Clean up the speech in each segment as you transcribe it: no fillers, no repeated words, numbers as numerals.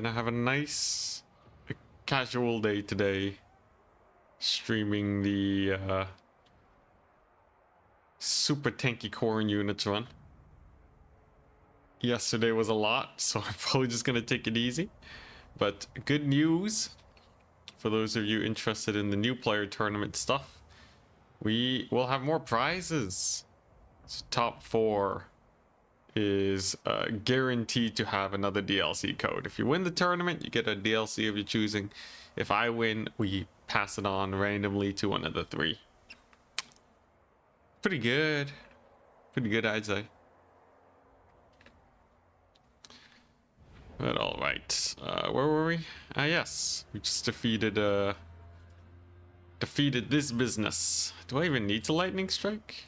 gonna have a nice casual day today. Streaming the super tanky Khorne units run. Yesterday was a lot, so I'm probably just gonna take it easy. But good news for those of you interested in the new player tournament stuff. We will have more prizes. So top 4 is guaranteed to have another DLC code. If you win the tournament, you get a DLC of your choosing. If I win, we pass it on randomly to one of the 3. Pretty good. Pretty good, I'd say. But all right, where were we? Ah, yes, we just defeated this business. Do I even need to lightning strike?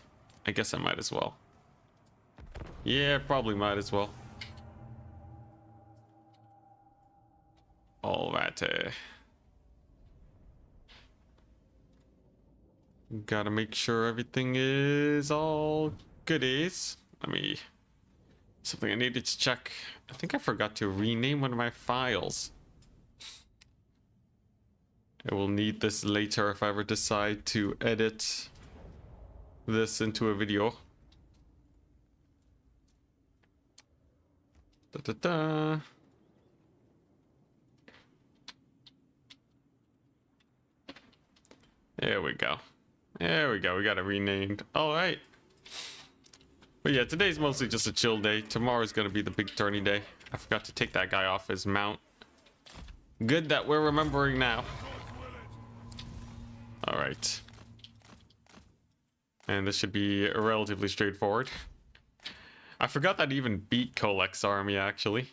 I guess I might as well. Yeah, probably might as well. All right. Gotta make sure everything is all goodies. Let me. Something I needed to check. I think I forgot to rename one of my files. I will need this later if I ever decide to edit this into a video. Da-da-da. There we go. There we go. We got it renamed. All right. But yeah, today's mostly just a chill day. Tomorrow's gonna be the big tourney day. I forgot to take that guy off his mount. Good that we're remembering now. All right. And this should be relatively straightforward. I forgot that even beat Kholek's army, actually.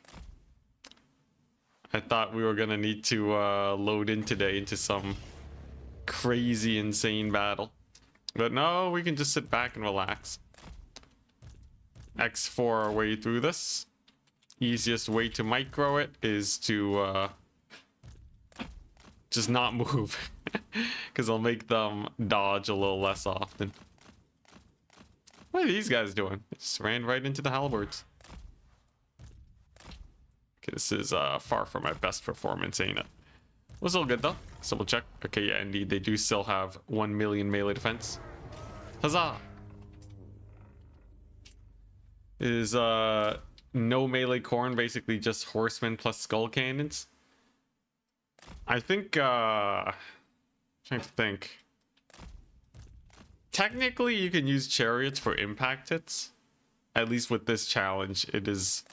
I thought we were gonna need to load in today into some crazy, insane battle. But no, we can just sit back and relax. X4 our way through this. Easiest way to micro it is to just not move. Because I'll make them dodge a little less often. What are these guys doing? They just ran right into the halberds. Okay, this is far from my best performance, ain't it? Was all good though. So we'll check. Okay, yeah, indeed, they do still have 1 million melee defense. Huzzah! Is no melee Khorne basically just horsemen plus skull cannons? I think trying to think. Technically you can use chariots for impact hits. At least with this challenge, it is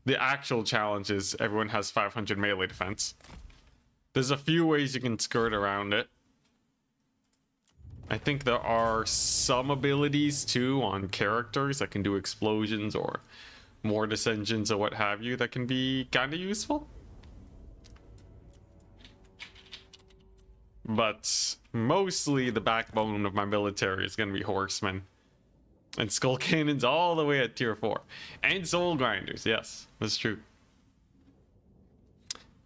the actual challenge is everyone has 500 melee defense. There's a few ways you can skirt around it. I think there are some abilities too on characters that can do explosions or mortis engines or what have you that can be kind of useful. But mostly the backbone of my military is going to be horsemen and skull cannons all the way at tier 4. And soul grinders, yes, that's true.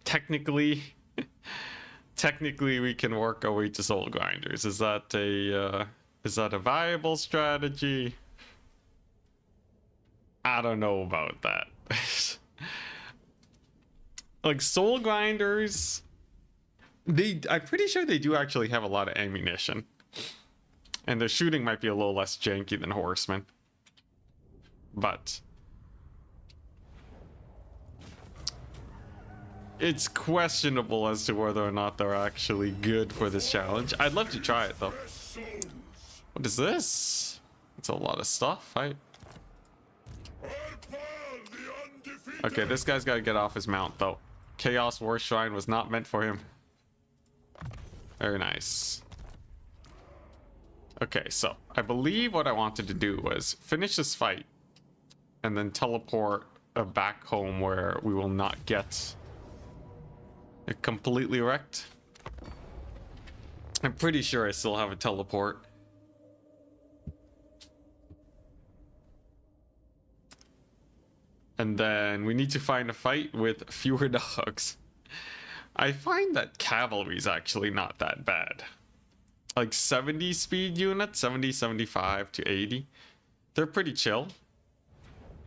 Technically we can work our way to soul grinders. Is that a viable strategy? I don't know about that. Like soul grinders, I'm pretty sure they do actually have a lot of ammunition. And their shooting might be a little less janky than horsemen. But it's questionable as to whether or not they're actually good for this challenge. I'd love to try it though. What is this? It's a lot of stuff. Okay, this guy's got to get off his mount though. Chaos War Shrine was not meant for him. Very nice. Okay, so I believe what I wanted to do was finish this fight and then teleport back home where we will not get completely wrecked. I'm pretty sure I still have a teleport. And then we need to find a fight with fewer dogs. I find that cavalry is actually not that bad. Like 70 speed units, 70, 75 to 80. They're pretty chill.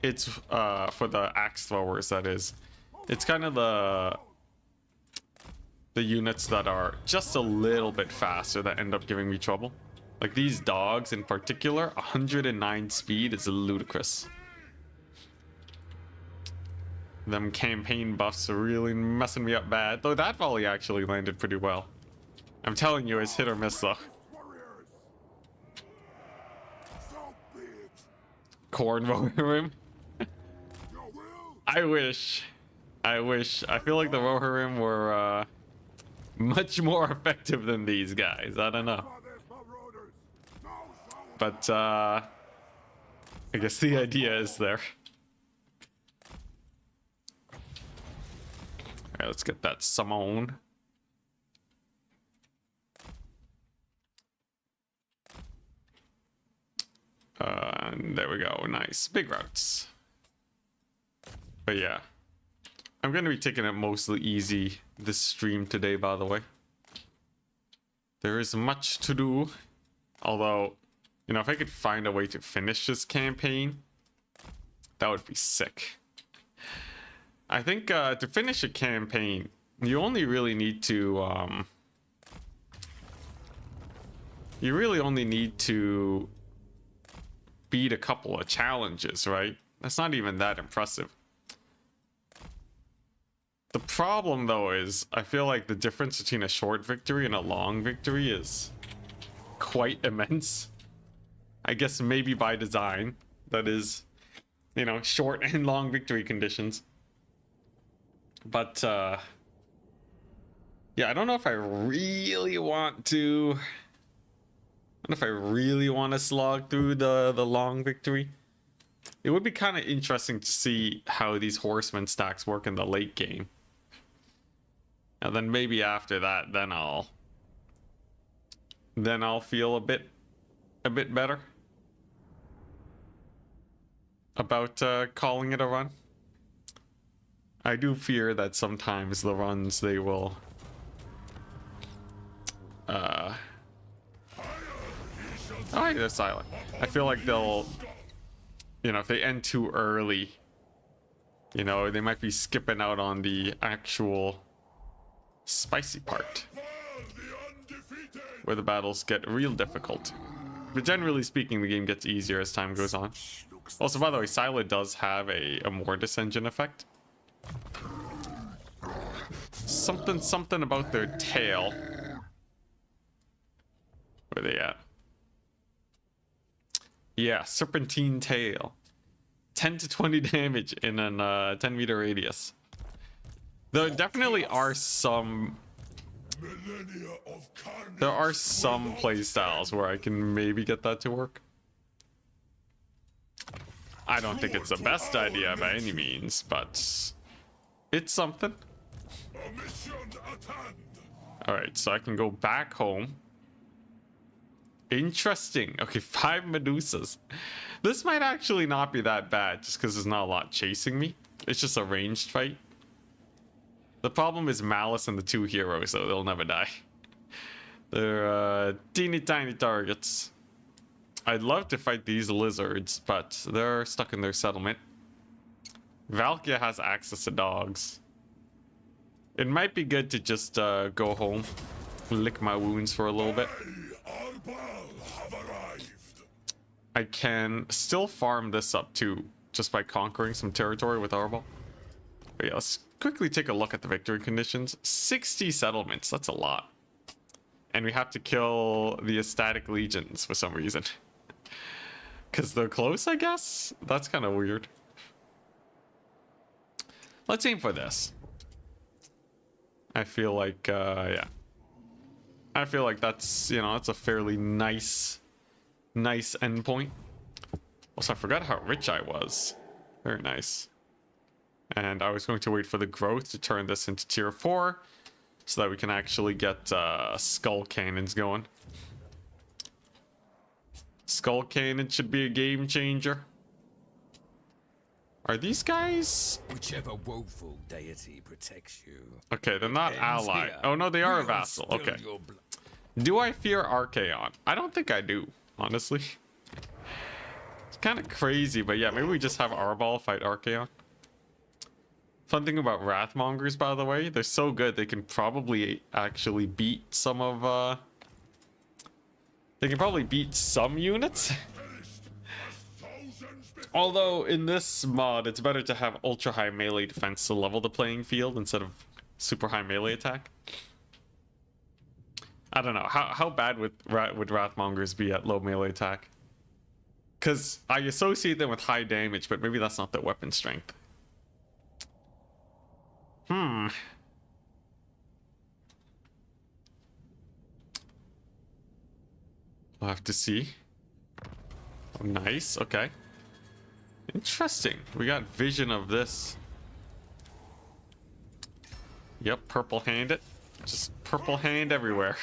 It's for the axe throwers, that is. It's kind of the units that are just a little bit faster that end up giving me trouble. Like these dogs in particular, 109 speed is ludicrous. Them campaign buffs are really messing me up bad. Though that volley actually landed pretty well. I'm telling you, it's hit or miss though. Khorne Rohirrim. I wish. I feel like the Rohirrim were much more effective than these guys. I don't know. But I guess the idea is there. Alright, let's get that summon. And there we go. Nice. Big routes. But yeah. I'm going to be taking it mostly easy this stream today, by the way. There is much to do. Although, you know, if I could find a way to finish this campaign, that would be sick. I think to finish a campaign, you only really need to... you really only need to beat a couple of challenges, right? That's not even that impressive. The problem, though, is I feel like the difference between a short victory and a long victory is quite immense. I guess maybe by design. That is, you know, short and long victory conditions. But, yeah, I don't know if I really want to... I don't know if I really want to slog through the long victory. It would be kind of interesting to see how these horseman stacks work in the late game. And then maybe after that, then I'll feel a bit better about calling it a run. I do fear that sometimes the runs, they will oh, they're silent. I feel like they'll, you know, if they end too early, you know, they might be skipping out on the actual spicy part, where the battles get real difficult. But generally speaking, the game gets easier as time goes on. Also, by the way, Scylla does have a Mortis engine effect. Something about their tail. Where are they at? Yeah, serpentine tail. 10 to 20 damage in an 10-meter radius. There definitely are some... There are some playstyles where I can maybe get that to work. I don't think it's the best idea by any means, but it's something. Alright, so I can go back home. Interesting. Okay, 5 Medusas. This might actually not be that bad, just because there's not a lot chasing me. It's just a ranged fight. The problem is Malice and the 2 heroes, though. They'll never die. They're teeny tiny targets. I'd love to fight these lizards, but they're stuck in their settlement. Valkia has access to dogs. It might be good to just go home, lick my wounds for a little bit. I can still farm this up too, just by conquering some territory with Arbal. But yeah, let's quickly take a look at the victory conditions. 60 settlements, that's a lot. And we have to kill the ecstatic legions for some reason. Because they're close, I guess? That's kind of weird. Let's aim for this. I feel like, yeah. I feel like that's, you know, that's a fairly nice endpoint. Also, I forgot how rich I was. Very nice. And I was going to wait for the growth to turn this into tier 4 so that we can actually get skull cannons going. Skull cannon should be a game changer. Are these guys? Whichever woeful deity protects you. Okay, they're not allied. Oh no, they are a vassal. Okay. Do I fear Archaon? I don't think I do, honestly. It's kind of crazy, but yeah, maybe we just have Arbal fight Archaon. Fun thing about Wrathmongers, by the way, they're so good they can probably actually beat some of they can probably beat some units. Although in this mod it's better to have ultra high melee defense to level the playing field instead of super high melee attack. I don't know, how bad would Wrathmongers be at low melee attack? Because I associate them with high damage, but maybe that's not their weapon strength. We'll have to see. Oh, nice, okay. Interesting. We got vision of this. Yep, purple hand it. Just purple hand everywhere.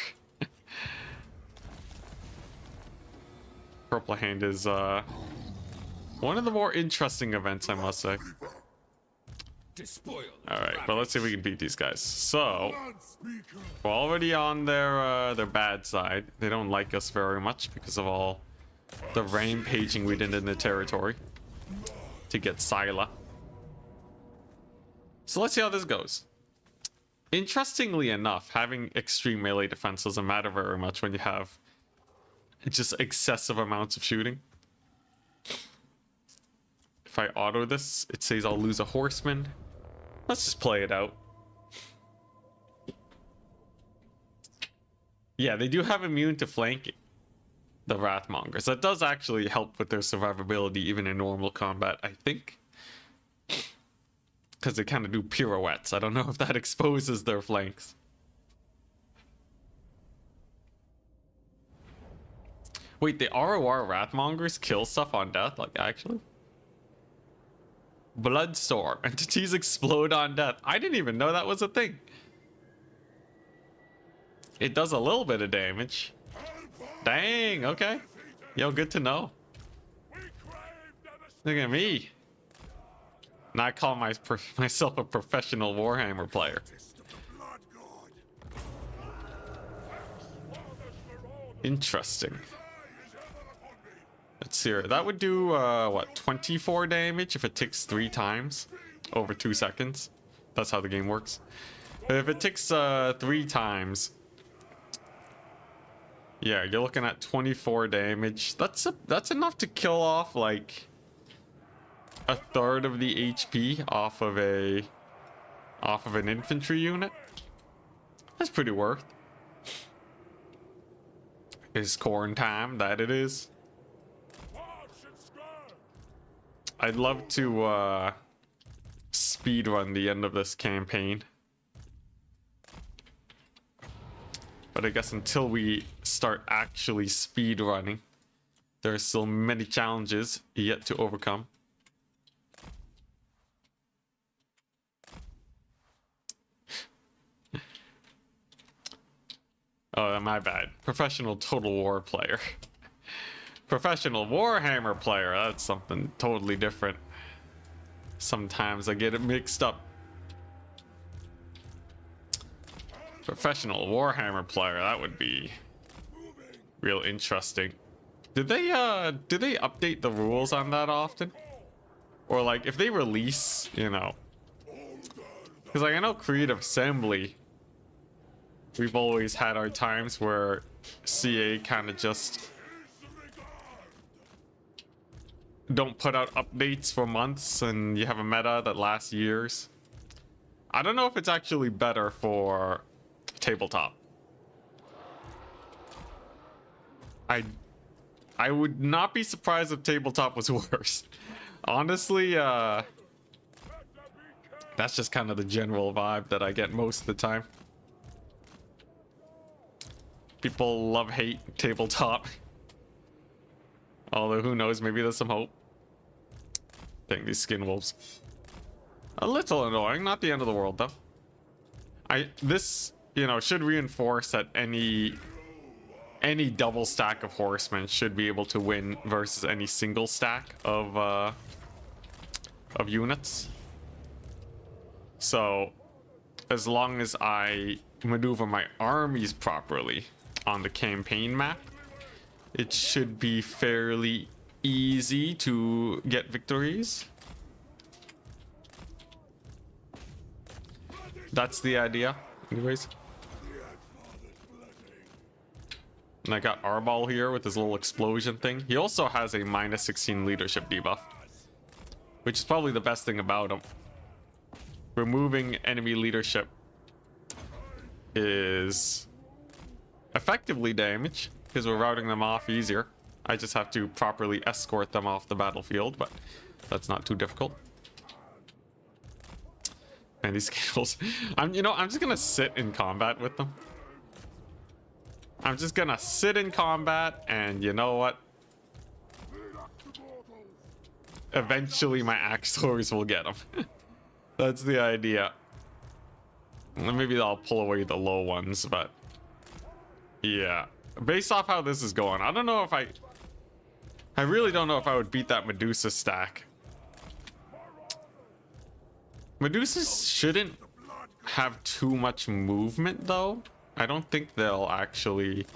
Purple hand is one of the more interesting events, I must say. Alright, but let's see if we can beat these guys. So we're already on their bad side. They don't like us very much because of all the rampaging we did in the territory to get Scylla. So let's see how this goes. Interestingly enough, having extreme melee defense doesn't matter very much when you have just excessive amounts of shooting. If I auto this, it says I'll lose a horseman. Let's just play it out. Yeah, they do have immune to flanking, the Wrathmongers. That does actually help with their survivability even in normal combat, I think. Because they kind of do pirouettes. I don't know if that exposes their flanks. Wait, the ROR Wrathmongers kill stuff on death? Like, actually? Bloodstorm. Entities explode on death. I didn't even know that was a thing. It does a little bit of damage. Dang, okay. Yo, good to know. Look at me. Now I call myself a professional Warhammer player. Interesting. Let's see here. That would do, what, 24 damage if it ticks 3 times over 2 seconds. That's how the game works. But if it ticks 3 times, yeah, you're looking at 24 damage. That's enough to kill off, like, a third of the HP off of an infantry unit. That's pretty worth. It's Khorne time, that it is. I'd love to speedrun the end of this campaign. But I guess until we start actually speedrunning, there are still many challenges yet to overcome. Oh, my bad. Professional Total War player. Professional Warhammer player. That's something totally different. Sometimes I get it mixed up. Professional Warhammer player. That would be real interesting. Did they update the rules on that often? Or like if they release, you know, because like I know Creative Assembly, we've always had our times where CA kind of just don't put out updates for months and you have a meta that lasts years. I don't know if it's actually better for tabletop. I would not be surprised if tabletop was worse. Honestly, that's just kind of the general vibe that I get most of the time. People love hate tabletop. Although who knows, maybe there's some hope. Dang, these skin wolves. A little annoying, not the end of the world though. This, you know, should reinforce that any double stack of horsemen should be able to win versus any single stack of units. So as long as I maneuver my armies properly on the campaign map, it should be fairly easy to get victories. That's the idea. Anyways. And I got Arbol here with his little explosion thing. He also has a -16 leadership debuff, which is probably the best thing about him. Removing enemy leadership is effectively damage because we're routing them off easier. I just have to properly escort them off the battlefield, but that's not too difficult. And these scales, I'm just gonna sit in combat with them. I'm just gonna sit in combat, and you know what? Eventually my axe throwers will get them. That's the idea. Maybe I'll pull away the low ones, but yeah. Based off how this is going, I don't know if I really don't know if I would beat that Medusa stack. Medusas shouldn't have too much movement though. I don't think they'll actually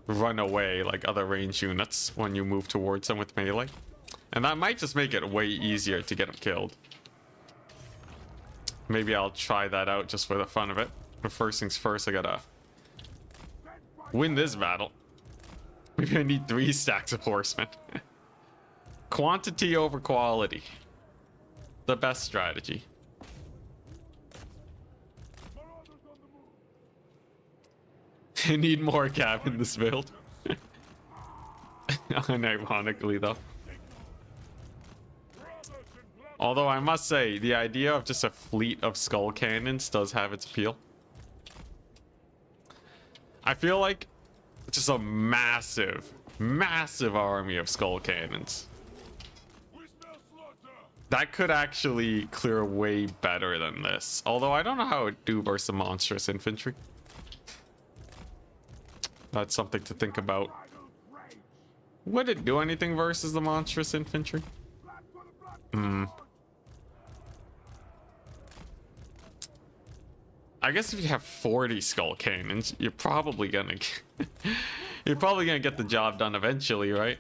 run away like other range units when you move towards them with melee. And that might just make it way easier to get them killed. Maybe I'll try that out just for the fun of it. But first things first, I gotta win this battle. Maybe I need 3 stacks of horsemen. Quantity over quality. The best strategy. I need more cap in this build. Unironically though. Although I must say, the idea of just a fleet of skull cannons does have its appeal. I feel like just a massive army of skull cannons. That could actually clear way better than this. Although I don't know how it would do versus the monstrous infantry. That's something to think about. Would it do anything versus the monstrous infantry? I guess if you have 40 skull cannons, you're probably gonna get the job done eventually, right?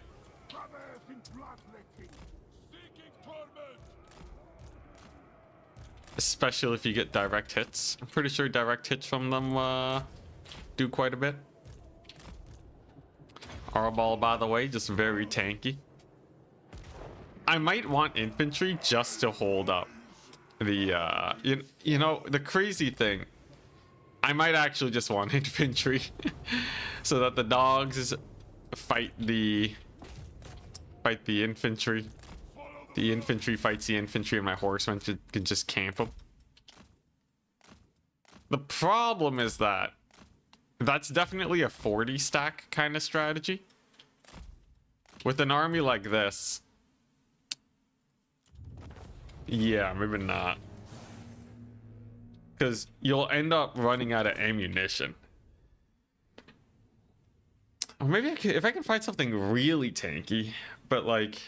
Especially if you get direct hits. I'm pretty sure direct hits from them do quite a bit. Arbol, by the way, just very tanky. I might want infantry just to hold up the you know, the crazy thing, I might actually just want infantry so that the dogs fight the infantry. The infantry fights the infantry, and my horsemen can just camp them. The problem is that that's definitely a 40 stack kind of strategy. With an army like this, yeah, maybe not. Because you'll end up running out of ammunition. Or maybe if I can find something really tanky, but like,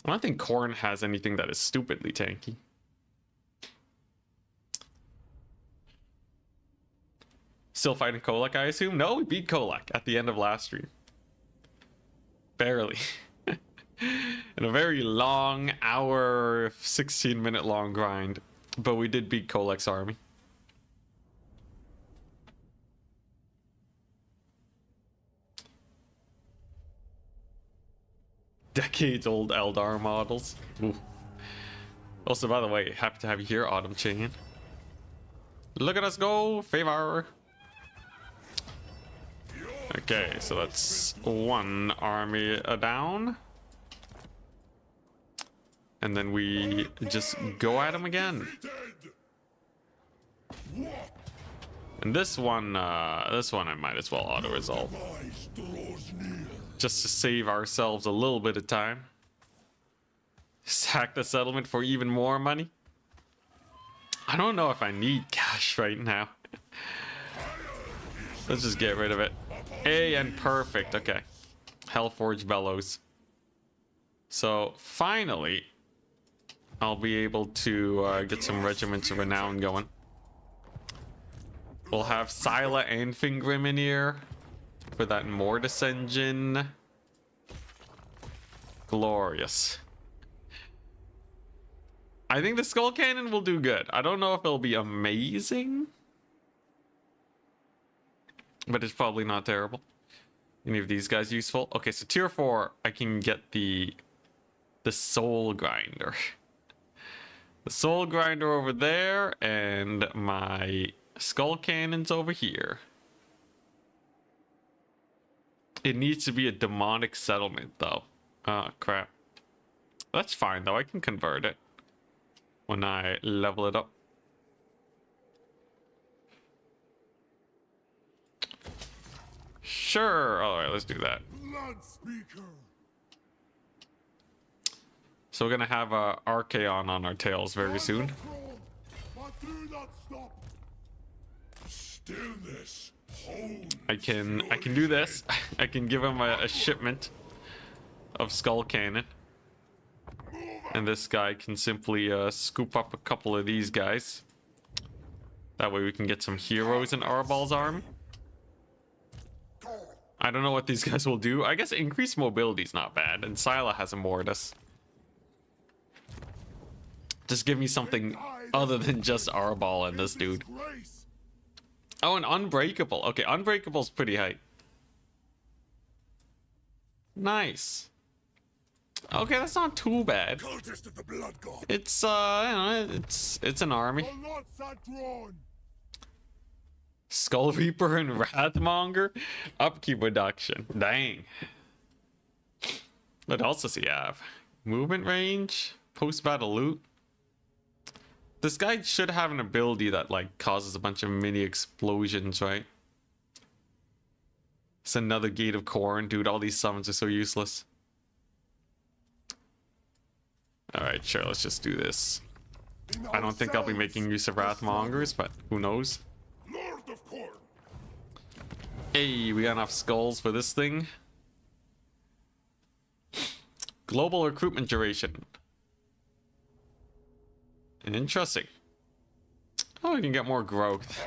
I don't think Khorne has anything that is stupidly tanky. Still fighting Kholek, I assume? No, we beat Kholek at the end of last stream. Barely. In a very long, 16-minute long grind. But we did beat Kholek's army. Decades-old Eldar models. Ooh. Also, by the way, happy to have you here, Autumn Chain. Look at us go, favor. Okay, so that's one army down. And then we just go at him again. And this one I might as well auto-resolve. Just to save ourselves a little bit of time. Sack the settlement for even more money. I don't know if I need cash right now. Let's just get rid of it. And perfect, okay. Hellforge Bellows. So finally, I'll be able to get some regiments of renown going. We'll have Scylla and Fingrim in here for that Mortis engine. Glorious. I think the skull cannon will do good. I don't know if it'll be amazing, but it's probably not terrible. Any of these guys useful? Okay, so tier 4, I can get the soul grinder. The soul grinder over there, and my skull cannons over here. It needs to be a demonic settlement, though. Oh, crap. That's fine, though. I can convert it when I level it up. Sure. All right, let's do that. So we're gonna have a Archaon on our tails very soon. I can do this. I can give him a shipment of skull cannon, and this guy can simply scoop up a couple of these guys. That way we can get some heroes in Arbal's army. I don't know what these guys will do. I guess increased mobility is not bad, and Sila has a Mortis. Just give me something other than just Arbal and this dude. Oh, and Unbreakable. Okay, Unbreakable's pretty high. Nice. Okay, that's not too bad. It's you know, it's an army. Skull Reaper and Wrathmonger. Upkeep reduction. Dang. What else does he have? Movement range. Post-battle loot. This guy should have an ability that like causes a bunch of mini explosions, right? It's another Gate of Khorne. Dude, all these summons are so useless. Alright, sure, let's just do this. I don't think I'll be making use of Wrathmongers, but who knows? Hey, we got enough skulls for this thing. Global recruitment duration. Interesting. Oh, we can get more growth.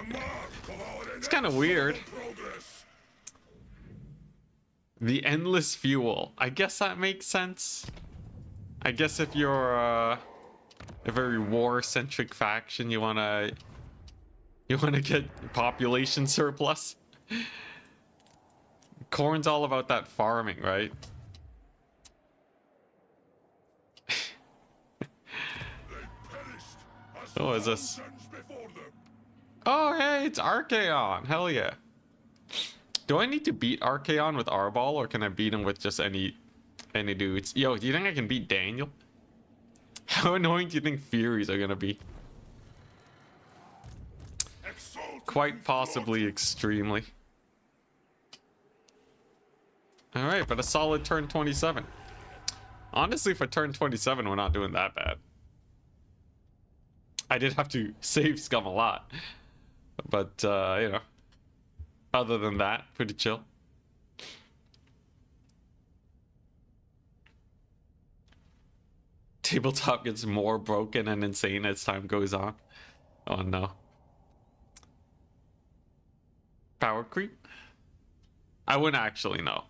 It's kind of weird. The endless fuel. I guess that makes sense. I guess if you're a very war-centric faction, you wanna get population surplus. Khorne's all about that farming, right? Oh, is this? Oh, hey, it's Archaon. Hell yeah. Do I need to beat Archaon with Arbal, or can I beat him with just any dudes? Yo, do you think I can beat Daniel? How annoying do you think Furies are gonna be? Quite possibly extremely. Alright, but a solid turn 27. Honestly, for turn 27, we're not doing that bad. I did have to save Scum a lot. But, you know. Other than that, pretty chill. Tabletop gets more broken and insane as time goes on. Oh no. Power creep? I wouldn't actually know.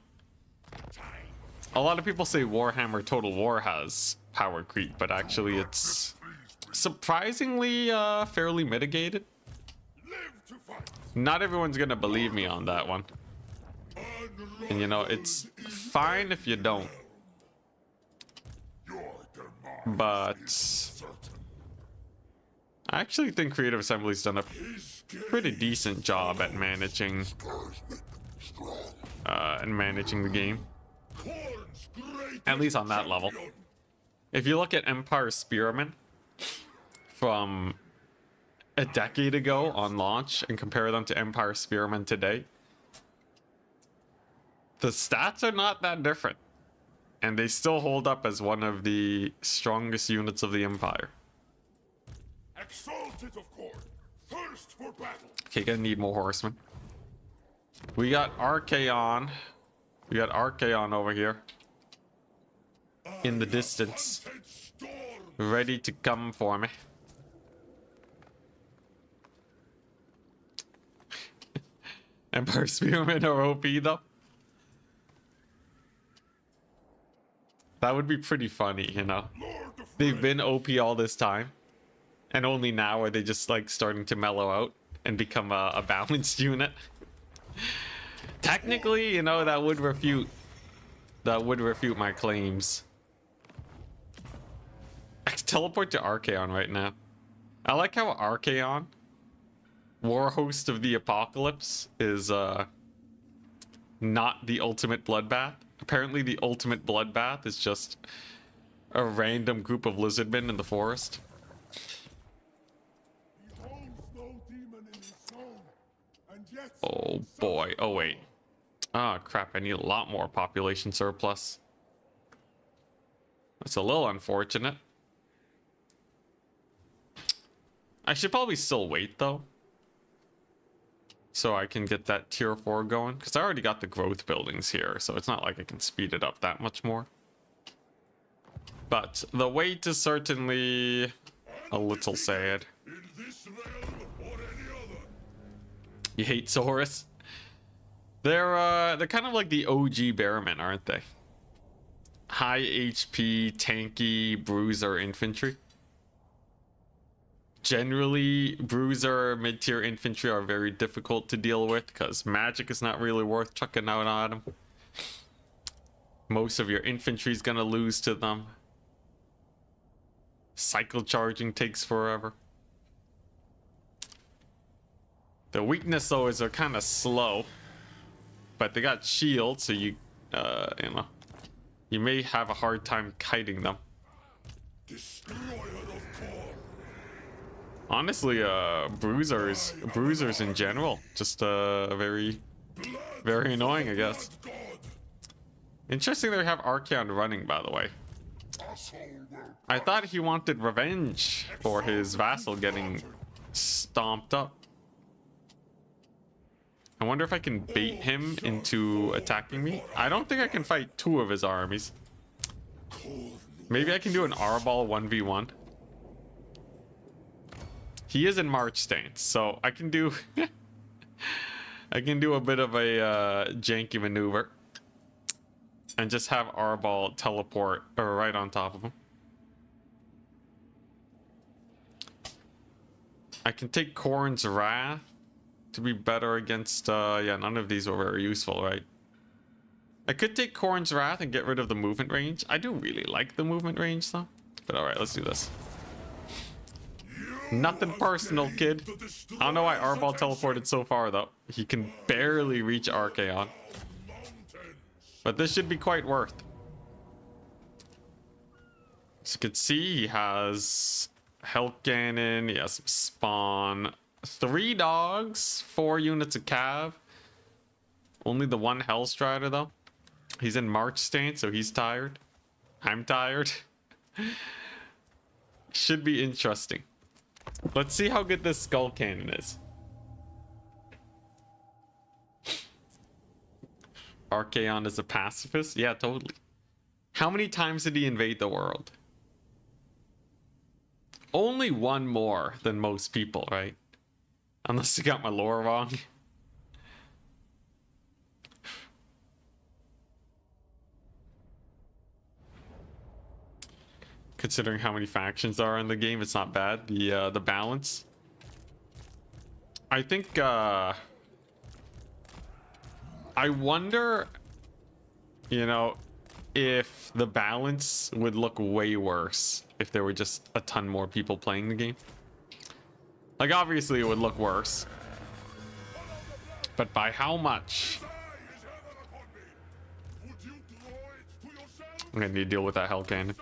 A lot of people say Warhammer Total War has power creep, but actually it's surprisingly fairly mitigated. Not everyone's gonna believe me on that one. And you know, it's fine if you don't. But I actually think Creative Assembly's done a pretty decent job at managing the game. At least on that level. If you look at Empire Spearman from a decade ago on launch and compare them to Empire Spearman today, the stats are not that different. And they still hold up as one of the strongest units of the Empire. Exalted of Khorne. Thirst for battle. Okay, gonna need more horsemen. We got Archaon. We got Archaon over here. In the distance. Ready to come for me. Empire Spearmen are OP though. That would be pretty funny, you know. They've been OP all this time, and only now are they just like starting to mellow out and become a balanced unit. Technically, you know, that would refute my claims. I can teleport to Archaon right now. I like how Archaon, War Host of the Apocalypse, is not the ultimate bloodbath. Apparently the ultimate bloodbath is just a random group of lizardmen in the forest. Oh boy. Oh wait. Ah, crap. I need a lot more population surplus. That's a little unfortunate. I should probably still wait though, so I can get that tier 4 going, because I already got the growth buildings here, so it's not like I can speed it up that much more. But the wait is certainly a little sad. You hate Saurus? They're kind of like the OG Bearmen, aren't they? High HP, tanky, bruiser infantry. Generally, bruiser mid-tier infantry are very difficult to deal with because magic is not really worth chucking out on them. Most of your infantry is gonna lose to them. Cycle charging takes forever. The weakness though is they're kind of slow, but they got shield, so you know, you may have a hard time kiting them. Honestly, bruisers in general, just very annoying, I guess. Interesting they have Archaon running, by the way. I thought he wanted revenge for his vassal getting stomped up. I wonder if I can bait him into attacking me. I don't think I can fight 2 of his armies. Maybe I can do an R-ball 1v1. He is in March stance, so I can do I can do a bit of a janky maneuver and just have R-ball teleport right on top of him. I can take Khorne's Wrath to be better against yeah, none of these were very useful, right? I could take Khorne's Wrath and get rid of the movement range. I do really like the movement range though. But alright, let's do this. Nothing personal, kid. I don't know why R-ball teleported so far though. He can barely reach Archaon. But this should be quite worth. As you can see, he has Hell Cannon, he has some spawn, 3 dogs, 4 units of cav. Only the 1 Hell Strider though. He's in March stance, so he's tired. I'm tired. Should be interesting. Let's see how good this Skull Cannon is. Archaon is a pacifist? Yeah, totally. How many times did he invade the world? Only 1 more than most people, right? Unless I got my lore wrong. Considering how many factions are in the game, it's not bad. The balance. I think I wonder, you know, if the balance would look way worse if there were just a ton more people playing the game. Like, obviously it would look worse, but by how much? I'm gonna need to deal with that Hell Cannon.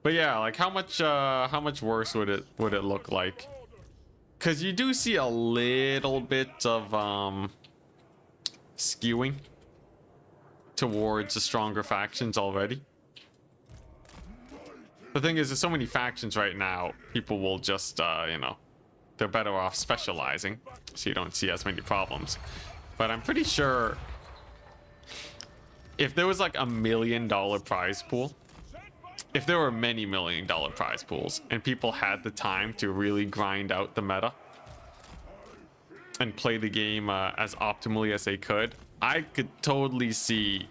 But yeah, like how much worse would it look like? Because you do see a little bit of skewing towards the stronger factions already. The thing is, there's so many factions right now, people will just you know, they're better off specializing, so you don't see as many problems. But I'm pretty sure if there was like $1 million prize pool, if there were many $1 million prize pools and people had the time to really grind out the meta and play the game as optimally as they could, I could totally see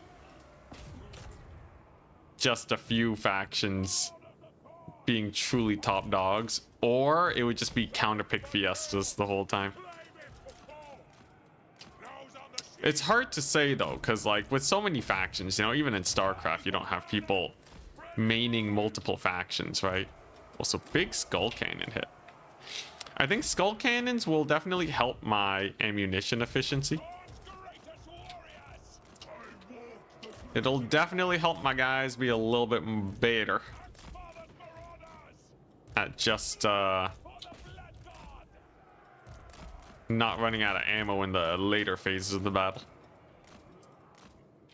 just a few factions being truly top dogs, or it would just be counterpick fiestas the whole time. It's hard to say though, because like with so many factions, you know, even in StarCraft, you don't have people maining multiple factions, right? Also, big skull cannon hit. I think skull cannons will definitely help my ammunition efficiency. It'll definitely help my guys be a little bit better at just not running out of ammo in the later phases of the battle.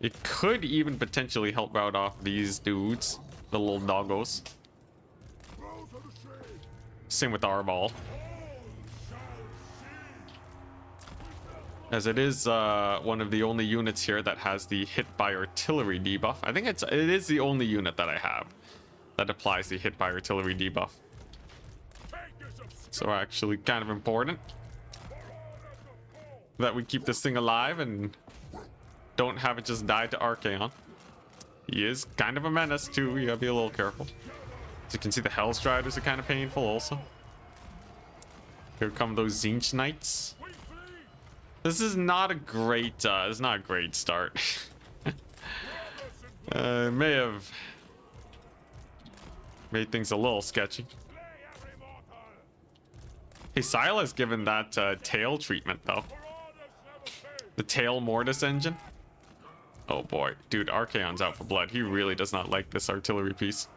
It could even potentially help rout off these dudes, the little doggos. Same with our ball, as it is one of the only units here that has the hit by artillery debuff. I think it is the only unit that I have that applies the hit by artillery debuff. So actually kind of important that we keep this thing alive and don't have it just die to Archaon. He is kind of a menace too, you gotta be a little careful. As you can see, the Hellstriders are kind of painful also. Here come those Zinch Knights. This is not a great it's not a great start. May have made things a little sketchy. Hey, Sila's given that tail treatment though. The tail mortis engine. Oh boy, dude, Archaon's out for blood. He really does not like this artillery piece.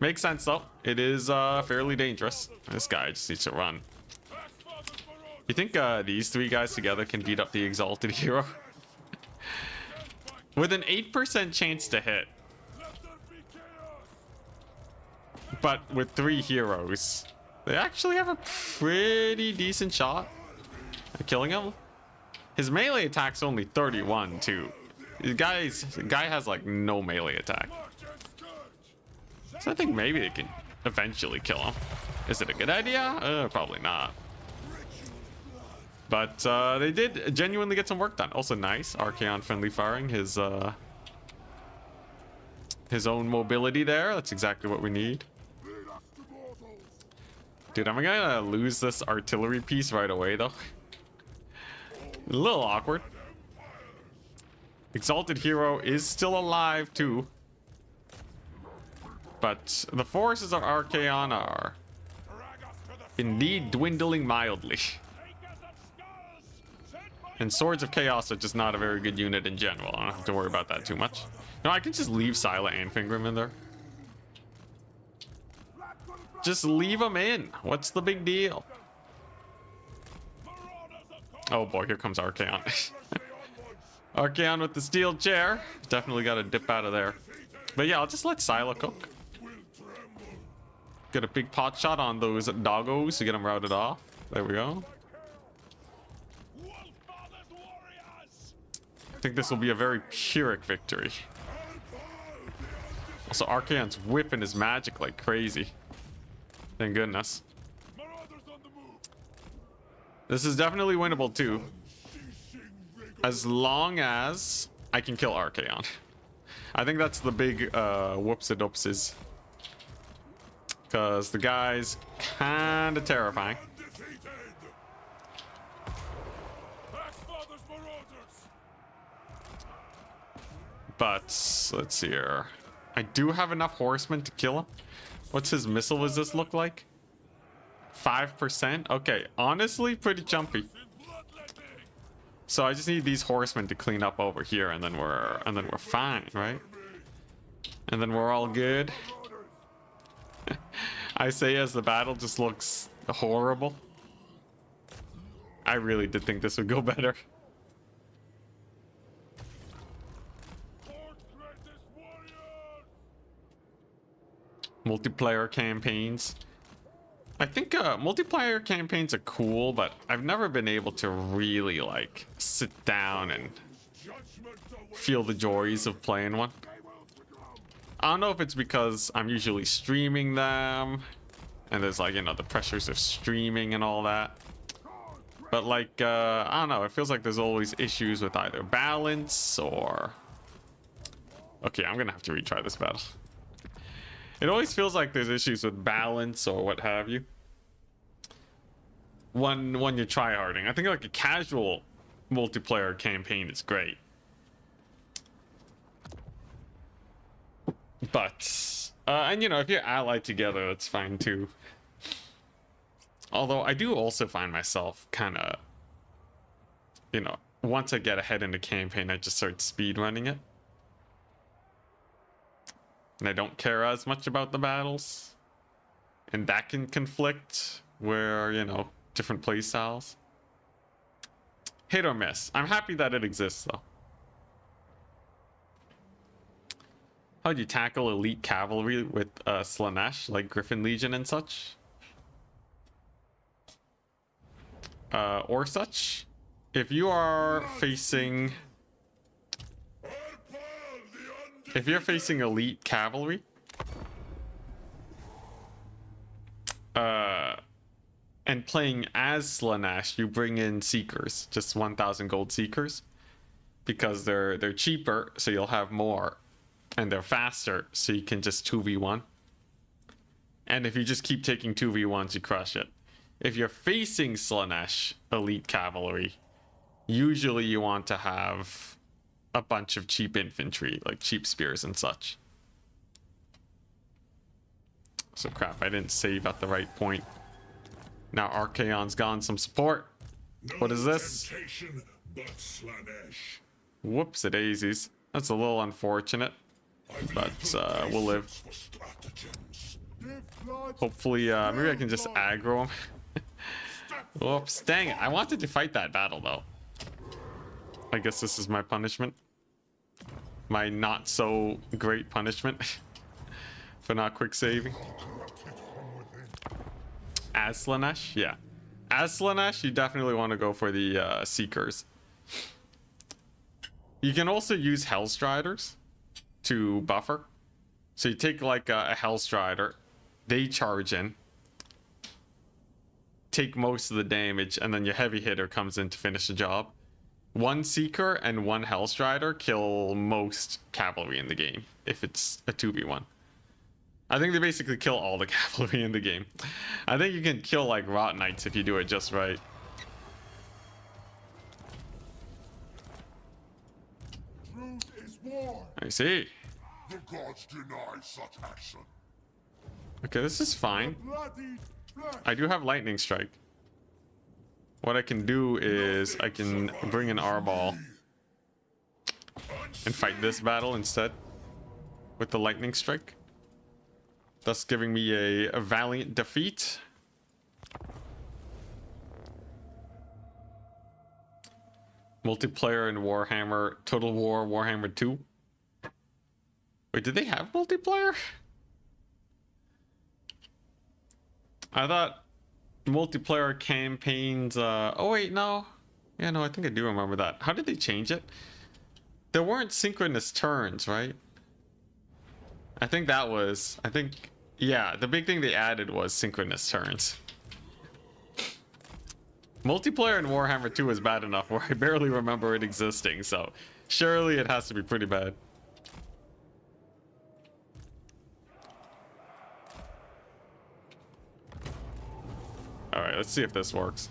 Makes sense though. It is fairly dangerous. This guy just needs to run. You think these three guys together can beat up the Exalted Hero? With an 8% chance to hit. But with 3 heroes, they actually have a pretty decent shot at killing him. His melee attack's only 31 too. The guy has like no melee attack. So I think maybe they can eventually kill him. Is it a good idea? Probably not. But they did genuinely get some work done. Also nice, Archaon friendly firing his own mobility there. That's exactly what we need. Dude, I'm gonna lose this artillery piece right away though. A little awkward. Exalted Hero is still alive too. But the forces of Archaon are indeed dwindling mildly. And Swords of Chaos are just not a very good unit in general. I don't have to worry about that too much. No, I can just leave Sila and Fingram in there. Just leave them in. What's the big deal? Oh boy, here comes Archaon. Archaon with the steel chair. Definitely got to dip out of there. But yeah, I'll just let Sila cook. Get a big pot shot on those doggos to get them routed off. There we go. I think this will be a very Pyrrhic victory. Also, Archaon's whipping his magic like crazy. Thank goodness. This is definitely winnable too. As long as I can kill Archaon. I think that's the big whoops-a-doopses. Because the guy's kind of terrifying. But let's see here. I do have enough horsemen to kill him. What's his missile resist look like? 5%? Okay, honestly, pretty jumpy. So I just need these horsemen to clean up over here, and then we're fine, right? And then we're all good. I say as the battle just looks horrible. I really did think this would go better. Multiplayer campaigns. I think multiplayer campaigns are cool, but I've never been able to really like sit down and feel the joys of playing one. I don't know if it's because I'm usually streaming them and there's like, you know, the pressures of streaming and all that. But like, I don't know, it feels like there's always issues with either balance or... Okay, I'm gonna have to retry this battle. It always feels like there's issues with balance or what have you when you're tryharding. I think like a casual multiplayer campaign is great, but and you know, if you're allied together, that's fine too. Although I do also find myself kind of, you know, once I get ahead in the campaign, I just start speed running it. And I don't care as much about the battles. And that can conflict where, you know, different playstyles. Hit or miss. I'm happy that it exists though. How do you tackle elite cavalry with Slanesh, like Griffin Legion and such? Or such? If you are facing... If you're facing elite cavalry... and playing as Slanesh, you bring in Seekers. Just 1,000 gold Seekers. Because they're cheaper, so you'll have more. And they're faster, so you can just 2v1. And if you just keep taking 2v1s, you crush it. If you're facing Slanesh elite cavalry, usually you want to have a bunch of cheap infantry, like cheap spears and such. So crap, I didn't save at the right point. Now Archaon's gone some support. What is this? Whoops, daisies. That's a little unfortunate, but we'll live. Hopefully, maybe I can just aggro him. Whoops, dang it. I wanted to fight that battle, though. I guess this is my punishment. My not so great punishment for not quick saving. As Slanesh? Yeah. As Slanesh, you definitely want to go for the Seekers. You can also use Hellstriders to buffer. So you take like a Hellstrider, they charge in, take most of the damage, and then your heavy hitter comes in to finish the job. One Seeker and one Hellstrider kill most cavalry in the game if it's a 2v1. I think they basically kill all the cavalry in the game. I think you can kill like Rot Knights if you do it just right. Truth is war. I see. The gods deny such action. Okay, this is fine. I do have Lightning Strike. What I can do is I can bring an Arball and fight this battle instead with the Lightning Strike, thus giving me a valiant defeat. Multiplayer in Warhammer, Total War, Warhammer 2. Wait, did they have multiplayer? I thought multiplayer campaigns, oh wait, no. Yeah, no, I think I do remember that. How did they change it? There weren't synchronous turns, right? I think that was, yeah, the big thing they added was synchronous turns. Multiplayer in Warhammer 2 is bad enough where I barely remember it existing, so surely it has to be pretty bad. Alright, let's see if this works.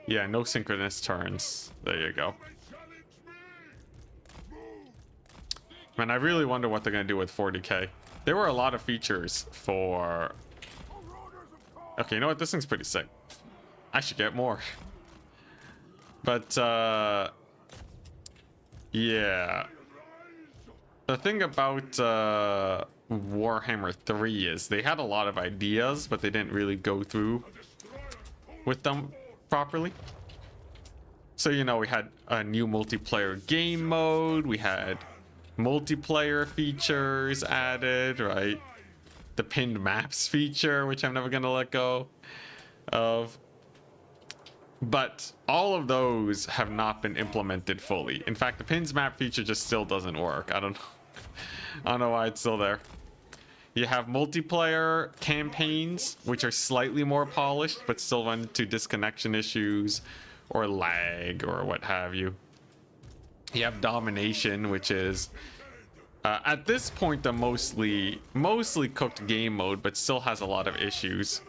Yeah, no synchronous turns. There you go. Man, I really wonder what they're going to do with 40k. There were a lot of features for... Okay, you know what? This thing's pretty sick. I should get more. But, yeah. The thing about Warhammer 3 is they had a lot of ideas, but they didn't really go through with them properly. So, you know, we had a new multiplayer game mode, we had multiplayer features added, right? The pinned maps feature, which I'm never gonna let go of. But all of those have not been implemented fully. In fact, the pins map feature just still doesn't work. I don't know why it's still there. You have multiplayer campaigns, which are slightly more polished, but still run into disconnection issues or lag or what have you. You have domination, which is At this point, a mostly cooked game mode, but still has a lot of issues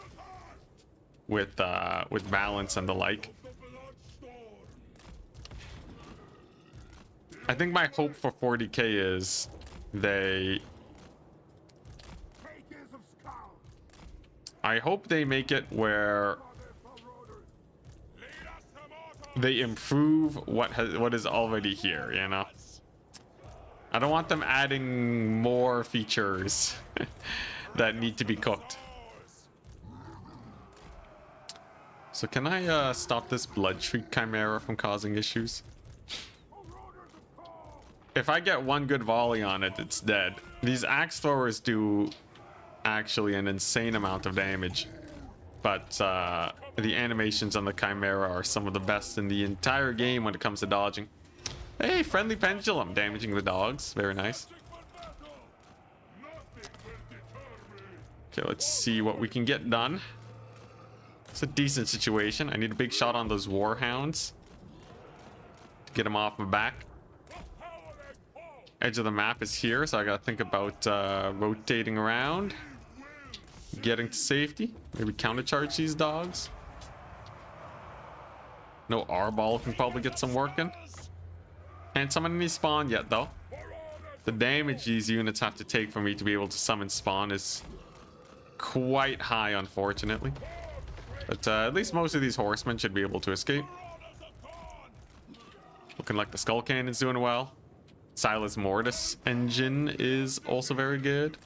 with balance and the like. I think my hope for 40k is I hope they make it where they improve what is already here, you know? I don't want them adding more features that need to be cooked. So can I stop this blood shriek chimera from causing issues? If I get one good volley on it, it's dead. These axe throwers do actually an insane amount of damage, but the animations on the chimera are some of the best in the entire game when it comes to dodging. Hey, friendly pendulum damaging the dogs. Very nice. Okay, let's see what we can get done. It's a decent situation. I need a big shot on those warhounds to get them off my back. Edge of the map is here, so I gotta think about rotating around, getting to safety. Maybe countercharge these dogs. No R-ball can probably get some work in. Can't summon any spawn yet, though. The damage these units have to take for me to be able to summon spawn is quite high, unfortunately. But at least most of these horsemen should be able to escape. Looking like the Skull Cannon's doing well. Silas Mortis engine is also very good.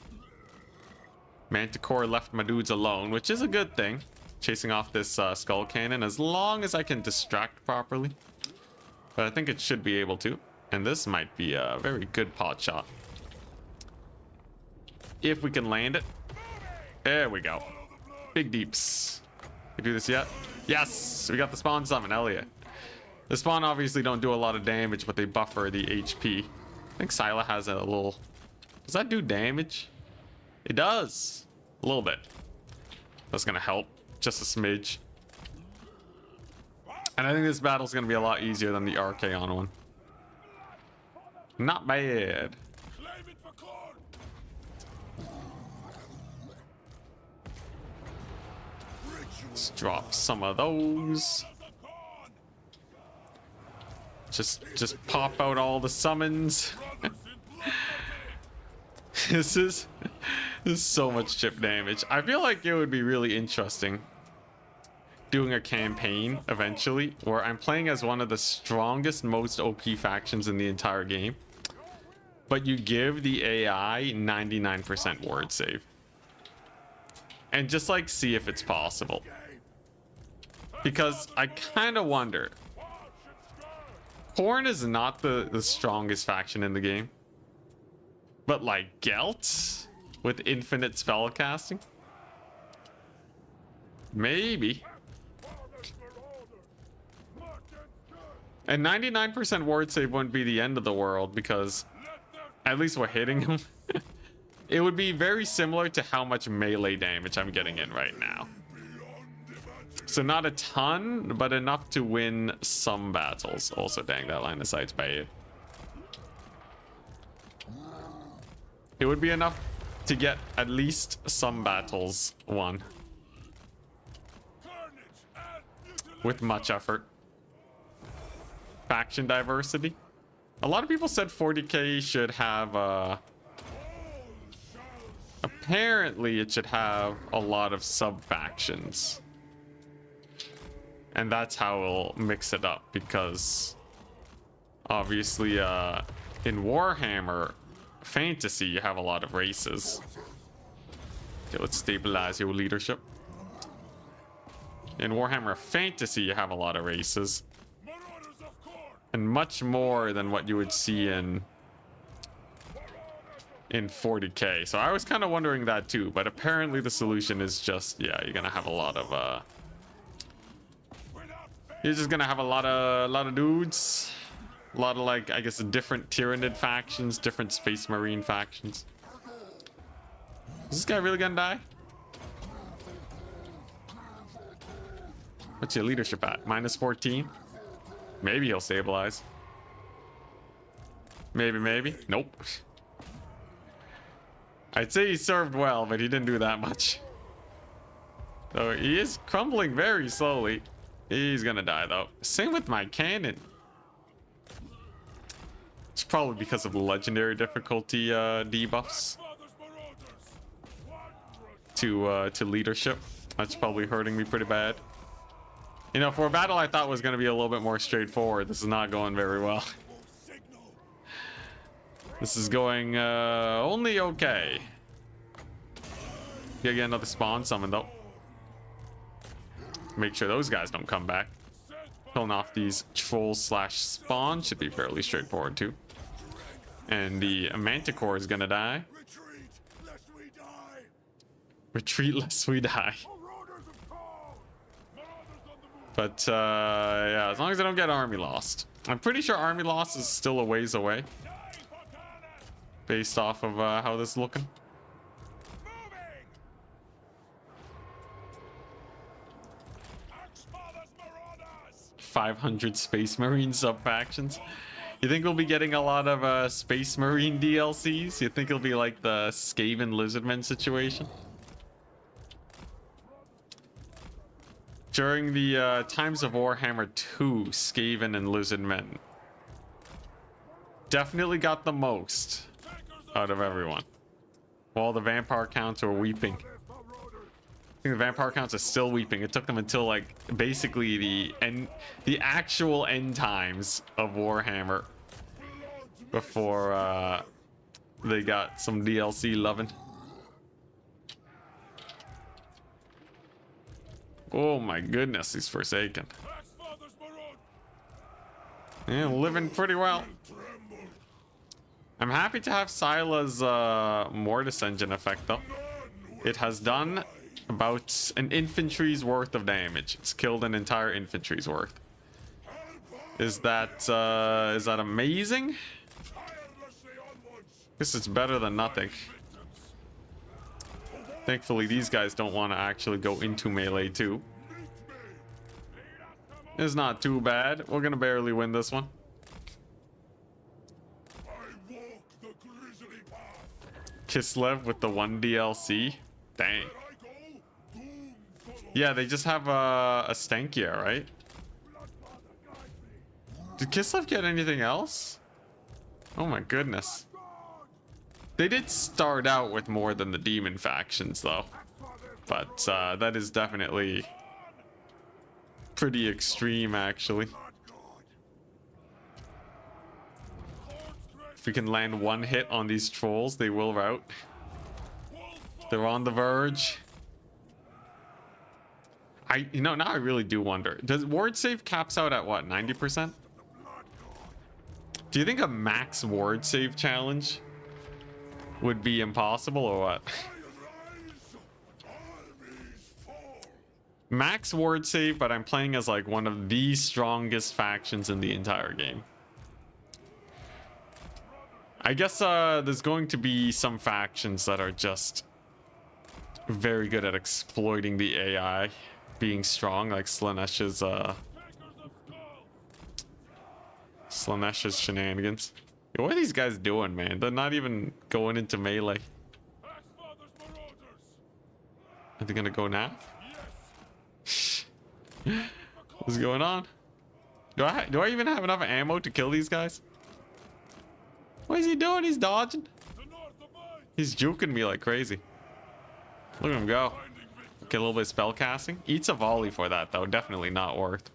Manticore left my dudes alone, which is a good thing. Chasing off this Skull Cannon as long as I can distract properly. But I think it should be able to. And this might be a very good pot shot. If we can land it. There we go. Big deeps. We do this yet? Yes! We got the spawn summon, hell yeah. The spawn obviously don't do a lot of damage, but they buffer the HP. I think Scylla has a little... Does that do damage? It does. A little bit. That's gonna help. Just a smidge. And I think this battle's gonna be a lot easier than the Archaon one. Not bad. Let's drop some of those. Just pop out all the summons. This is so much chip damage. I feel like it would be really interesting doing a campaign eventually where I'm playing as one of the strongest, most OP factions in the entire game, but you give the AI 99% word save and just like see if it's possible, because I kind of wonder. Khorne is not the strongest faction in the game, but like Gelt with infinite spell casting, maybe. And 99% ward save wouldn't be the end of the world, because at least we're hitting him. It would be very similar to how much melee damage I'm getting in right now. So not a ton, but enough to win some battles. Also, dang, that line of sight's bad. It would be enough to get at least some battles won. With much effort. Faction diversity. A lot of people said 40k should have apparently it should have a lot of sub-factions. And that's how we'll mix it up, because obviously in Warhammer Fantasy you have a lot of races. Okay, let's stabilize your leadership. In Warhammer Fantasy you have a lot of races. And much more than what you would see in 40k. So I was kind of wondering that too, but apparently the solution is just, yeah, you're gonna have a lot of you're just gonna have a lot of dudes, a lot of, like, I guess different Tyrannid factions, different Space Marine factions. Is this guy really gonna die? What's your leadership at? -14? Maybe he'll stabilize. Maybe. Nope. I'd say he served well, but he didn't do that much. So he is crumbling very slowly. He's gonna die though. Same with my cannon. It's probably because of the legendary difficulty debuffs to leadership. That's probably hurting me pretty bad. You know, for a battle I thought was gonna be a little bit more straightforward, this is not going very well. This is going only okay. Yeah, get another spawn summon though. Make sure those guys don't come back. Killing off these trolls slash spawn should be fairly straightforward too. And the manticore is gonna die. Retreat lest we die. But yeah, as long as I don't get army lost. I'm pretty sure army loss is still a ways away. Based off of how this is looking. 500 Space Marine sub-factions. You think we'll be getting a lot of Space Marine DLCs? You think it'll be like the Skaven Lizardmen situation? During the times of Warhammer 2, Skaven and Lizardmen definitely got the most out of everyone. While the vampire counts were weeping. I think the vampire counts are still weeping. It took them until like basically the actual end times of Warhammer before they got some DLC loving. Oh my goodness, he's Forsaken. Yeah, living pretty well. I'm happy to have Sila's Mortis Engine effect though. It has done about an infantry's worth of damage. It's killed an entire infantry's worth. Is that amazing? Guess it's better than nothing. Thankfully, these guys don't want to actually go into melee too. It's not too bad. We're gonna barely win this one. Kislev with the 1 DLC. Dang. Yeah, they just have a Stankia, right? Did Kislev get anything else? Oh my goodness. They did start out with more than the demon factions though. But that is definitely pretty extreme actually. If we can land one hit on these trolls, they will rout. They're on the verge. Now I really do wonder. Does ward save caps out at what, 90%? Do you think a max ward save challenge would be impossible or what? Max ward save, but I'm playing as like one of the strongest factions in the entire game. I guess there's going to be some factions that are just very good at exploiting the AI being strong, like Slanesh's shenanigans. Yo, what are these guys doing, man? They're not even going into melee. Are they gonna go now? What's going on? Do I even have enough ammo to kill these guys? What is he doing? He's dodging. He's juking me like crazy. Look at him go. Okay, a little bit of spell casting. Eats a volley for that though. Definitely not worth.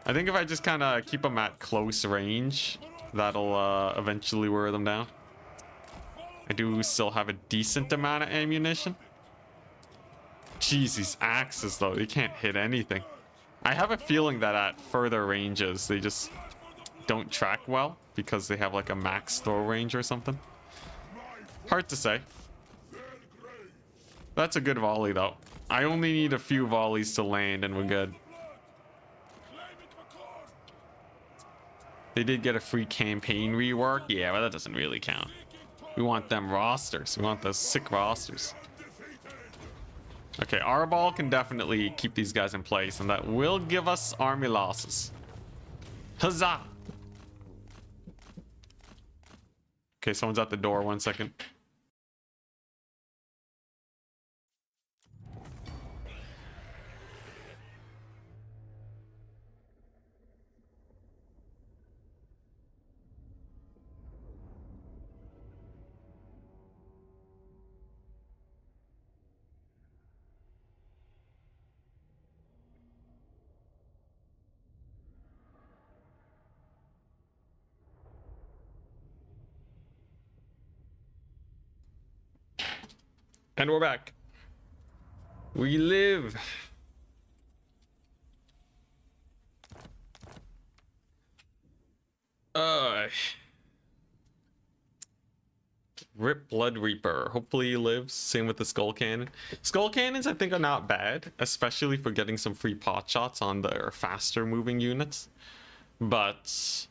I think if I just kind of keep them at close range, that'll eventually wear them down. I do still have a decent amount of ammunition. Jeez, these axes though, they can't hit anything. I have a feeling that at further ranges, they just don't track well because they have like a max throw range or something. Hard to say. That's a good volley though. I only need a few volleys to land and we're good. They did get a free campaign rework. Yeah, but that doesn't really count. We want them rosters. We want those sick rosters. Okay, Arbol can definitely keep these guys in place, and that will give us army losses. Huzzah! Okay, someone's at the door. 1 second. And we're back. We live. Rip Blood Reaper. Hopefully he lives. Same with the Skull Cannon. Skull Cannons, I think, are not bad, especially for getting some free pot shots on their faster moving units. But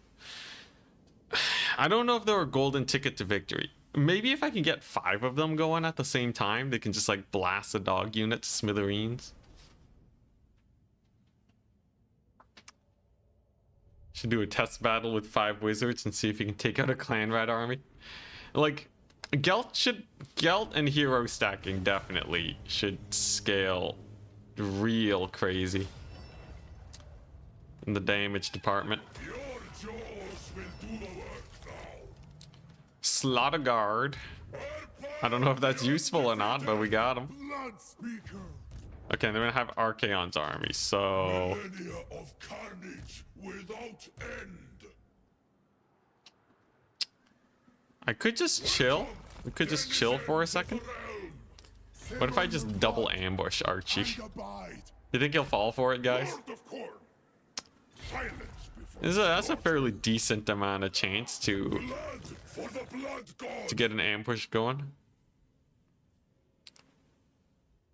I don't know if they're a golden ticket to victory. Maybe if I can get 5 of them going at the same time, they can just like blast a dog unit to smithereens. Should do a test battle with 5 wizards and see if you can take out a clan rat army. Like, Gelt and hero stacking definitely should scale real crazy in the damage department. Your jaws will do the work now. Slaughter guard. I don't know if that's useful or not, but we got him. Blood speaker. Okay, they're gonna have Archaon's army, so Millennia of carnage without end. I could just chill. We could just chill for a second. What if I just double ambush Archie? And abide. You think he'll fall for it, guys? Lord of Khorne. Silence before That's a fairly decent amount of chance to blood for the blood god. get an ambush going.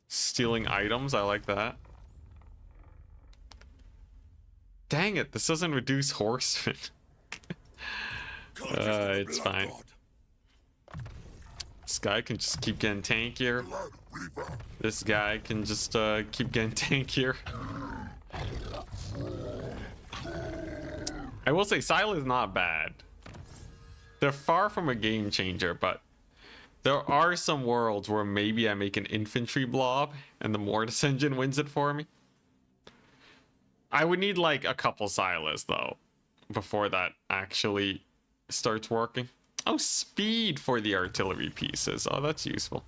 Stealing items, I like that. Dang it, this doesn't reduce horsemen. It's fine. This guy can just keep getting tankier. This guy can just keep getting tankier. I will say Sila's not bad. They're far from a game changer, but there are some worlds where maybe I make an infantry blob and the Mortis engine wins it for me. I would need like a couple Silas though before that actually starts working. Oh, speed for the artillery pieces. Oh, that's useful.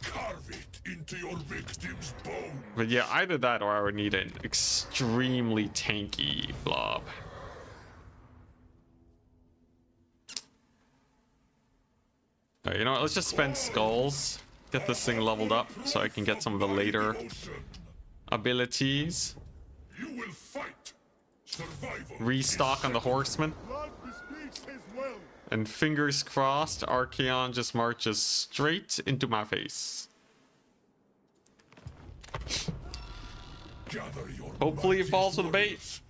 Carve it into your victim's bone. But yeah, either that or I would need an extremely tanky blob. Alright, you know what? Let's just spend skulls. Get this thing leveled up so I can get some of the later abilities. You will fight. Survival. Restock on the horseman. Blood bespeaks his will. And fingers crossed, Archaon just marches straight into my face. Gather your Hopefully it mighty falls for the bait. warriors.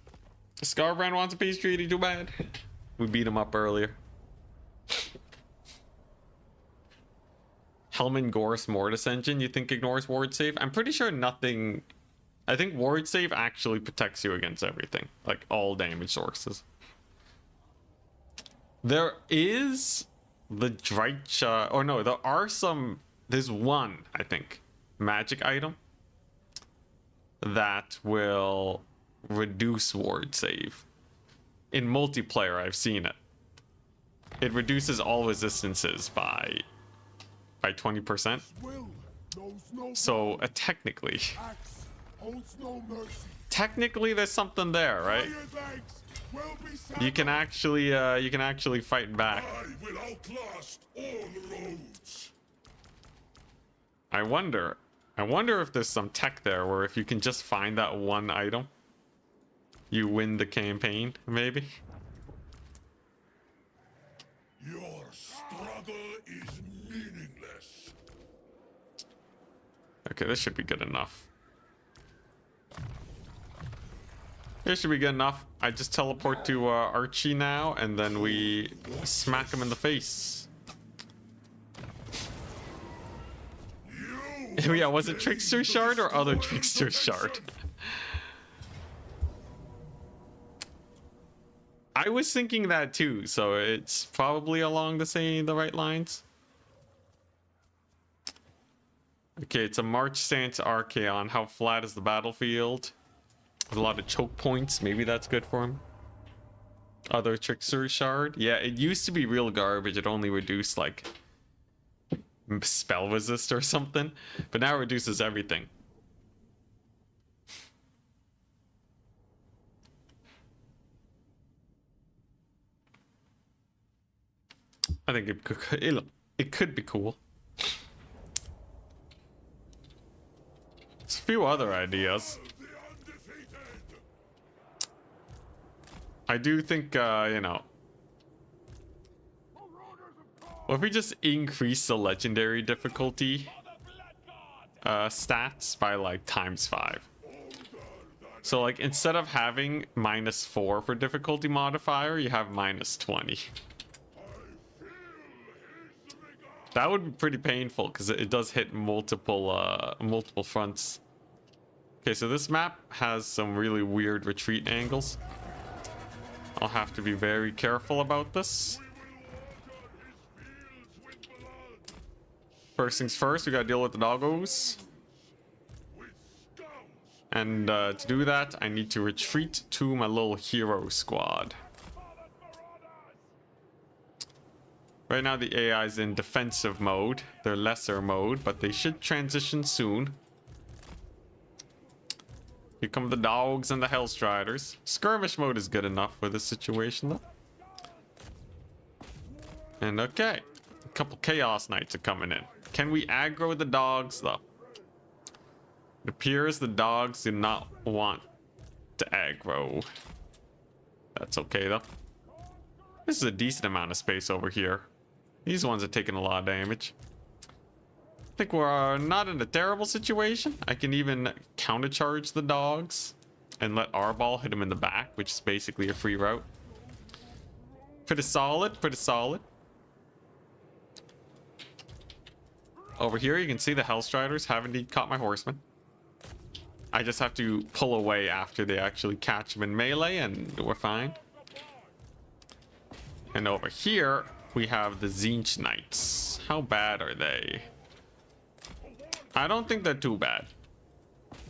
Scarbrand wants a peace treaty, too bad. We beat him up earlier. Helman Gorse Mortis engine, you think ignores ward save? I'm pretty sure nothing... I think ward save actually protects you against everything. Like all damage sources. There is the Dreicha... Or no, there are some... There's one, I think, magic item that will reduce ward save. In multiplayer, I've seen it. It reduces all resistances by 20%. Will knows no So technically, axe holds no mercy. technically there's something there, right? Iron legs will be You can actually fight back. I will outlast all roads. I wonder if there's some tech there where if you can just find that one item, you win the campaign, maybe. Your struggle is meaningless. Okay, this should be good enough. This should be good enough. I just teleport to Archie now, and then we smack him in the face. Yeah, was it Trickster Shard or other Trickster Shard? I was thinking that too, so it's probably along the right lines. Okay, it's a march stance Archaon. How flat is the battlefield? There's a lot of choke points. Maybe that's good for him. Other Trickster Shard. Yeah, it used to be real garbage. It only reduced like spell resist or something, but now it reduces everything. I think it could be cool. There's a few other ideas. I do think, you know, well, if we just increase the legendary difficulty stats by like ×5. So like instead of having -4 for difficulty modifier, you have -20. That would be pretty painful because it does hit multiple fronts. Okay, so this map has some really weird retreat angles. I'll have to be very careful about this. First things first, we gotta deal with the doggos. And to do that, I need to retreat to my little hero squad. Right now the AI is in defensive mode, their lesser mode, but they should transition soon. Here come the dogs and the Hellstriders. Skirmish mode is good enough for this situation though. And okay, a couple Chaos Knights are coming in. Can we aggro the dogs though? It appears the dogs do not want to aggro. That's okay though. This is a decent amount of space over here. These ones are taking a lot of damage. I think we're not in a terrible situation. I can even countercharge the dogs and let our ball hit them in the back, which is basically a free route. Pretty solid, pretty solid. Over here, you can see the Hellstriders have indeed caught my horsemen. I just have to pull away after they actually catch them in melee, and we're fine. And over here, we have the Tzeentch Knights. How bad are they? I don't think they're too bad.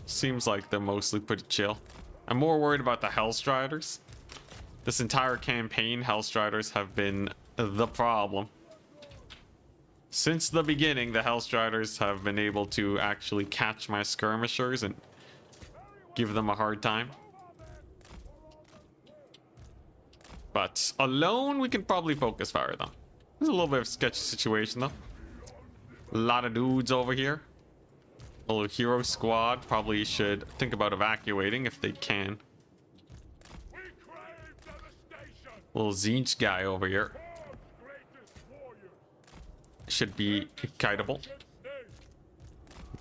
Seems like they're mostly pretty chill. I'm more worried about the Hellstriders. This entire campaign, Hellstriders have been the problem. Since the beginning, the Hellstriders have been able to actually catch my skirmishers and give them a hard time. But alone, we can probably focus fire them. There's a little bit of a sketchy situation though. A lot of dudes over here. A little hero squad probably should think about evacuating if they can. Little Tzeentch guy over here. Should be kiteable.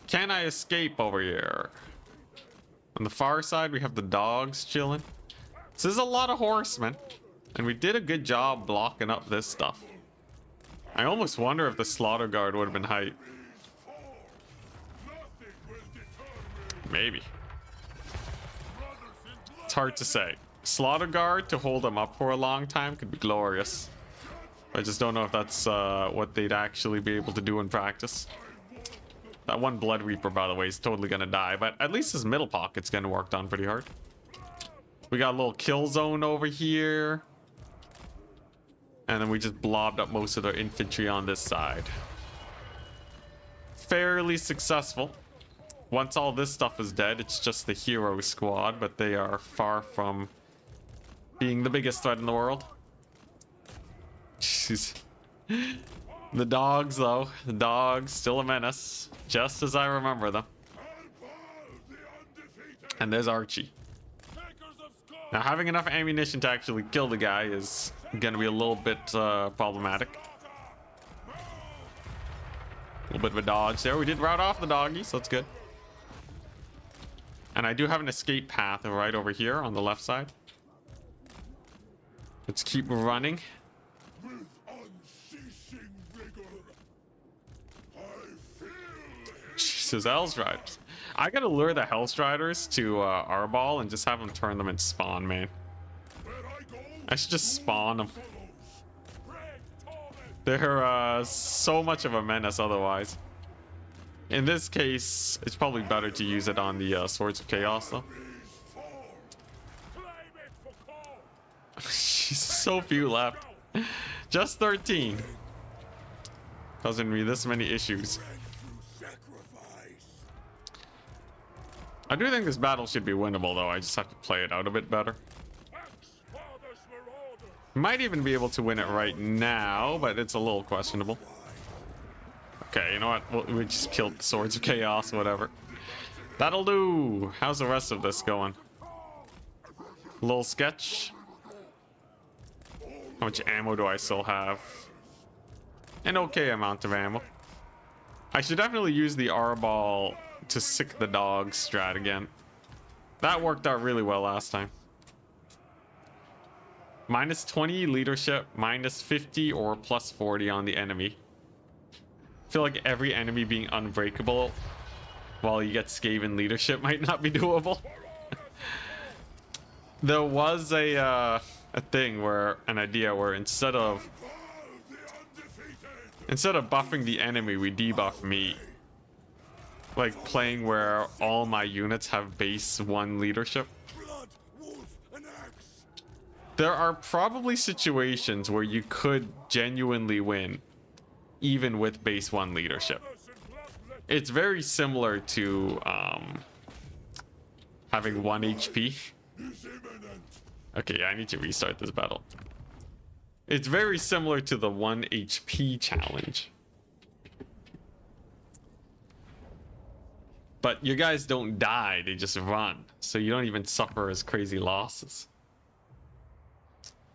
Can I escape over here? On the far side, we have the dogs chilling. So there's a lot of horsemen. And we did a good job blocking up this stuff. I almost wonder if the slaughter guard would have been hype. Maybe. It's hard to say. Slaughter guard to hold them up for a long time could be glorious. I just don't know if that's what they'd actually be able to do in practice. That one Blood Reaper, by the way, is totally gonna die, but at least his middle pocket's getting worked on pretty hard. We got a little kill zone over here. And then we just blobbed up most of their infantry on this side. Fairly successful. Once all this stuff is dead, it's just the hero squad, but they are far from being the biggest threat in the world. Jeez. The dogs, though. The dogs, still a menace. Just as I remember them. And there's Archie. Now, having enough ammunition to actually kill the guy is gonna be a little bit problematic. A little bit of a dodge there. We did rout off the doggies, so that's good. And I do have an escape path right over here on the left side. Let's keep running. Jesus, Hellstriders. I gotta lure the Hellstriders to our ball and just have them turn them into spawn, man. I should just spawn them. They're so much of a menace otherwise. In this case, it's probably better to use it on the Swords of Chaos, though. Jeez, so few left. Just 13. Causing me this many issues. I do think this battle should be winnable, though. I just have to play it out a bit better. Might even be able to win it right now, but it's a little questionable. Okay, you know what? We just killed the Swords of Chaos, whatever. That'll do. How's the rest of this going? Little sketch. How much ammo do I still have? An okay amount of ammo. I should definitely use the R-ball to sick the dog strat again. That worked out really well last time. Minus 20 leadership, minus 50 or plus 40 on the enemy. I feel like every enemy being unbreakable while you get Skaven leadership might not be doable. There was a thing where, an idea where instead of buffing the enemy, we debuff me. Like playing where all my units have base 1 leadership. There are probably situations where you could genuinely win even with base 1 leadership. It's very similar to having 1 HP. Okay, I need to restart this battle. It's very similar to the 1 HP challenge. But your guys don't die, they just run. So you don't even suffer as crazy losses.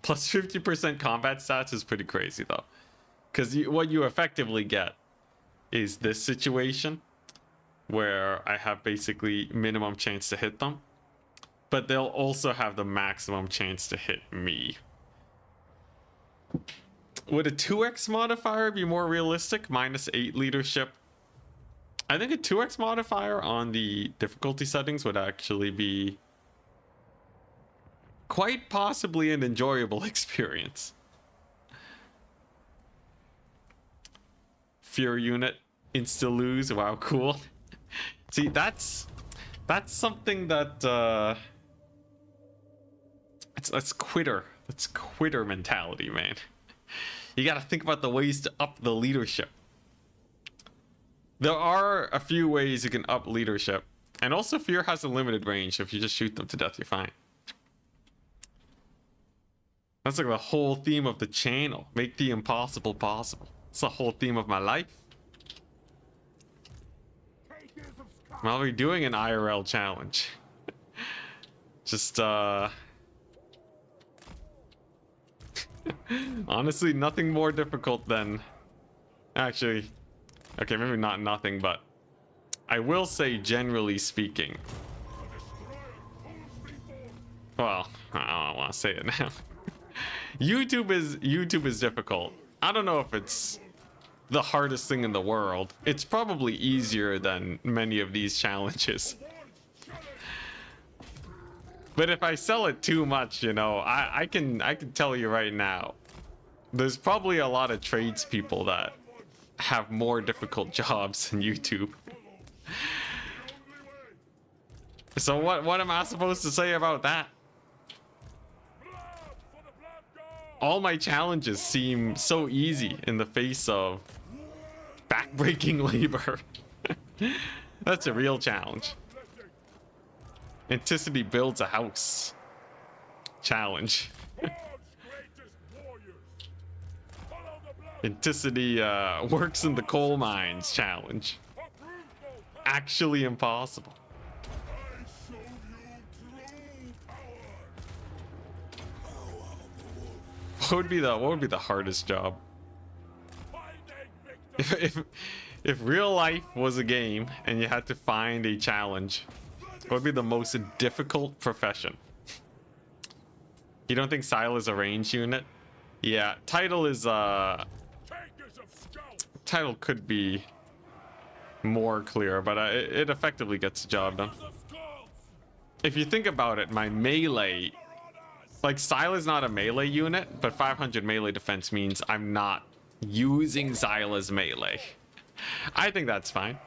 Plus 50% combat stats is pretty crazy though. Because what you effectively get is this situation where I have basically minimum chance to hit them. But they'll also have the maximum chance to hit me. Would a 2x modifier be more realistic? Minus 8 leadership. I think a 2x modifier on the difficulty settings would actually be quite possibly an enjoyable experience. Fear unit insta lose. Wow, cool. See, that's something that that's quitter mentality, man. You got to think about the ways to up the leadership. There are a few ways you can up leadership, and also fear has a limited range. So if you just shoot them to death, you're fine. That's like the whole theme of the channel. Make the impossible possible. It's the whole theme of my life. I'm already doing an IRL challenge. Just honestly, nothing more difficult than... Actually, okay, maybe not nothing, but I will say, generally speaking... Well, I don't want to say it now. YouTube is difficult. I don't know if it's the hardest thing in the world. It's probably easier than many of these challenges. But if I sell it too much, you know, I can tell you right now, there's probably a lot of tradespeople that have more difficult jobs than YouTube. So what am I supposed to say about that? All my challenges seem so easy in the face of backbreaking labor. That's a real challenge. Anticity builds a house. Challenge. Anticity works in the coal mines. Challenge. Actually impossible. What would be the hardest job? If real life was a game and you had to find a challenge, what would be the most difficult profession? You don't think Sile is a range unit? Yeah, title is title could be more clear, but it effectively gets the job done. If you think about it, my melee, like Sile is not a melee unit, but 500 melee defense means I'm not using Zyla's melee. I think that's fine.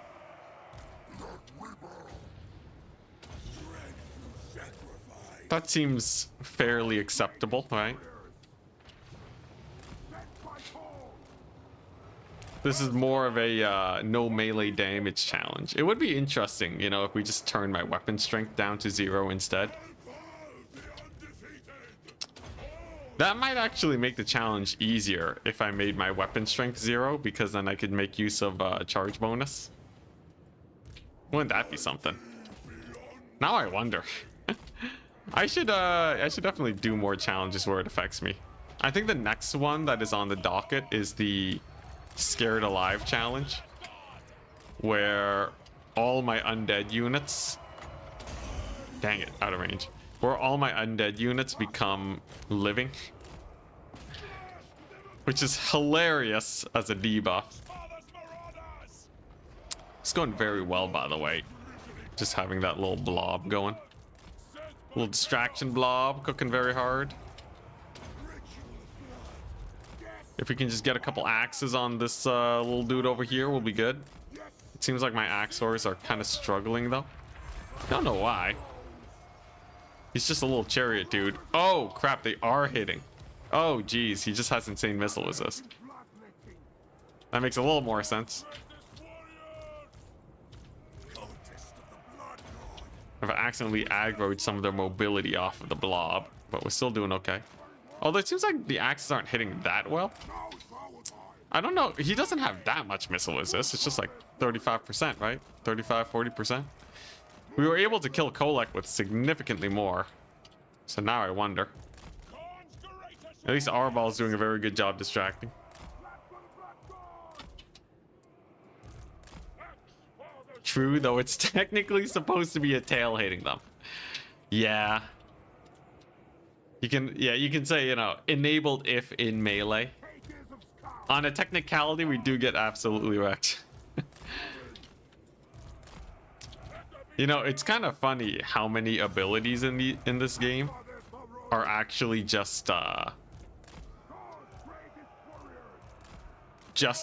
That seems fairly acceptable, right? This is more of a no melee damage challenge. It would be interesting, you know, if we just turn my weapon strength down to 0 instead. That might actually make the challenge easier if I made my weapon strength 0, because then I could make use of charge bonus. Wouldn't that be something? Now I wonder. I should definitely do more challenges where it affects me. I think the next one that is on the docket is the Scared Alive challenge, where all my undead units, dang it, out of range, where all my undead units become living, which is hilarious as a debuff. It's going very well, by the way, just having that little blob going. Little distraction blob cooking very hard. If we can just get a couple axes on this little dude over here, we'll be good. It seems like my axors are kind of struggling though. Don't know why. He's just a little chariot dude. Oh crap, they are hitting. Oh geez, he just has insane missile resist. That makes a little more sense. I've accidentally aggroed some of their mobility off of the blob, but we're still doing okay. Although it seems like the axes aren't hitting that well. I don't know. He doesn't have that much missile resist. It's just like 35%, right? 35, 40%. We were able to kill Kholek with significantly more. So now I wonder. At least Arball's doing a very good job distracting. True, though it's technically supposed to be a tail hitting them. Yeah. You can say, you know, enabled if in melee. On a technicality, we do get absolutely wrecked. You know, it's kind of funny how many abilities in this game are actually just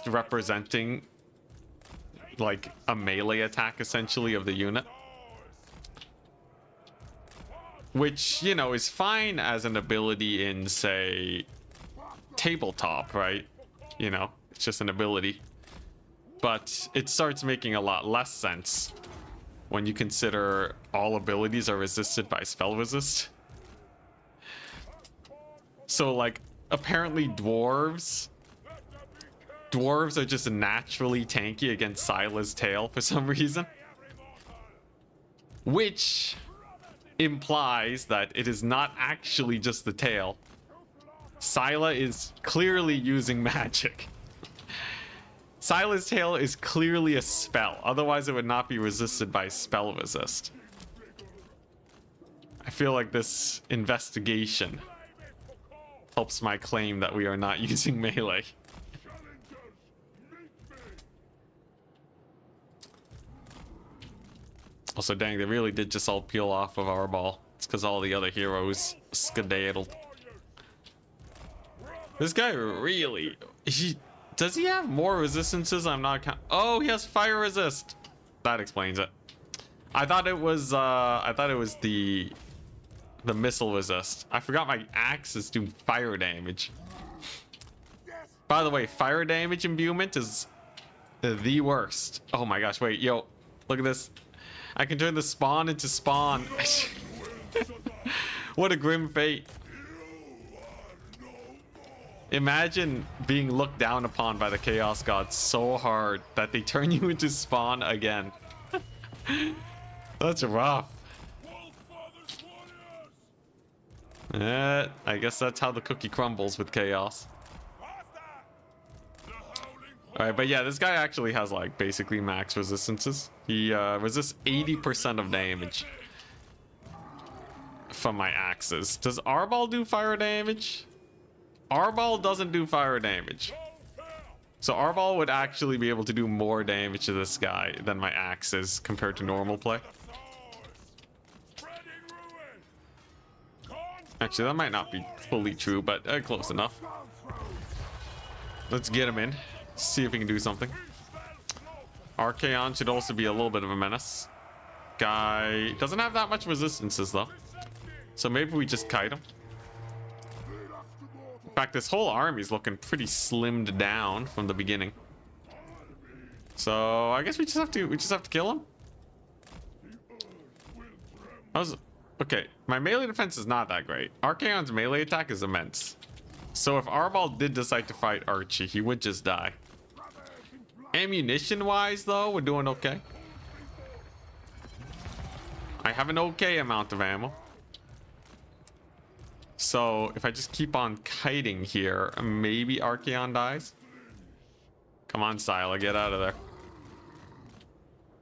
representing like a melee attack essentially of the unit, which, you know, is fine as an ability in, say, tabletop, right? You know, it's just an ability, but it starts making a lot less sense when you consider all abilities are resisted by spell resist. So like apparently dwarves are just naturally tanky against Sila's tail for some reason, which implies that it is not actually just the tail. Sila is clearly using magic. Sila's tail is clearly a spell, otherwise it would not be resisted by spell resist. I feel like this investigation helps my claim that we are not using melee. Also, dang, they really did just all peel off of our ball. It's because all the other heroes skedaddled. This guy really... Does he have more resistances? I'm not oh, he has fire resist. That explains it. I thought it was the missile resist. I forgot my axes do fire damage. By the way, fire damage imbuement is the worst. Oh my gosh, wait, yo, look at this. I can turn the spawn into spawn. What a grim fate. Imagine being looked down upon by the Chaos Gods so hard that they turn you into spawn again. That's rough. I guess that's how the cookie crumbles with chaos. Alright, but yeah, this guy actually has like basically max resistances. He resists 80% of damage from my axes. Does Arball do fire damage? Arball doesn't do fire damage. So Arball would actually be able to do more damage to this guy than my axes compared to normal play. Actually, that might not be fully true, but close enough. Let's get him in. See if we can do something. Archaon should also be a little bit of a menace. Guy doesn't have that much resistances though. So maybe we just kite him. In fact, this whole army's looking pretty slimmed down from the beginning. So I guess we just have to kill him. Okay, my melee defense is not that great. Archaon's melee attack is immense. So if Arball did decide to fight Archie, he would just die. Ammunition wise though, we're doing okay. I have an okay amount of ammo. So if I just keep on kiting here, maybe Archaon dies. Come on, Scylla, get out of there.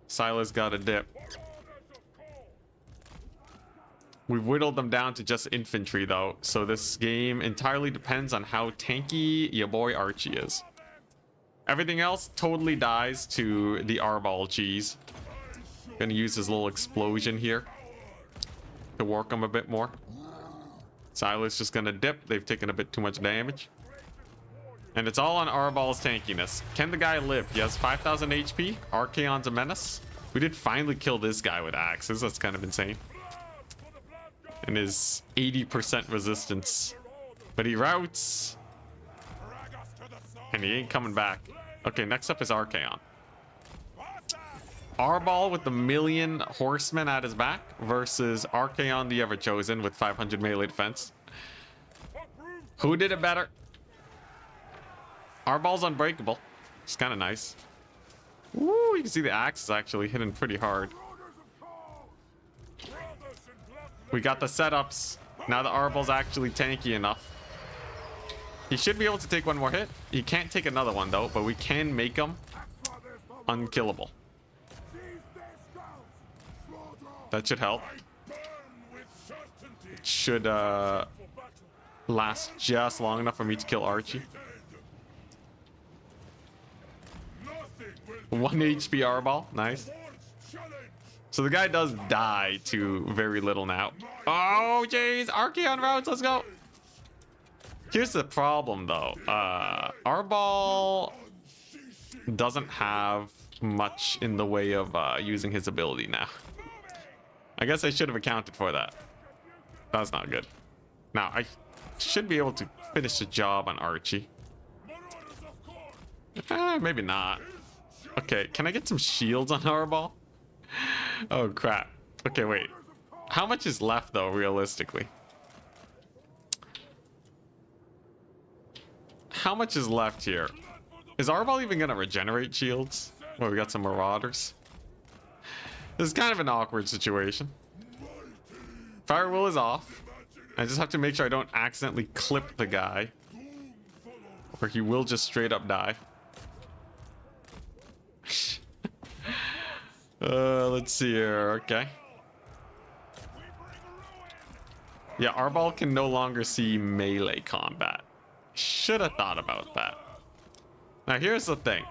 Scylla's got a dip. We've whittled them down to just infantry though, so this game entirely depends on how tanky your boy Archie is. Everything else totally dies to the Arball cheese. Gonna use his little explosion here to work him a bit more. Silas just gonna dip. They've taken a bit too much damage. And it's all on Arball's tankiness. Can the guy live? He has 5,000 HP. Archaon's a menace. We did finally kill this guy with axes. That's kind of insane. And his 80% resistance. But he routs. And he ain't coming back. Okay, next up is Archaon. Arball with the 1,000,000 horsemen at his back versus Archaon the Ever-Chosen with 500 melee defense. Who did it better? Arball's unbreakable. It's kind of nice. Woo, you can see the axe is actually hitting pretty hard. We got the setups. Now the Arball's actually tanky enough. He should be able to take one more hit. He can't take another one though, but we can make him unkillable. That should help. It should last just long enough for me to kill Archie. 1 HP Arball, nice. So the guy does die to very little now. Oh jeez, Archaon rounds, let's go. Here's the problem though. Arball doesn't have much in the way of using his ability now. I guess I should have accounted for that. That's not good. Now, I should be able to finish the job on Archie. Maybe not. Okay, can I get some shields on Arball? Oh, crap. Okay, wait. How much is left, though, realistically? How much is left here? Is Arball even going to regenerate shields? Well, we got some Marauders. This is kind of an awkward situation. Fire will is off. I just have to make sure I don't accidentally clip the guy, or he will just straight up die. Let's see here. Okay. Yeah, Arball can no longer see melee combat. Should have thought about that. Now, here's the thing.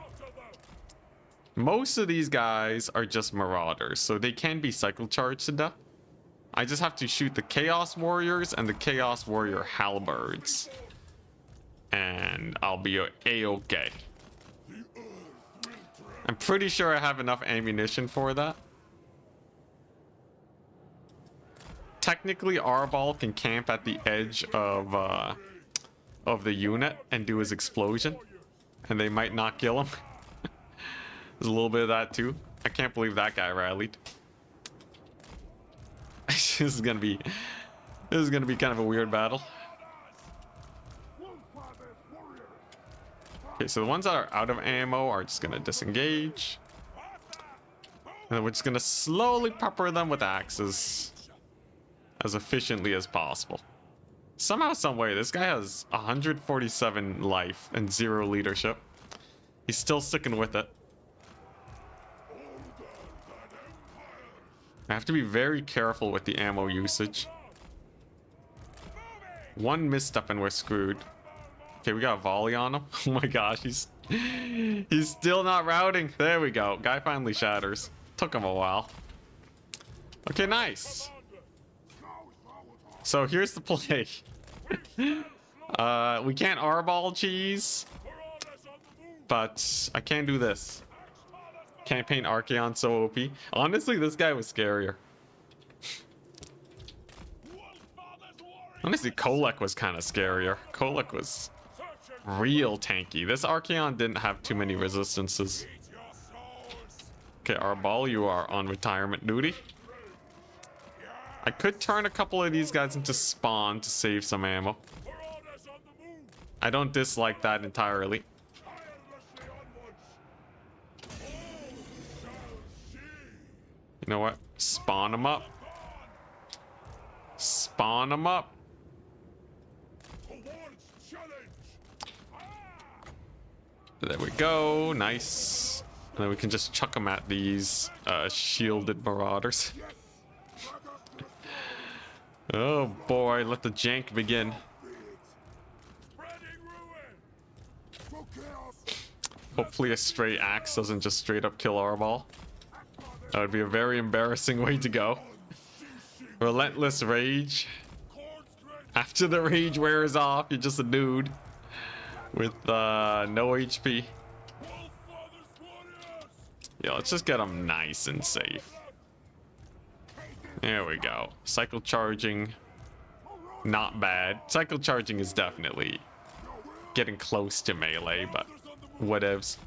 Most of these guys are just Marauders, so they can be cycle charged to death. I just have to shoot the Chaos Warriors and the Chaos Warrior Halberds. And I'll be A-okay. I'm pretty sure I have enough ammunition for that. Technically, Arball can camp at the edge of the unit and do his explosion. And they might not kill him. There's a little bit of that too. I can't believe that guy rallied. This is gonna be kind of a weird battle. Okay, so the ones that are out of ammo are just gonna disengage. And then we're just gonna slowly pepper them with axes as efficiently as possible. Somehow, some way, this guy has 147 life and 0 leadership. He's still sticking with it. I have to be very careful with the ammo usage. One misstep and we're screwed. Okay, we got a volley on him. Oh my gosh, he's still not routing. There we go. Guy finally shatters. Took him a while. Okay, nice. So here's the play. We can't Arball cheese, but I can do this. Campaign Archaon so OP. Honestly, this guy was scarier. Honestly, Kholek was kind of scarier. Kholek was real tanky. This Archaon didn't have too many resistances. Okay, Arball, you are on retirement duty. I could turn a couple of these guys into spawn to save some ammo. I don't dislike that entirely. You know what? Spawn them up. Spawn them up. Towards challenge. There we go. Nice. And then we can just chuck them at these shielded marauders. Oh boy, let the jank begin. Spreading ruin. For chaos. Hopefully a stray axe doesn't just straight up kill our ball. That would be a very embarrassing way to go. Relentless rage. After the rage wears off, you're just a dude with no HP. Yeah, let's just get him nice and safe. There we go. Cycle charging, not bad. Cycle charging is definitely getting close to melee, but whatevs.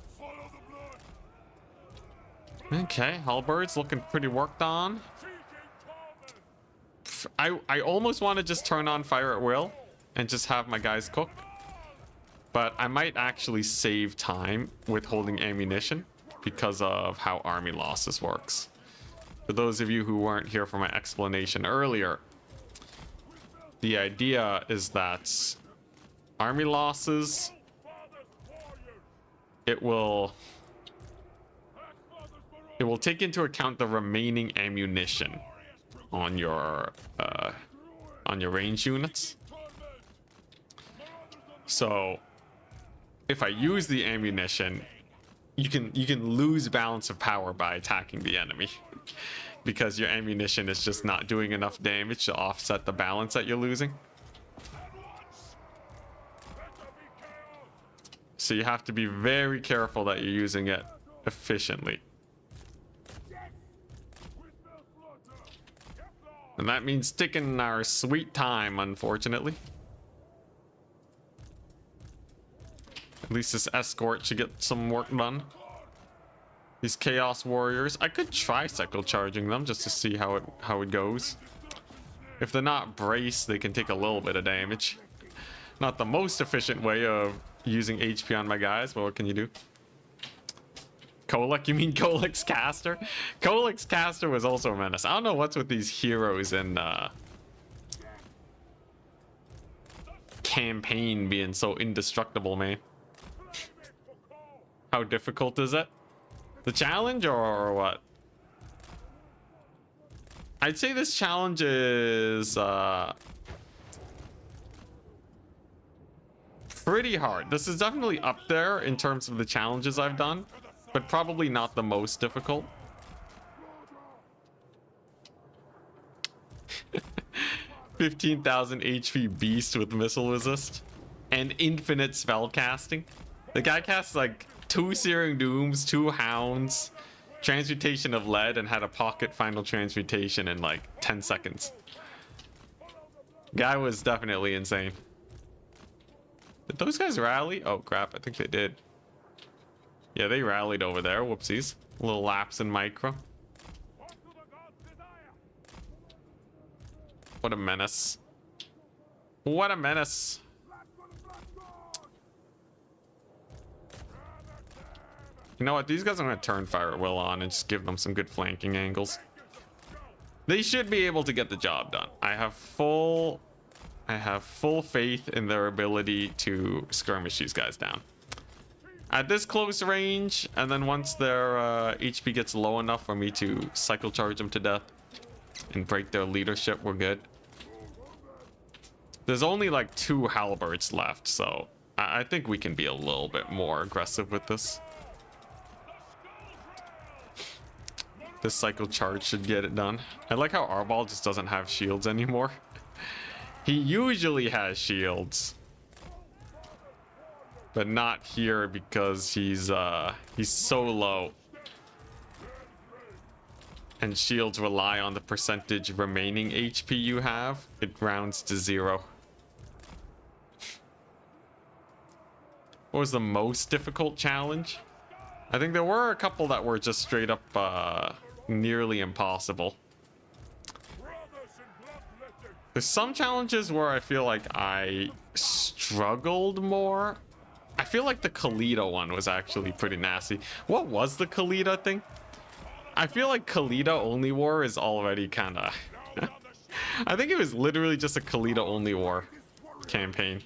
Okay, halberds looking pretty worked on. I almost want to just turn on fire at will and just have my guys cook, but I might actually save time with holding ammunition because of how army losses works. For those of you who weren't here for my explanation earlier, the idea is that army losses, it will take into account the remaining ammunition on your range units. So if I use the ammunition, you can lose balance of power by attacking the enemy because your ammunition is just not doing enough damage to offset the balance that you're losing. So you have to be very careful that you're using it efficiently. And that means taking our sweet time, unfortunately. At least this escort should get some work done. These Chaos Warriors, I could try cycle charging them just to see how it goes. If they're not braced, they can take a little bit of damage. Not the most efficient way of using HP on my guys, but what can you do? Kholek? You mean Kholek's caster? Kholek's caster was also a menace. I don't know what's with these heroes in campaign being so indestructible, man. How difficult is it? The challenge or what? I'd say this challenge is pretty hard. This is definitely up there in terms of the challenges I've done, but probably not the most difficult. 15,000 HP beast with missile resist and infinite spell casting. The guy casts like 2 Searing Dooms, 2 Hounds, Transmutation of Lead, and had a pocket final transmutation in like 10 seconds. Guy was definitely insane. Did those guys rally? Oh crap, I think they did. Yeah, they rallied over there. Whoopsies. A little lapse in micro. What a menace. What a menace. You know what? These guys are going to turn fire at will on and just give them some good flanking angles. They should be able to get the job done. I have full faith in their ability to skirmish these guys down. At this close range, and then once their HP gets low enough for me to cycle charge them to death and break their leadership, we're good. There's only like 2 halberds left, so I think we can be a little bit more aggressive with this. This cycle charge should get it done. I like how Arbal just doesn't have shields anymore. He usually has shields, but not here because he's so low. And shields rely on the percentage remaining HP you have. It rounds to 0. What was the most difficult challenge? I think there were a couple that were just straight up nearly impossible. There's some challenges where I feel like I struggled more. I feel like the Khalida one was actually pretty nasty. What was the Khalida thing? I feel like Khalida only war is already kind of I think it was literally just a Khalida only war campaign.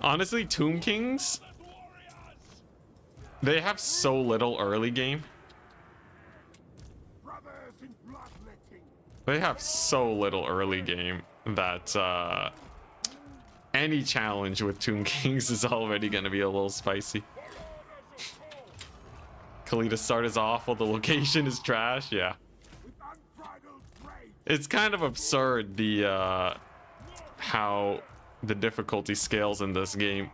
Honestly, Tomb Kings, they have so little early game. They have so little early game that any challenge with Tomb Kings is already going to be a little spicy. Khalida start is awful. The location is trash. Yeah. It's kind of absurd the how the difficulty scales in this game.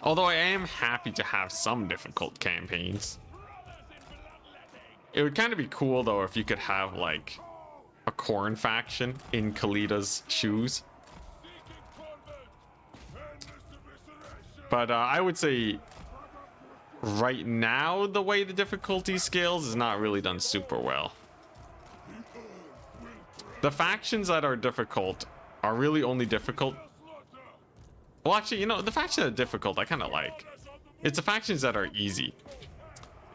Although I am happy to have some difficult campaigns. It would kind of be cool though if you could have like a Khorne faction in Khalida's shoes. But I would say right now the way the difficulty scales is not really done super well. The factions that are difficult are really only difficult. Well, actually, you know, the factions that are difficult I kind of like. It's the factions that are easy.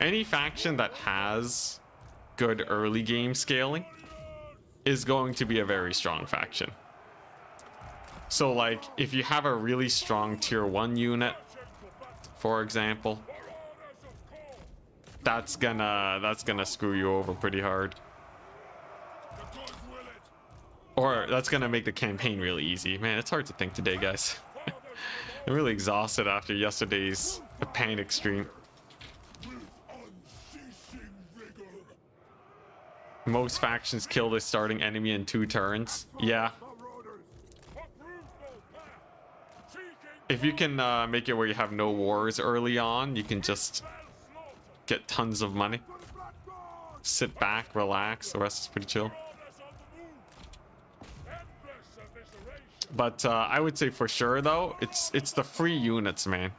Any faction that has good early game scaling is going to be a very strong faction. So like if you have a really strong tier 1 unit, for example, that's gonna screw you over pretty hard. Or that's gonna make the campaign really easy. Man, it's hard to think today, guys. I'm really exhausted after yesterday's panic stream. Most factions kill their starting enemy in 2 turns. Yeah. If you can make it where you have no wars early on, you can just get tons of money. Sit back, relax. The rest is pretty chill. But I would say for sure though, it's the free units, man.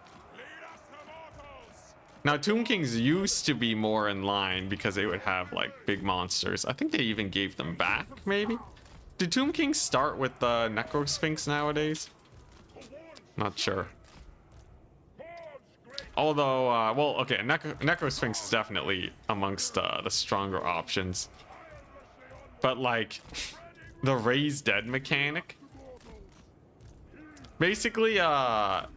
Now Tomb Kings used to be more in line because they would have like big monsters. I think they even gave them back, maybe. Did Tomb Kings start with the Necro Sphinx nowadays? Not sure. Although, well, okay, Necro Sphinx is definitely amongst the stronger options. But like, the Raise Dead mechanic. Basically, the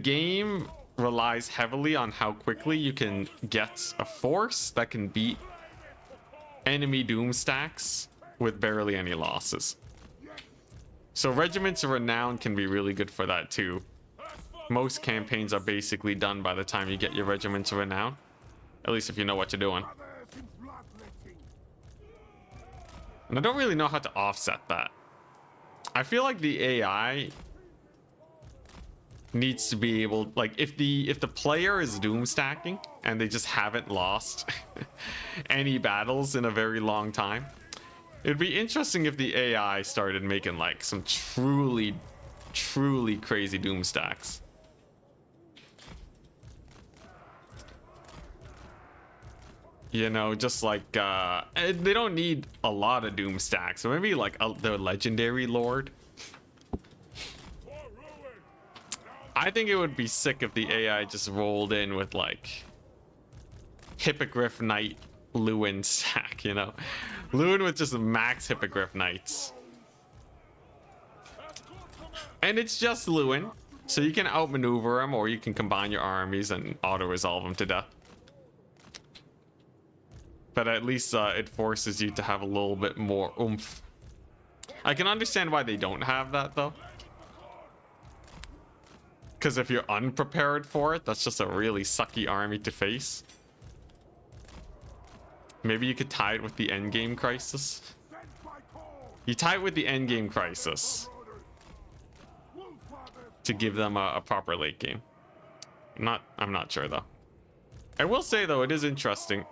game relies heavily on how quickly you can get a force that can beat enemy doom stacks with barely any losses. So Regiments of Renown can be really good for that too. Most campaigns are basically done by the time you get your Regiments of Renown. At least if you know what you're doing. And I don't really know how to offset that. I feel like the AI needs to be able, like, if the player is doom stacking and they just haven't lost any battles in a very long time, it'd be interesting if the AI started making like some truly crazy doom stacks. You know, just like they don't need a lot of doom stacks, so maybe like the legendary lord. I think it would be sick if the AI just rolled in with like Hippogriff Knight Lewin stack, you know? Lewin with just max Hippogriff Knights. And it's just Lewin, so you can outmaneuver him or you can combine your armies and auto-resolve him to death. But at least it forces you to have a little bit more oomph. I can understand why they don't have that though. Because if you're unprepared for it, that's just a really sucky army to face. Maybe you could tie it with the endgame crisis. You tie it with the endgame crisis to give them a proper late game. I'm not sure though. I will say though, it is interesting.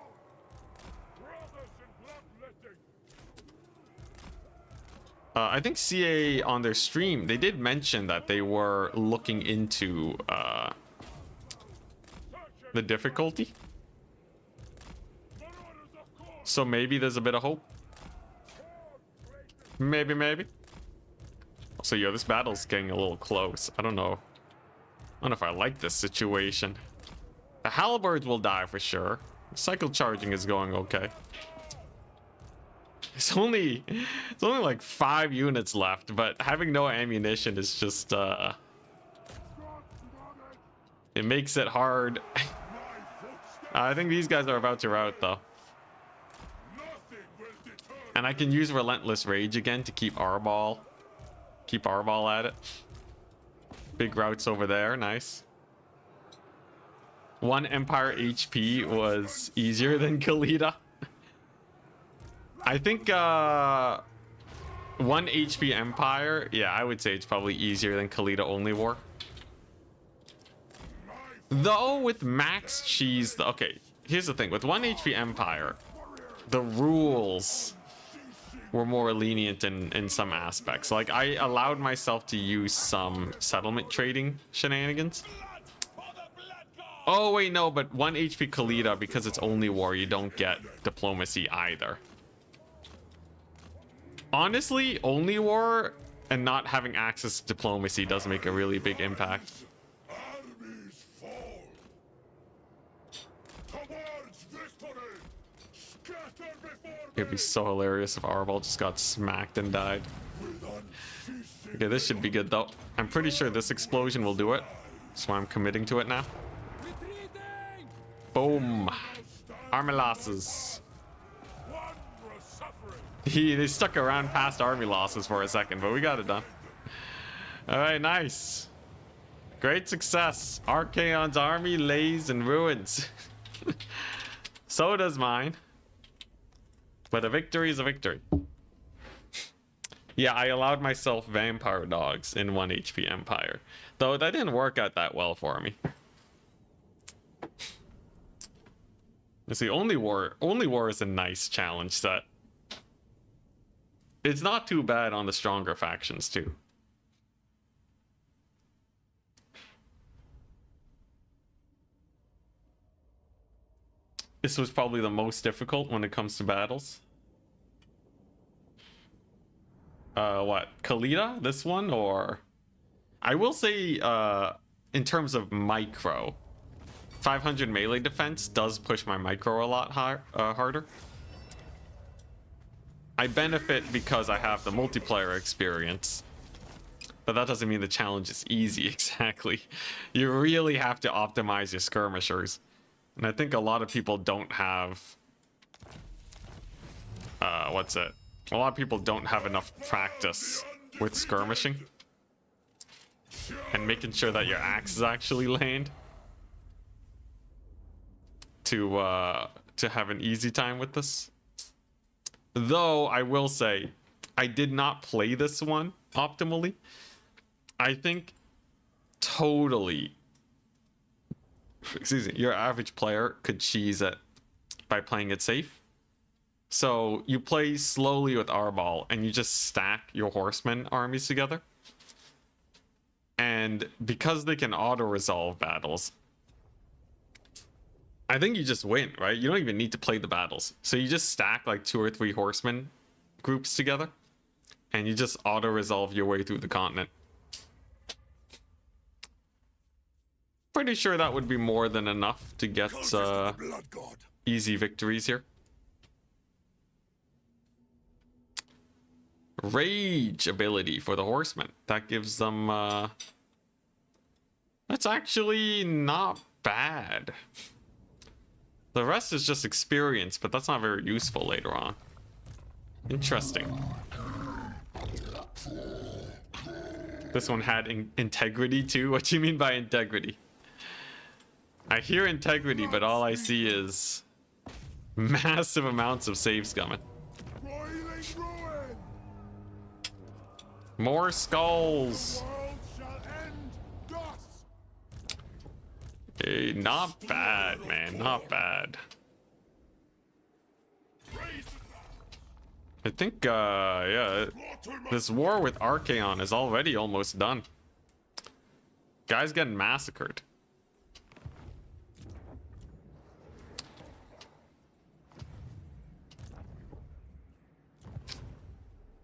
I think CA on their stream, they did mention that they were looking into the difficulty. So maybe there's a bit of hope. Maybe. So yo, this battle's getting a little close. I don't know if I like this situation. The halberds will die for sure. Cycle charging is going okay. It's only like 5 units left, but having no ammunition is just it makes it hard. I think these guys are about to rout though. And I can use Relentless Rage again to keep Arball at it. Big routes over there, nice. 1 Empire HP was easier than Khalida. I think 1 HP Empire, yeah, I would say it's probably easier than Khalida Only War. Though with max cheese, okay, here's the thing. With 1 HP Empire, the rules were more lenient in some aspects. Like, I allowed myself to use some settlement trading shenanigans. Oh, wait, no, but 1 HP Khalida, because it's only war, you don't get diplomacy either. Honestly, only war and not having access to diplomacy does make a really big impact. Armies fall. Towards victory. Scatter before It'd be so hilarious if Arbol just got smacked and died. Okay, this should be good though. I'm pretty sure this explosion will do it. That's why I'm committing to it now. Boom. Army losses. They stuck around past army losses for a second, but we got it done. All right, nice. Great success. Archaon's army lays in ruins. So does mine. But a victory is a victory. Yeah, I allowed myself vampire dogs in 1 HP Empire. Though that didn't work out that well for me. You see, only war is a nice challenge set. It's not too bad on the stronger factions too. This was probably the most difficult when it comes to battles. What? Khalida? This one? Or... I will say, in terms of micro, 500 melee defense does push my micro a lot harder. I benefit because I have the multiplayer experience. But that doesn't mean the challenge is easy, exactly. You really have to optimize your skirmishers. And I think a lot of people don't have... A lot of people don't have enough practice with skirmishing. And making sure that your axes actually land. To have an easy time with this. Though, I will say, I did not play this one optimally. I think totally... Excuse me, your average player could cheese it by playing it safe. So you play slowly with Arbol and you just stack your horsemen armies together. And because they can auto-resolve battles, I think you just win, right? You don't even need to play the battles. So you just stack like 2 or 3 horsemen groups together and you just auto-resolve your way through the continent. Pretty sure that would be more than enough to get easy victories here. Rage ability for the horsemen. That gives them... That's actually not bad. The rest is just experience, but that's not very useful later on. Interesting. This one had integrity too? What do you mean by integrity? I hear integrity, but all I see is massive amounts of saves coming. More skulls. Hey, not bad, man. Not bad. I think, yeah, this war with Archaon is already almost done. Guy's getting massacred.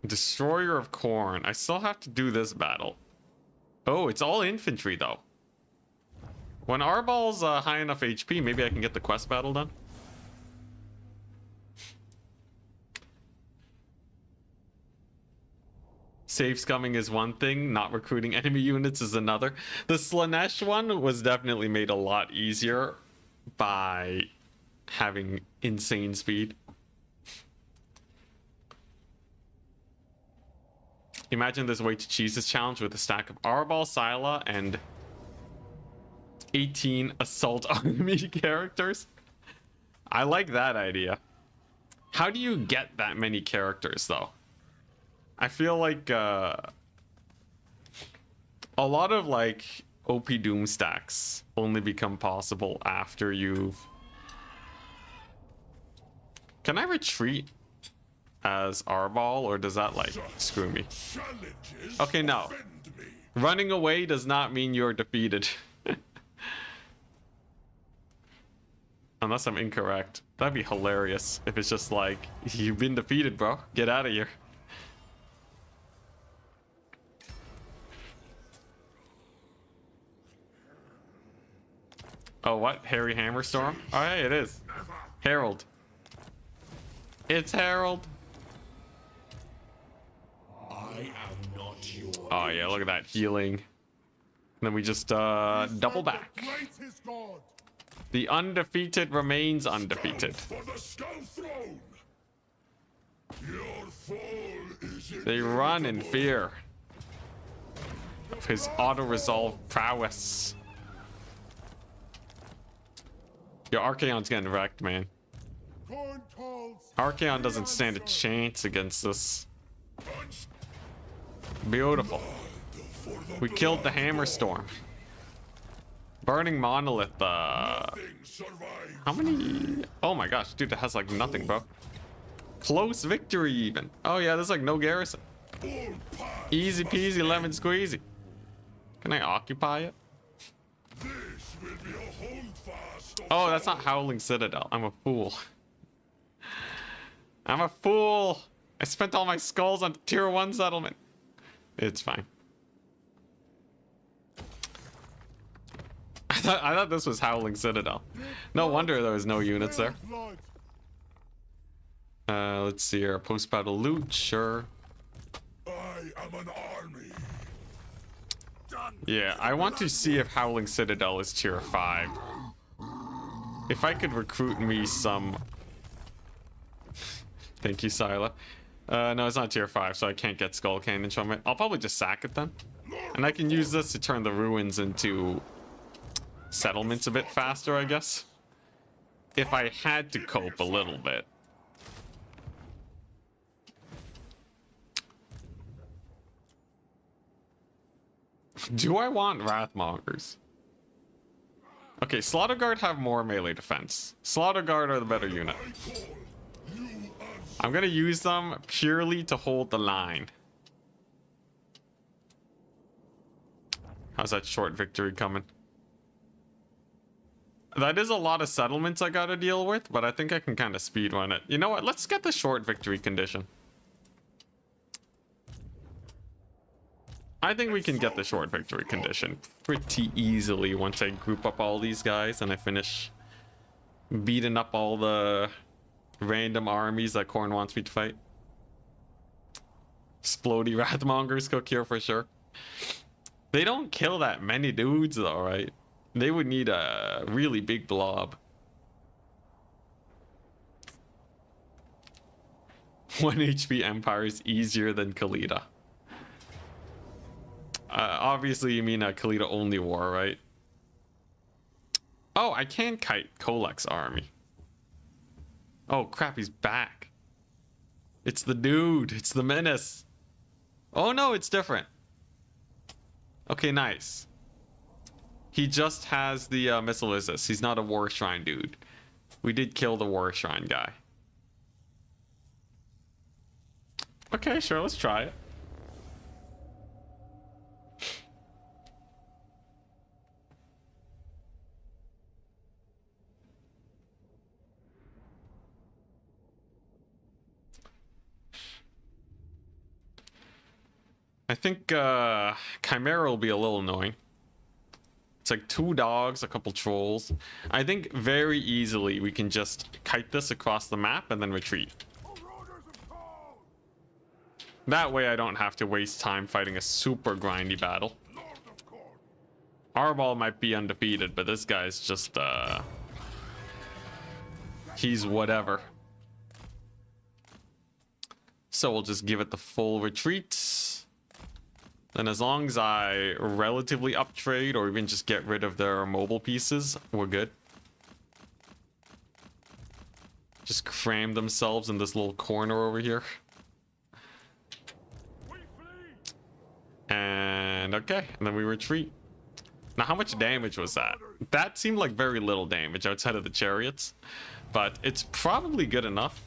Destroyer of Khorne. I still have to do this battle. Oh, it's all infantry though. When Arbal's high enough HP, maybe I can get the quest battle done. Safe scumming is one thing, not recruiting enemy units is another. The Slanesh one was definitely made a lot easier by having insane speed. Imagine there's a way to cheese this challenge with a stack of Arbal, Scylla, and 18 assault army characters. I like that idea. How do you get that many characters though? I feel like a lot of like OP Doom stacks only become possible after you've... Can I retreat as Arbal, or does that like screw me? Okay, no. Running away does not mean you're defeated. Unless I'm incorrect. That'd be hilarious if it's just like, you've been defeated, bro. Get out of here. Oh, what? Harry Hammerstorm? Oh, hey, it is. Herald. It's Herald. I am not your. Oh, yeah, look at that healing. And then we just double back. The undefeated remains undefeated. For the skull throne. Your fall is They run in fear of his auto-resolve prowess. Your Archaon's getting wrecked, man. Archaon doesn't stand a chance against this. Beautiful. We killed the Hammerstorm. Burning Monolith, how many? Oh my gosh, dude, that has like nothing, bro. Close victory even. Oh yeah, there's like no garrison. Easy peasy lemon squeezy. Can I occupy it? Oh, that's not Howling Citadel. I'm a fool. I'm a fool. I spent all my skulls on tier 1 settlement. It's fine. I thought this was Howling Citadel. No wonder there was no units there. Let's see here. Post-battle loot, sure. I am an army. Yeah, I want to see if Howling Citadel is tier 5. If I could recruit me some... Thank you, Scylla. No, it's not tier 5, so I can't get skull cannons from it. I'll probably just sack it then. And I can use this to turn the ruins into settlements a bit faster, I guess. If I had to cope a little bit. Do I want Wrathmongers? Okay, Slaughter Guard have more melee defense. Slaughter Guard are the better unit. I'm gonna use them purely to hold the line. How's that short victory coming? That is a lot of settlements I gotta deal with, but I think I can kind of speedrun it. You know what? Let's get the short victory condition. I think we can get the short victory condition pretty easily once I group up all these guys and I finish beating up all the random armies that Khorne wants me to fight. Splody Wrathmongers cook here for sure. They don't kill that many dudes though, right? They would need a really big blob. 1 HP Empire is easier than Khalida. Obviously you mean a Khalida only war, right? Oh, I can kite Kholek's army. Oh crap, he's back. It's the dude, it's the menace. Oh no, it's different. Okay, nice. He just has the missile resist. He's not a war shrine dude. We did kill the war shrine guy. Okay, sure, let's try it. I think Chimera will be a little annoying. It's like 2 dogs, a couple trolls. I think very easily we can just kite this across the map and then retreat. That way I don't have to waste time fighting a super grindy battle. Lord of Khorne. Arbol might be undefeated, but this guy's just, he's whatever. So we'll just give it the full retreat. Then as long as I relatively uptrade or even just get rid of their mobile pieces, we're good. Just cram themselves in this little corner over here. And okay, and then we retreat. Now, how much damage was that? That seemed like very little damage outside of the chariots, but it's probably good enough.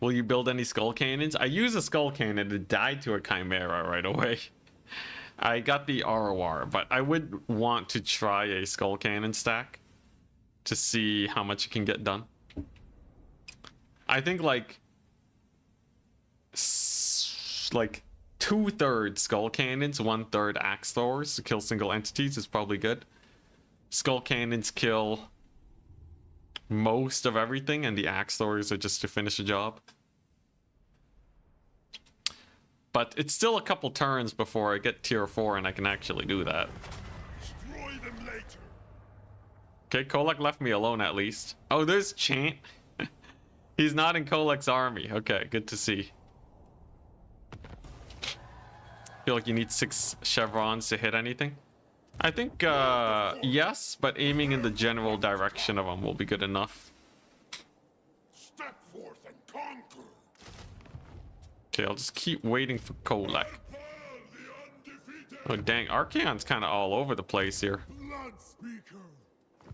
Will you build any skull cannons? I use a skull cannon. It died to a chimera right away. I got the ROR, but I would want to try a skull cannon stack to see how much it can get done. I think like 2/3 skull cannons, 1/3 axe throwers to kill single entities is probably good. Skull cannons kill most of everything, and the axe throwers are just to finish a job. But it's still a couple turns before I get tier 4 and I can actually do that. Destroy them later. Okay, Kholek left me alone at least. Oh, there's Chant. He's not in Kholek's army. Okay, good to see. Feel like you need 6 chevrons to hit anything? I think, yes, but aiming in the general direction of them will be good enough. Step forth and conquer. Okay, I'll just keep waiting for Kholek. Oh, dang, Archaon's kind of all over the place here. Blood speaker.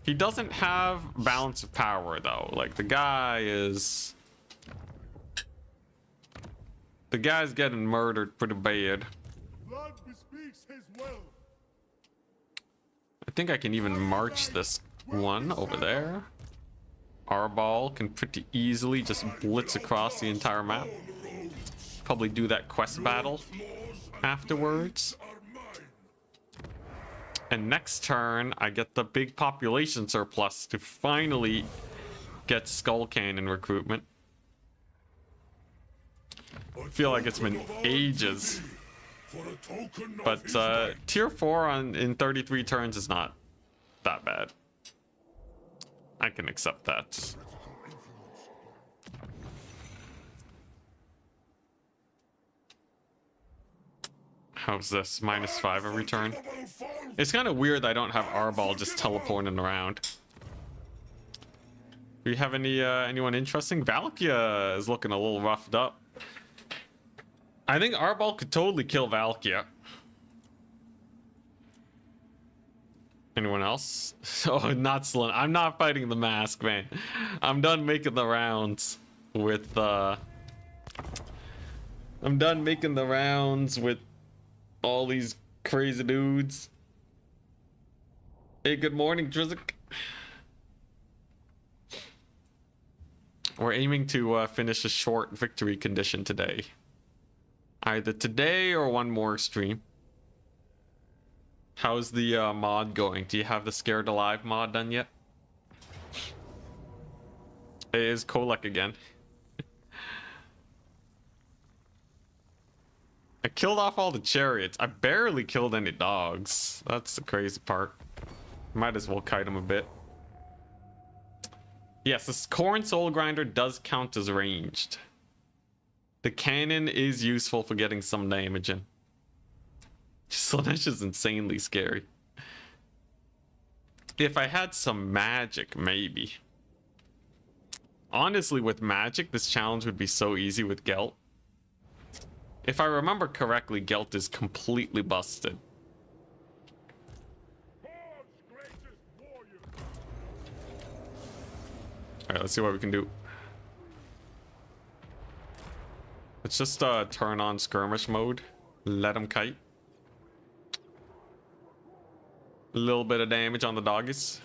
He doesn't have balance of power, though. Like, the guy's getting murdered pretty bad. Blood bespeaks his will. I think I can even march this one over there. Arbol can pretty easily just blitz across the entire map. Probably do that quest battle afterwards. And next turn, I get the big population surplus to finally get Skull Cannon recruitment. I feel like it's been ages. But tier 4 in 33 turns is not that bad. I can accept that. How's this? -5 every turn. It's kind of weird I don't have Arbol just teleporting around. Do you have anyone interesting? Valkia is looking a little roughed up. I think Arbol could totally kill Valkia. Anyone else? Oh, not Slim. I'm not fighting the mask, man. I'm done making the rounds with all these crazy dudes. Hey, good morning, Drizik. We're aiming to finish a short victory condition today. Either today or one more stream. How's the mod going? Do you have the Scared Alive mod done yet? It is Kholek again. I killed off all the chariots. I barely killed any dogs. That's the crazy part. Might as well kite them a bit. Yes, this Khorne Soul Grinder does count as ranged. The cannon is useful for getting some damage in. Slanesh is insanely scary. If I had some magic, maybe. Honestly, with magic, this challenge would be so easy with Gelt. If I remember correctly, Gelt is completely busted. Alright, let's see what we can do. Let's just turn on skirmish mode. Let him kite. A little bit of damage on the doggies.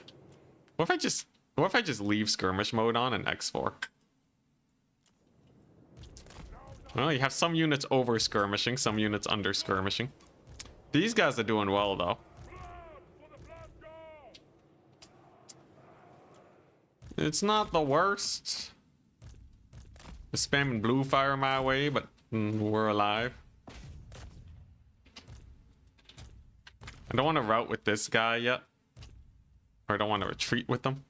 What if I just leave skirmish mode on and X4? Well, you have some units over skirmishing, some units under skirmishing. These guys are doing well though. It's not the worst. They're spamming blue fire my way, but we're alive. I don't want to route with this guy yet. Or I don't want to retreat with them.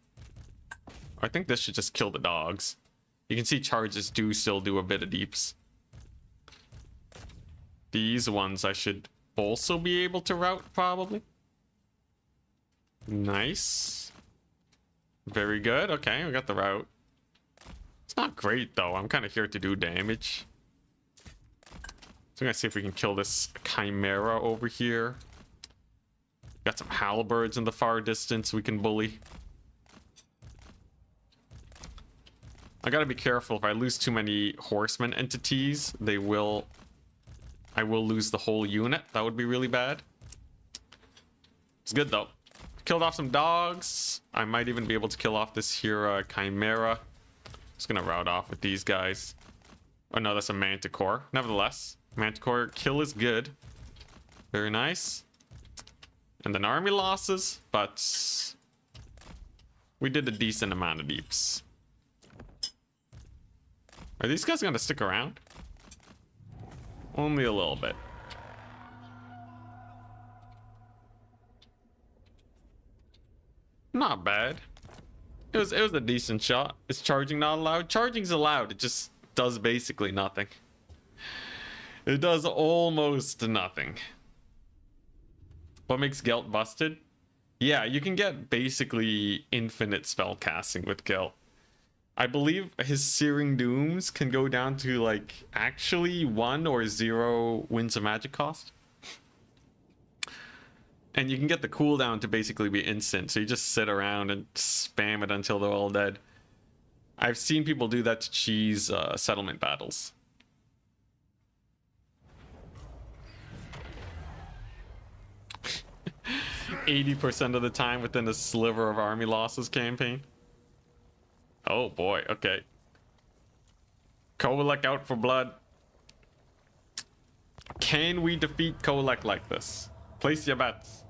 I think this should just kill the dogs. You can see charges do still do a bit of deeps. These ones I should also be able to route, probably. Nice. Very good. Okay, we got the route. It's not great, though. I'm kind of here to do damage. So I'm going to see if we can kill this Chimera over here. Got some halberds in the far distance we can bully. I gotta be careful. If I lose too many horseman entities, I will lose the whole unit. That would be really bad. It's good though. Killed off some dogs. I might even be able to kill off this here Chimera. Just gonna route off with these guys. Oh no, that's a Manticore. Nevertheless, Manticore kill is good. Very nice. And then army losses, but we did a decent amount of deeps. Are these guys gonna stick around? Only a little bit. Not bad. It was a decent shot. Is charging not allowed? Charging's allowed. It just does basically nothing. It does almost nothing. What makes Gelt busted? Yeah, you can get basically infinite spell casting with Gelt. I believe his Searing Dooms can go down to like actually 1 or 0 Winds of Magic cost. And you can get the cooldown to basically be instant, so you just sit around and spam it until they're all dead. I've seen people do that to cheese settlement battles. %80 of the time within a sliver of army losses campaign. Oh boy, okay. Kholek out for blood. Can we defeat Kholek like this? Place your bets.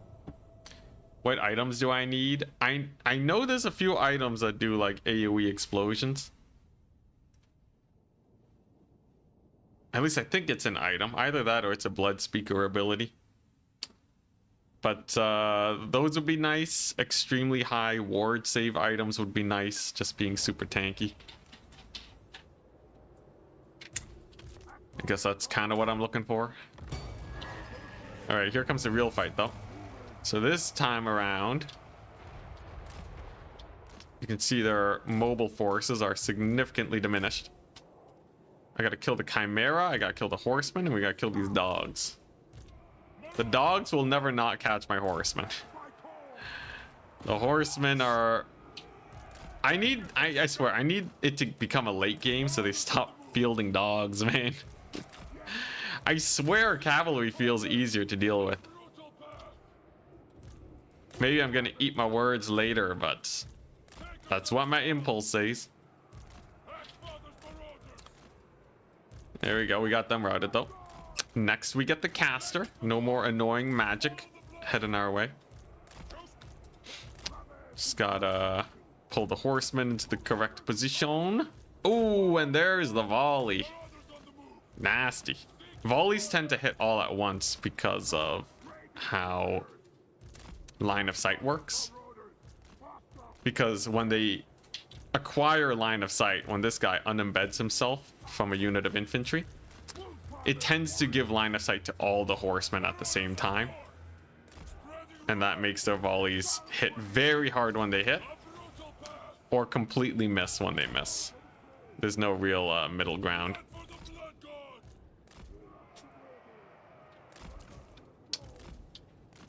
What items do I need? I know there's a few items that do like AoE explosions. At least I think it's an item. Either that or it's a blood speaker ability. But those would be nice. Extremely high ward save items would be nice. Just being super tanky. I guess that's kind of what I'm looking for. Alright, here comes the real fight though. So this time around, you can see their mobile forces are significantly diminished. I gotta kill the Chimera, I gotta kill the Horseman, and we gotta kill these dogs. The dogs will never not catch my Horsemen. The Horsemen are... I swear, I need it to become a late game so they stop fielding dogs, man. I swear cavalry feels easier to deal with. Maybe I'm gonna eat my words later, but that's what my impulse says. There we go, we got them routed though. Next we get the caster. No more annoying magic heading our way. Just gotta pull the horseman into the correct position. Ooh, and there's the volley. Nasty. Volleys tend to hit all at once because of how line of sight works. Because when they acquire line of sight, when this guy unembeds himself from a unit of infantry, it tends to give line of sight to all the horsemen at the same time. And that makes their volleys hit very hard when they hit, or completely miss when they miss. There's no real middle ground.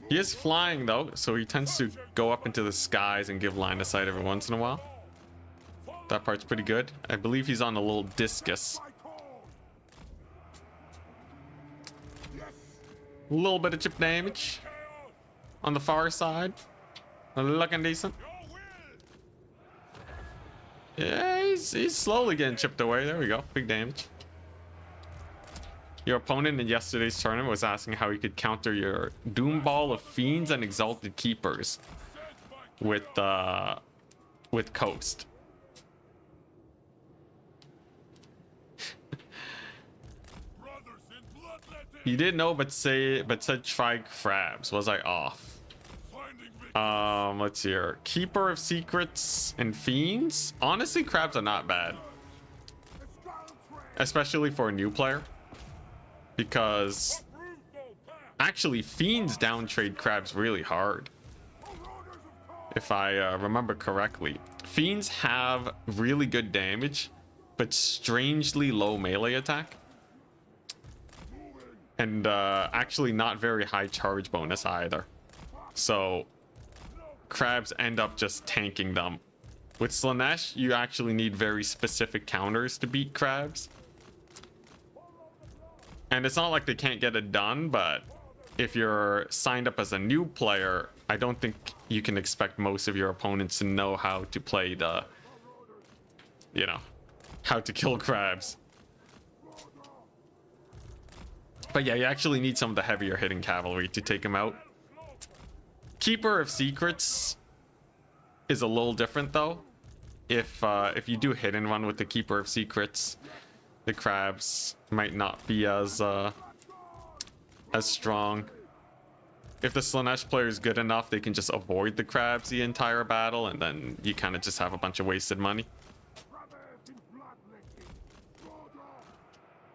He is flying though, so he tends to go up into the skies and give line of sight every once in a while. That part's pretty good. I believe he's on a little discus. A little bit of chip damage on the far side. Looking decent. Yeah, he's slowly getting chipped away. There we go. Big damage. Your opponent in yesterday's tournament was asking how he could counter your Doom Ball of Fiends and Exalted Keepers with Coast. You did know, but said try crabs. Was I off? Let's see here. Keeper of Secrets and Fiends. Honestly, crabs are not bad, especially for a new player, because actually Fiends downtrade crabs really hard. If I remember correctly, Fiends have really good damage, but strangely low melee attack, and actually not very high charge bonus either. So crabs end up just tanking them. With Slaanesh, you actually need very specific counters to beat crabs. And it's not like they can't get it done, but if you're signed up as a new player, I don't think you can expect most of your opponents to know how to play the, you know, how to kill crabs. But yeah, you actually need some of the heavier hitting cavalry to take them out. Keeper of Secrets is a little different though. If you do hit and run with the Keeper of Secrets, the crabs might not be as strong. If the Slaanesh player is good enough, they can just avoid the crabs the entire battle, and then you kind of just have a bunch of wasted money.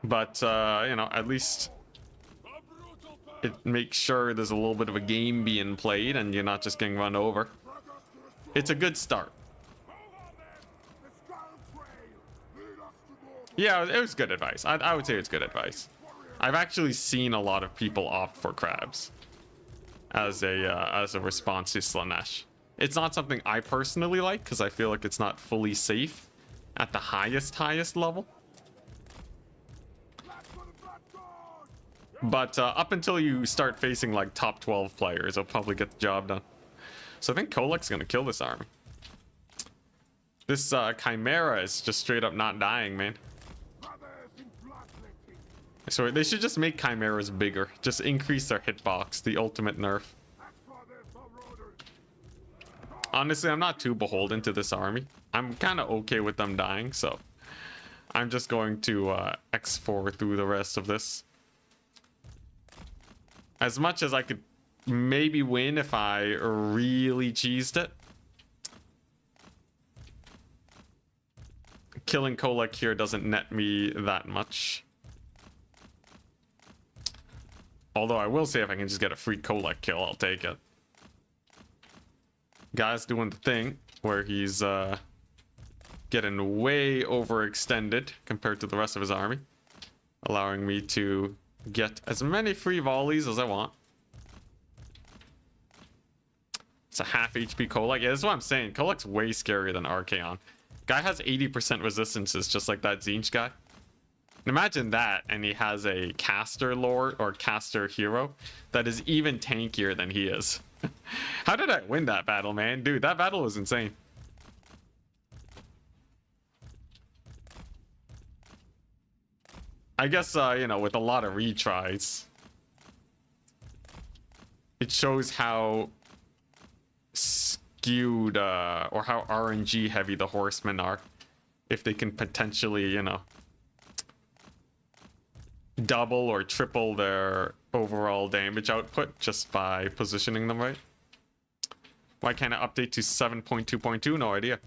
But you know, at least it makes sure there's a little bit of a game being played and you're not just getting run over. It's a good start. Yeah, it was good advice. I would say it's good advice. I've actually seen a lot of people opt for crabs as a response to Slaanesh. It's not something I personally like because I feel like it's not fully safe at the highest level. But up until you start facing like top 12 players, it'll probably get the job done. So I think Kholek's gonna kill this army. This Chimera is just straight up not dying, man. So they should just make Chimeras bigger. Just increase their hitbox, the ultimate nerf. Honestly, I'm not too beholden to this army. I'm kind of okay with them dying, so I'm just going to X4 through the rest of this. As much as I could maybe win if I really cheesed it. Killing Kholek here doesn't net me that much. Although I will say if I can just get a free Kholek kill, I'll take it. Guy's doing the thing where he's getting way overextended compared to the rest of his army, allowing me to get as many free volleys as I want. It's a half HP Kholek. Yeah, that's what I'm saying. Kholek's way scarier than Archaon. Guy has 80% resistances, just like that Tzeentch guy. Imagine that, and he has a caster lord or caster hero that is even tankier than he is. How did I win that battle, man? Dude, that battle was insane. I guess, you know, with a lot of retries, it shows how skewed or how RNG heavy the horsemen are. If they can potentially, you know, double or triple their overall damage output just by positioning them right. Why can't I update to 7.2.2? No idea.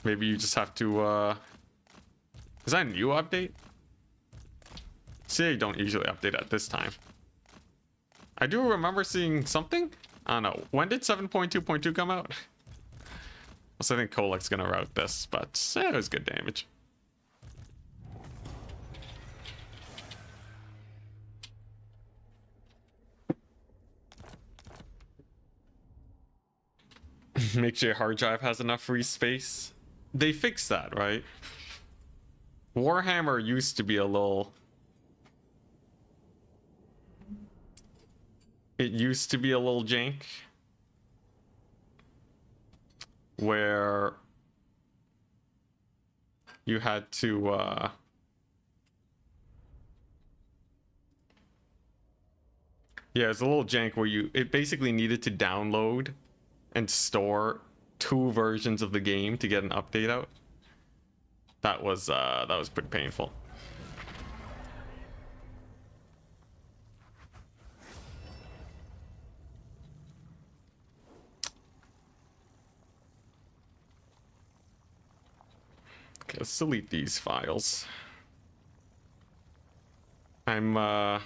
Maybe you just have to is that a new update? See, you don't usually update at this time. I do remember seeing something. I don't know. When did 7.2.2 come out? So I think Kholek's gonna route this, but yeah, it was good damage. Make sure your hard drive has enough free space. They fixed that, right? Warhammer used to be a little... It used to be a little jank. Where you had to yeah, it's a little jank where it basically needed to download and store 2 versions of the game to get an update out. That was pretty painful. Okay, let's delete these files. You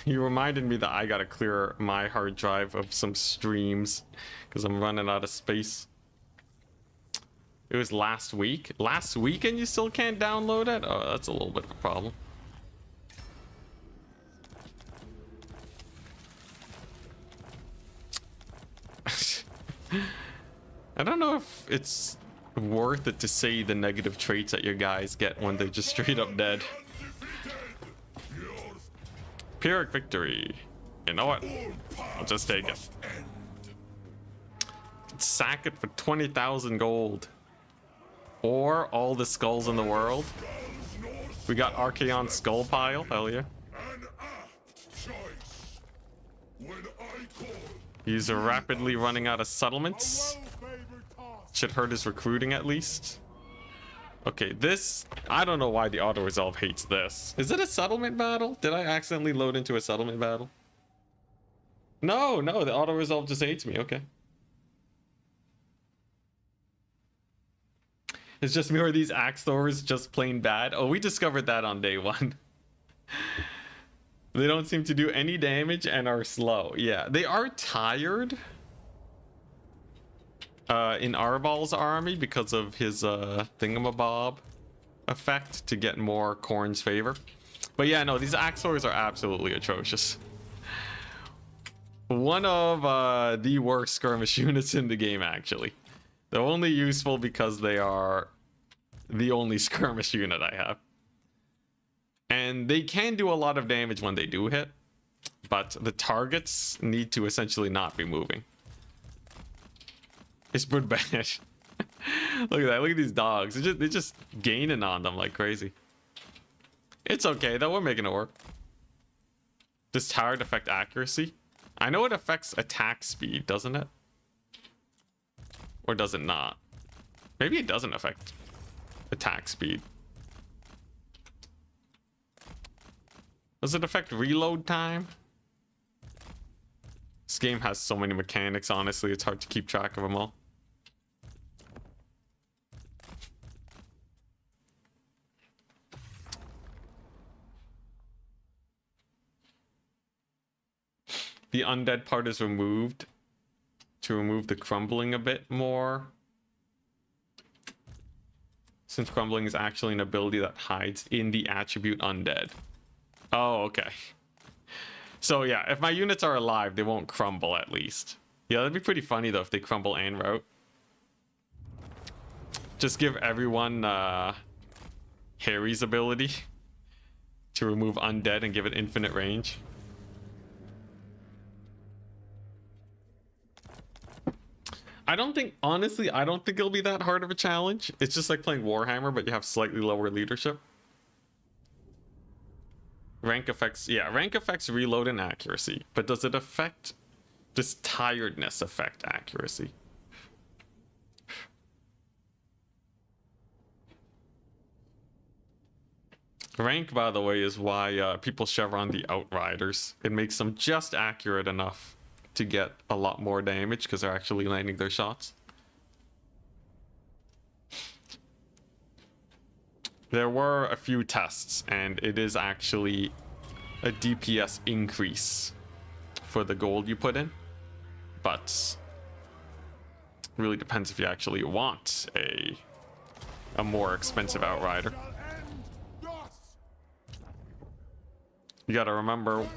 reminded me that I gotta clear my hard drive of some streams because I'm running out of space. It was last week? Last week and you still can't download it? Oh, that's a little bit of a problem. I don't know if it's worth it to say the negative traits that your guys get when they're just straight up dead. Pyrrhic victory. You know what? I'll just take it. Sack it for 20,000 gold. Or all the skulls in the world. We got Archaon skull pile. Hell yeah. He's rapidly running out of settlements. Should hurt his recruiting at least. Okay, this... I don't know why the auto-resolve hates this. Is it a settlement battle? Did I accidentally load into a settlement battle? No, the auto-resolve just hates me. Okay. It's just me or these axe throwers just plain bad. Oh, we discovered that on day one. They don't seem to do any damage and are slow. Yeah, they are tired. In Arbal's army because of his thingamabob effect to get more Khorne's favor. But yeah, no, these Axors are absolutely atrocious. One of the worst skirmish units in the game, actually. They're only useful because they are the only skirmish unit I have. And they can do a lot of damage when they do hit, but the targets need to essentially not be moving. It's pretty bad. Look at that. Look at these dogs. They're just gaining on them like crazy. It's okay, though. We're making it work. Does tired affect accuracy? I know it affects attack speed, doesn't it? Or does it not? Maybe it doesn't affect attack speed. Does it affect reload time? This game has so many mechanics, honestly. It's hard to keep track of them all. The undead part is removed to remove the crumbling a bit more. Since crumbling is actually an ability that hides in the attribute undead. Oh, okay. So yeah, if my units are alive, they won't crumble at least. Yeah, that'd be pretty funny though if they crumble and rout. Just give everyone Harry's ability to remove undead and give it infinite range. I don't think, honestly, I don't think it'll be that hard of a challenge. It's just like playing Warhammer, but you have slightly lower leadership. Rank affects, yeah, rank affects reload and accuracy, but does it affect, does tiredness affect accuracy? Rank, by the way, is why people chevron the Outriders. It makes them just accurate enough to get a lot more damage because they're actually landing their shots. There were a few tests, and it is actually a DPS increase for the gold you put in, but it really depends if you actually want a more expensive Outrider. You gotta remember,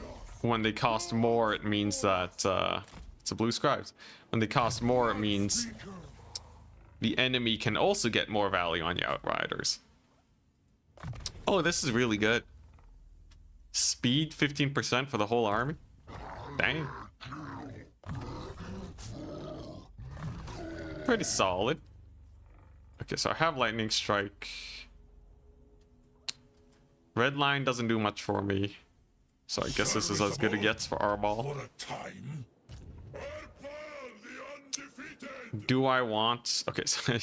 when they cost more, it means that it's a blue scribes. When they cost more, it means the enemy can also get more value on your Outriders. Oh, this is really good. Speed 15% for the whole army. Dang. Pretty solid. Okay, so I have lightning strike. Red line doesn't do much for me. So I guess this is as good as it gets for Arbal. For a time. Arbal the undefeated. Do I want... Okay, so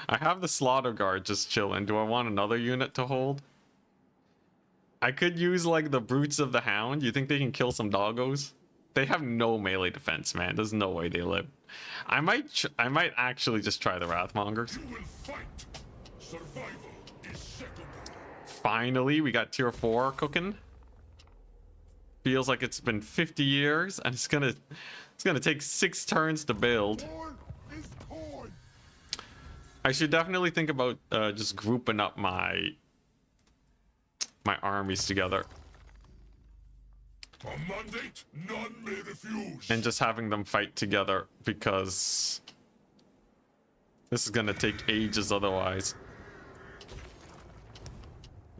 I have the slaughter guard just chilling. Do I want another unit to hold? I could use, like, the brutes of the hound. You think they can kill some doggos? They have no melee defense, man. There's no way they live. I might actually just try the Wrathmongers. You will fight. Survival is secondary. Finally, we got tier 4 cooking. Feels like it's been 50 years, and it's gonna take 6 turns to build. Khorne is Khorne. I should definitely think about just grouping up my armies together A mandate none may refuse. and just having them fight together, because this is gonna take ages otherwise.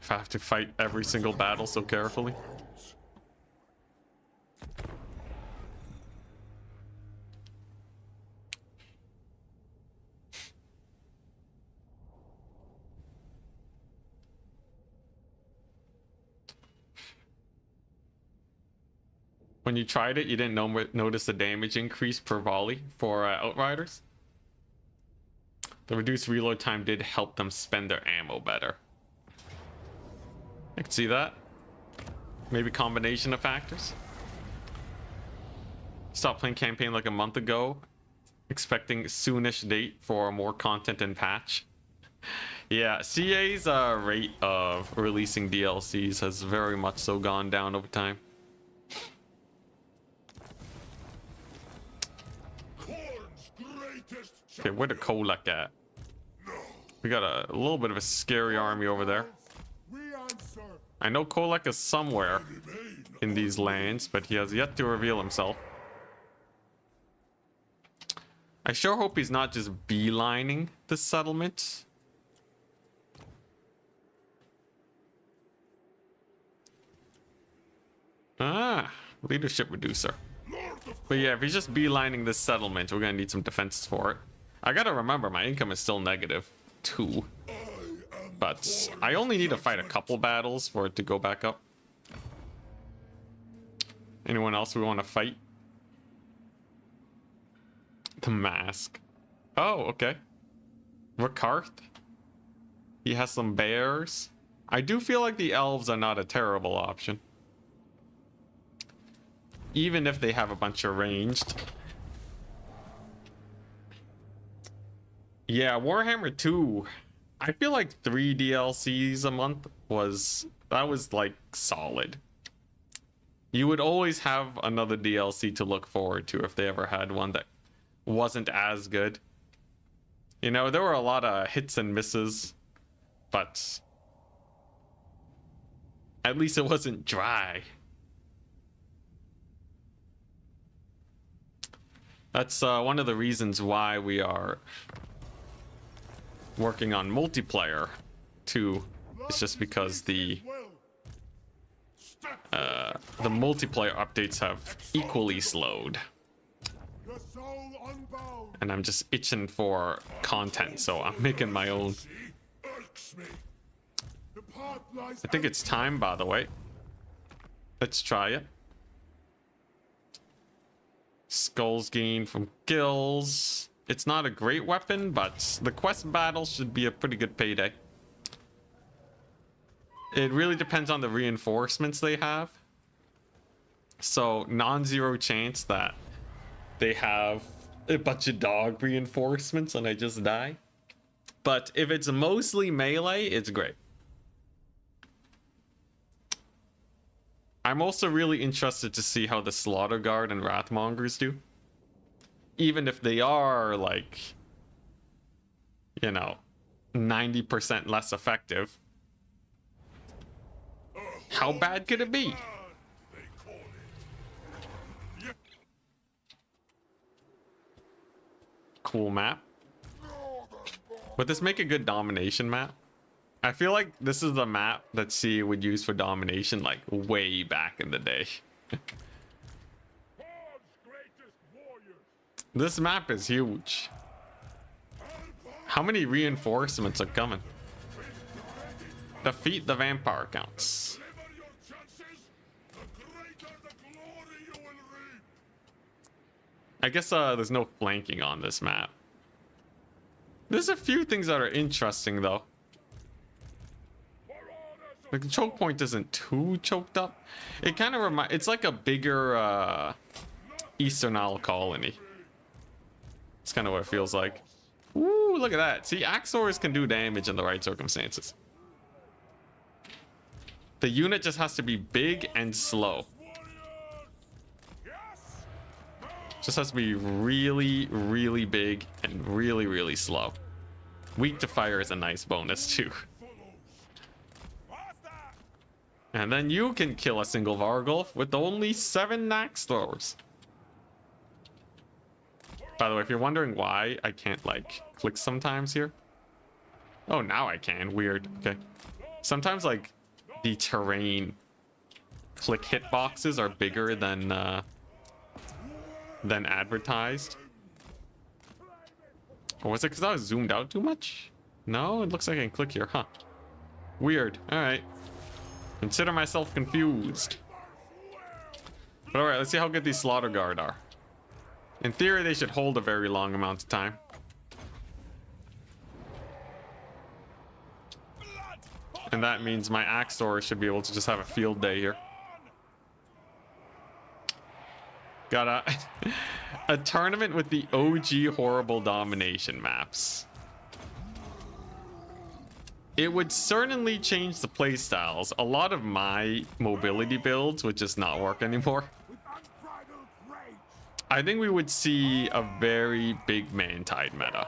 If I have to fight every single battle so carefully. When you tried it, you didn't notice the damage increase per volley for Outriders. The reduced reload time did help them spend their ammo better. I can see that. Maybe combination of factors. Stopped playing campaign like a month ago, expecting soonish date for more content and patch. Yeah, CA's rate of releasing DLCs has very much so gone down over time. Khorne's greatest Okay, where the Kholek at? We got a little bit of a scary army over there. we answer. I know Kholek is somewhere in these lands, but he has yet to reveal himself. I sure hope he's not just beelining the settlement. Ah, leadership reducer. But yeah, if he's just beelining this settlement, we're gonna need some defenses for it. I gotta remember, my income is still negative 2. But I only need to fight a couple battles for it to go back up. Anyone else we want to fight? The Mask. Oh, okay. Rakarth. He has some bears. I do feel like the elves are not a terrible option. Even if they have a bunch of ranged. Yeah, Warhammer 2. I feel like 3 DLCs a month was like solid. You would always have another DLC to look forward to if they ever had one that wasn't as good. You know, there were a lot of hits and misses, but at least it wasn't dry. That's one of the reasons why we are working on multiplayer too. It's just because the multiplayer updates have equally slowed, and I'm just itching for content, so I'm making my own. I think it's time, by the way. Let's try it. Skulls gained from kills. It's not a great weapon, but the quest battle should be a pretty good payday. It really depends on the reinforcements they have. So, non-zero chance that they have a bunch of dog reinforcements and I just die. But if it's mostly melee, it's great. I'm also really interested to see how the Slaughter Guard and Wrathmongers do. Even if they are, like, you know, 90% less effective. How bad could it be? Cool map. Would this make a good domination map? I feel like this is the map that C would use for domination, like, way back in the day. This map is huge. How many reinforcements are coming? Defeat the vampire counts. I guess there's no flanking on this map. There's a few things that are interesting though. Like the choke point isn't too choked up. It kind of it's like a bigger Eastern Isle colony. It's kind of what it feels like. Ooh, look at that. See, Axors can do damage in the right circumstances. The unit just has to be big and slow. Just has to be really, really big and really, really slow. Weak to fire is a nice bonus too. And then you can kill a single Vargulf with only 7 axe throwers. By the way, if you're wondering why I can't like click sometimes here. Oh, now I can. Weird. Okay. Sometimes like the terrain click hitboxes are bigger than advertised. Or was it because I was zoomed out too much? No, it looks like I can click here, huh? Weird. All right. Consider myself confused. But all right, let's see how good these Slaughter Guard are. In theory, they should hold a very long amount of time. And that means my Axor should be able to just have a field day here. Got a tournament with the OG horrible domination maps. It would certainly change the playstyles. A lot of my mobility builds would just not work anymore. I think we would see a very big man-tide meta.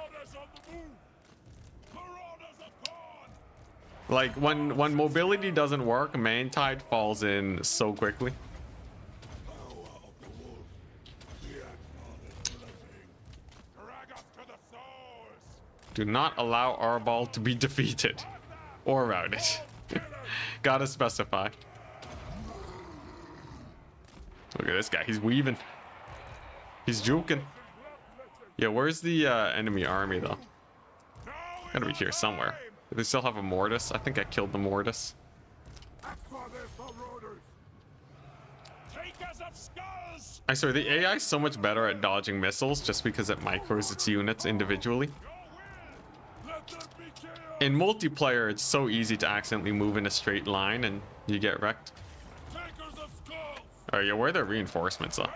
Like when mobility doesn't work, man-tide falls in so quickly. Do not allow our ball to be defeated or routed. Gotta specify. Look at this guy. He's weaving. He's juking. Yeah, where's the enemy army though? Gotta be here somewhere. Do they still have a mortis? I think I killed the mortis. I swear the AI is so much better at dodging missiles just because it micros its units individually. In multiplayer, it's so easy to accidentally move in a straight line and you get wrecked. Alright, yeah, where are the reinforcements though?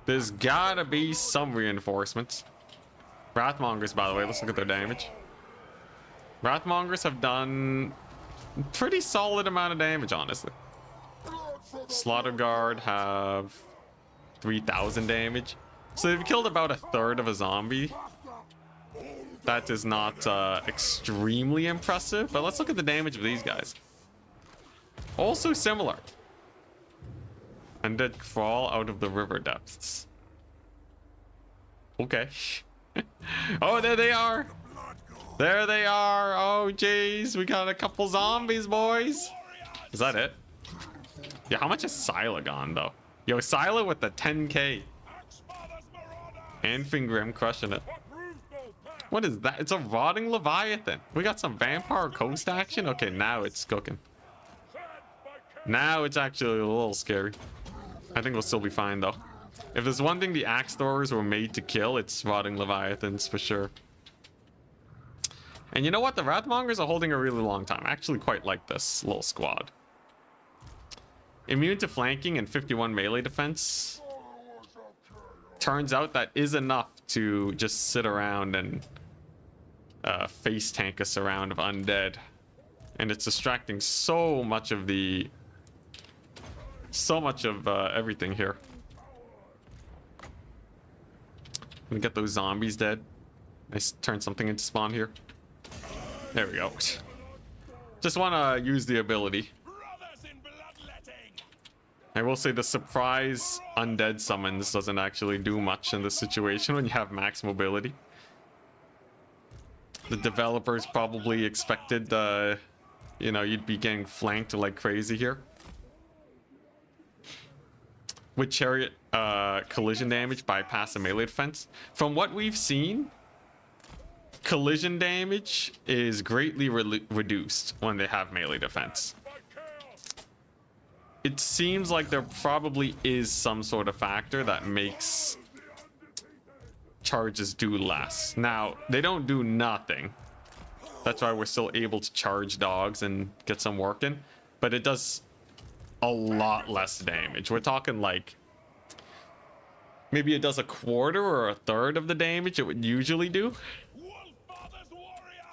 There's gotta be some reinforcements. Wrathmongers, by the way, let's look at their damage. Wrathmongers have done a pretty solid amount of damage, honestly. Slaughter Guard have 3,000 damage. So they've killed about a third of a zombie. That is not extremely impressive, but let's look at the damage of these guys. Also similar. Undead crawl out of the river depths. Okay. Oh, there they are. There they are. Oh, jeez. We got a couple zombies, boys. Is that it? Yeah, how much is Scylla gone, though? Yo, Scylla with the 10k. And Fingrim crushing it. What is that? It's a rotting Leviathan. We got some vampire coast action. Okay, now it's cooking. Now it's actually a little scary. I think we'll still be fine, though. If there's one thing the axe throwers were made to kill, it's rotting Leviathans for sure. And you know what? The Wrathmongers are holding a really long time. I actually quite like this little squad. Immune to flanking and 51 melee defense. Turns out that is enough to just sit around and face tank a surround of undead. And it's distracting so much of the... everything here. Let me get those zombies dead. Nice, turn something into spawn here. There we go. Just want to use the ability. I will say the surprise undead summons doesn't actually do much in this situation when you have max mobility. The developers probably expected, you know, you'd be getting flanked like crazy here. With chariot collision damage bypass a melee defense. From what we've seen, collision damage is greatly reduced when they have melee defense. It seems like there probably is some sort of factor that makes charges do less. Now, they don't do nothing. That's why we're still able to charge dogs and get some work in. But it does a lot less damage. We're talking like... maybe it does a quarter or a third of the damage it would usually do.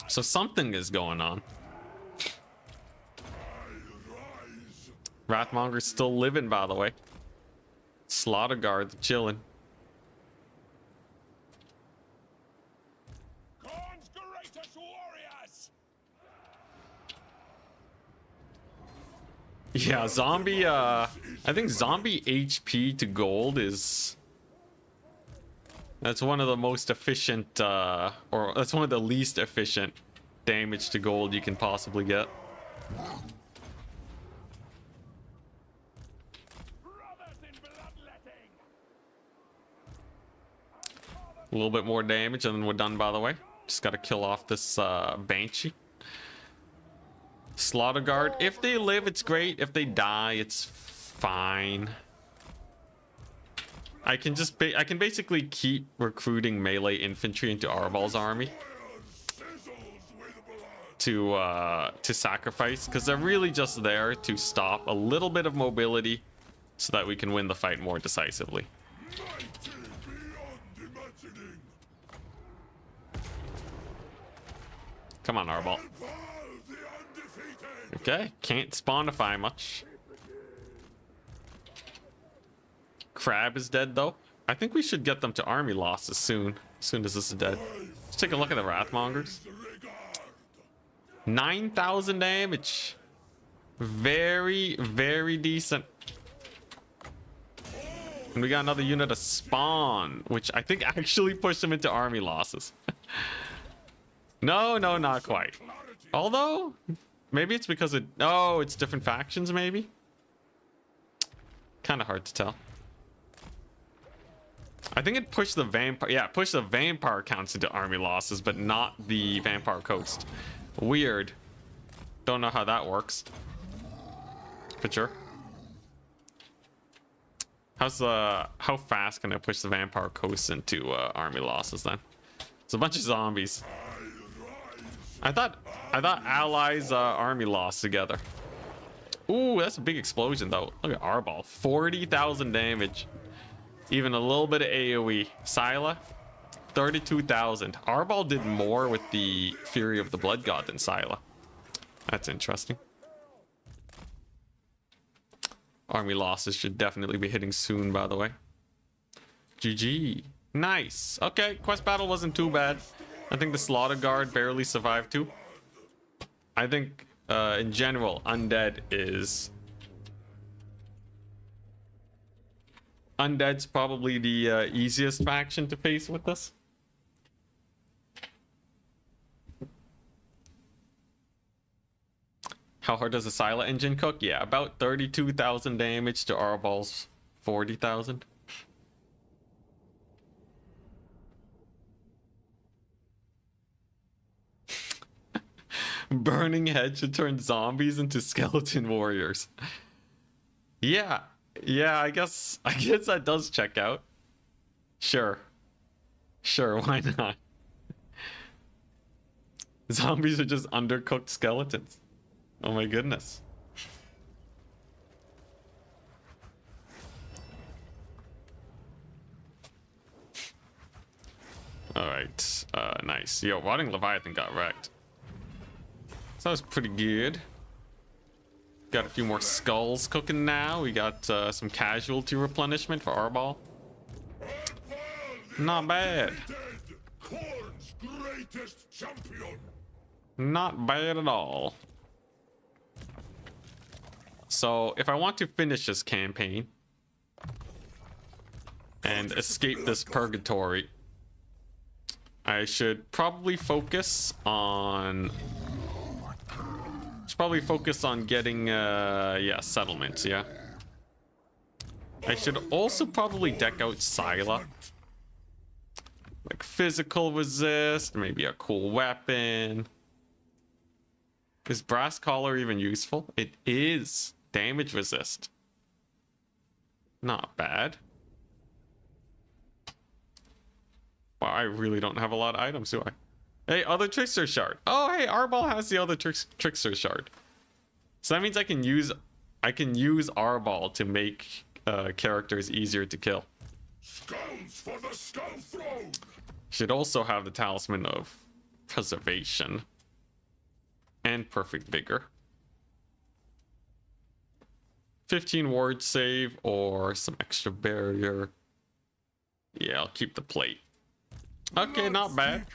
So something is going on. Wrathmonger's still living, by the way. Slaughter Guard chilling. Khorne's greatest warriors. Yeah, zombie, I think zombie HP to gold is... that's one of the most efficient, or that's one of the least efficient damage to gold you can possibly get. A little bit more damage and then we're done, by the way. Just gotta kill off this Banshee. Slaughter Guard. If they live, it's great. If they die, it's fine. I can basically keep recruiting melee infantry into Arbal's army to sacrifice, because they're really just there to stop a little bit of mobility so that we can win the fight more decisively. Come on, Arbal. Okay, can't spawnify much. Crab is dead, though. I think we should get them to army losses soon. As soon as this is dead. Let's take a look at the Wrathmongers. 9,000 damage. Very, very decent. And we got another unit to spawn, which I think actually pushed them into army losses. No, not quite. Although, maybe it's because it... oh, it's different factions, maybe? Kind of hard to tell. I think it pushed the vampire... yeah, it pushed the vampire counts into army losses, but not the vampire coast. Weird. Don't know how that works. But sure. How fast can I push the vampire coast into army losses then? It's a bunch of zombies. I thought allies army lost together. Ooh, that's a big explosion though. Look at Arbal, 40,000 damage. Even a little bit of AoE. Scylla, 32,000. Arbal did more with the Fury of the Blood God than Scylla. That's interesting. Army losses should definitely be hitting soon, by the way. GG. Nice. Okay, quest battle wasn't too bad. I think the Slaughter Guard barely survived too. I think, in general, Undead is... Undead's probably the easiest faction to face with this. How hard does the Scylla engine cook? Yeah, about 32,000 damage to Arbal's 40,000. Burning Head should turn zombies into skeleton warriors. Yeah, I guess that does check out. Sure, why not? Zombies are just undercooked skeletons. Oh my goodness. All right, nice. Yo, Rotting Leviathan got wrecked. So that was pretty good. Got a few more skulls cooking now. We got some casualty replenishment for Arbal. Not bad. Khorne's greatest champion. Not bad at all. So if I want to finish this campaign and escape this purgatory, I should probably focus on... getting yeah, settlements. Yeah, I should also probably deck out Scylla, like physical resist, maybe a cool weapon. Is Brass Collar even useful? It is. Damage resist, not bad. Wow, I really don't have a lot of items, do I? Hey, other trickster shard. Oh, hey, Arbol has the other trickster shard. So that means I can use Arbol to make characters easier to kill. Skulls for the skull throne! Should also have the talisman of preservation and perfect vigor. 15 ward save or some extra barrier. Yeah, I'll keep the plate. Okay, not bad.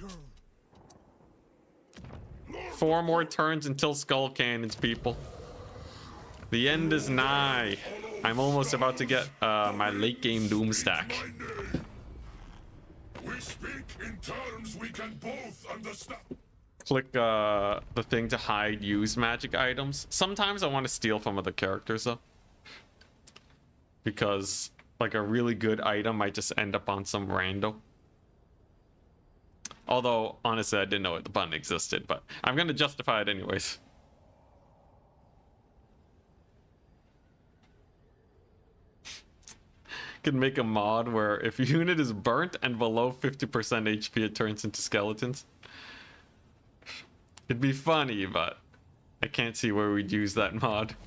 4 more turns until skull cannons, people. The end is nigh. I'm almost about to get my late game doom stack. We speak in terms we can both understand. Click the thing to hide use magic items. Sometimes I want to steal from other characters though, because like a really good item might just end up on some rando. Although honestly I didn't know the button existed, but I'm gonna justify it anyways. Can make a mod where if a unit is burnt and below 50% HP it turns into skeletons. It'd be funny, but I can't see where we'd use that mod.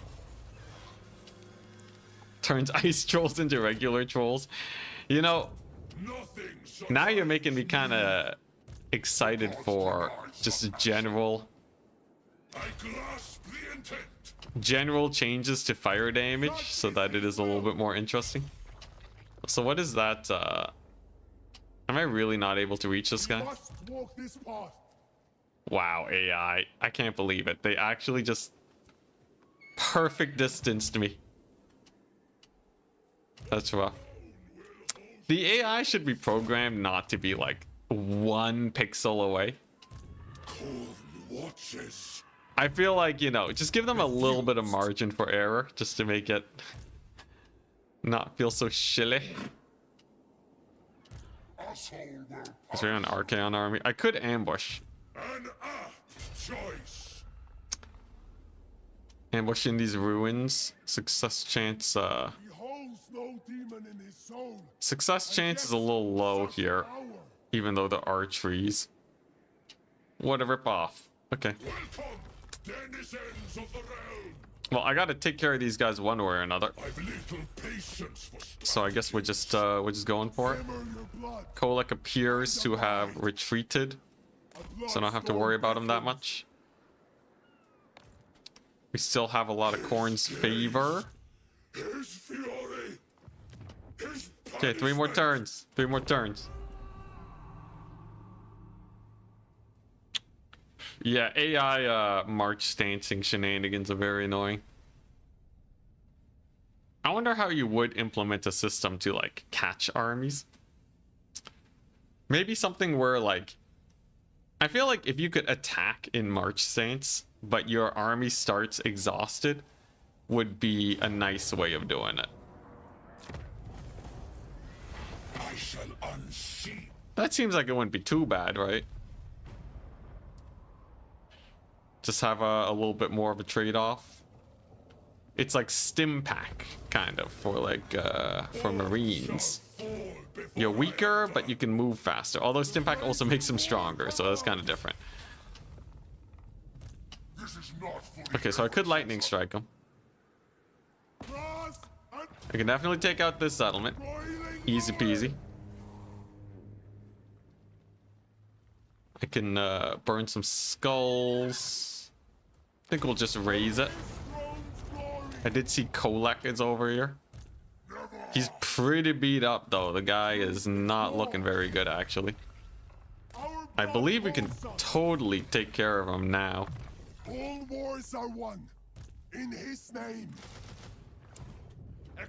Turns ice trolls into regular trolls. You know, now you're making me kind of excited for just general changes to fire damage so that it is a little bit more interesting. So what is that? Am I really not able to reach this guy? Wow, AI. I can't believe it. They actually just perfect distanced me. That's rough. The AI should be programmed not to be like 1 pixel away. I feel like, you know, just give them a little bit of margin for error just to make it not feel so shilly. Is there an Archaon army? I could ambush. Ambush in these ruins. Success chance, success chance is a little low here, even though there are trees. What a ripoff. Okay. Well, I gotta take care of these guys one way or another. So I guess we're just going for it. Kholek appears to have retreated, so I don't have to worry about him that much. We still have a lot of Khorne's favor. Okay, 3 more turns. 3 more turns. Yeah, AI march stancing shenanigans are very annoying. I wonder how you would implement a system to like catch armies. Maybe something where like, I feel like if you could attack in march stance, but your army starts exhausted, would be a nice way of doing it. I shall unsheath. That seems like it wouldn't be too bad, right? Just have a little bit more of a trade-off. It's like stim pack, kind of, for like, for Marines. You're weaker, but you can move faster. Although stim pack also makes them stronger, so that's kind of different. Okay, so I could lightning strike him. I can definitely take out this settlement. Easy peasy. I can burn some skulls. I think we'll just raise it. I did see Kholek is over here. He's pretty beat up though. The guy is not looking very good actually. I believe we can totally take care of him now. All wars are won in his name.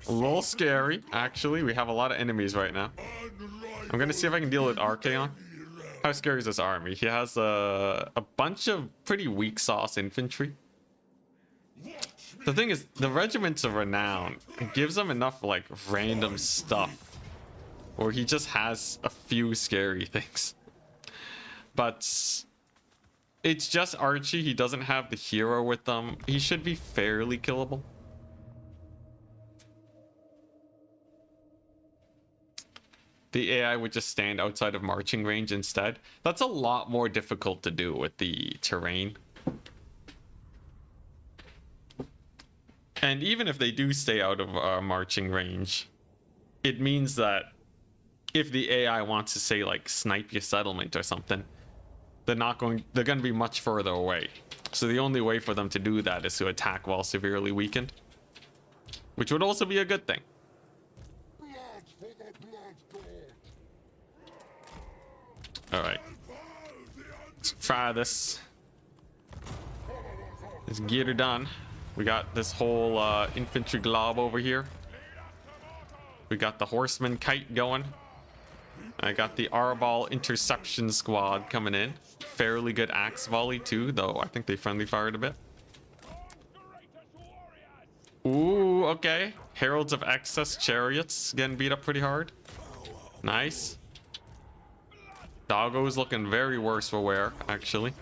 A little scary, actually. We have a lot of enemies right now. I'm gonna see if I can deal with Archaon. How scary is this army? He has a bunch of pretty weak sauce infantry. The thing is, the regiments of renown, it gives him enough like random stuff where he just has a few scary things. But it's just Archie. He doesn't have the hero with them. He should be fairly killable. the AI would just stand outside of marching range instead. That's a lot more difficult to do with the terrain. And even if they do stay out of marching range, it means that if the AI wants to say like snipe your settlement or something, they're going to be much further away. So the only way for them to do that is to attack while severely weakened, which would also be a good thing. All right, let's try this. Let's get her done. We got this whole infantry glob over here. We got the horseman kite going. I got the Arbal interception squad coming in. Fairly good axe volley too, though I think they friendly fired a bit. Ooh, okay. Heralds of Excess chariots getting beat up pretty hard. Nice. Doggo's looking very worse for wear, actually.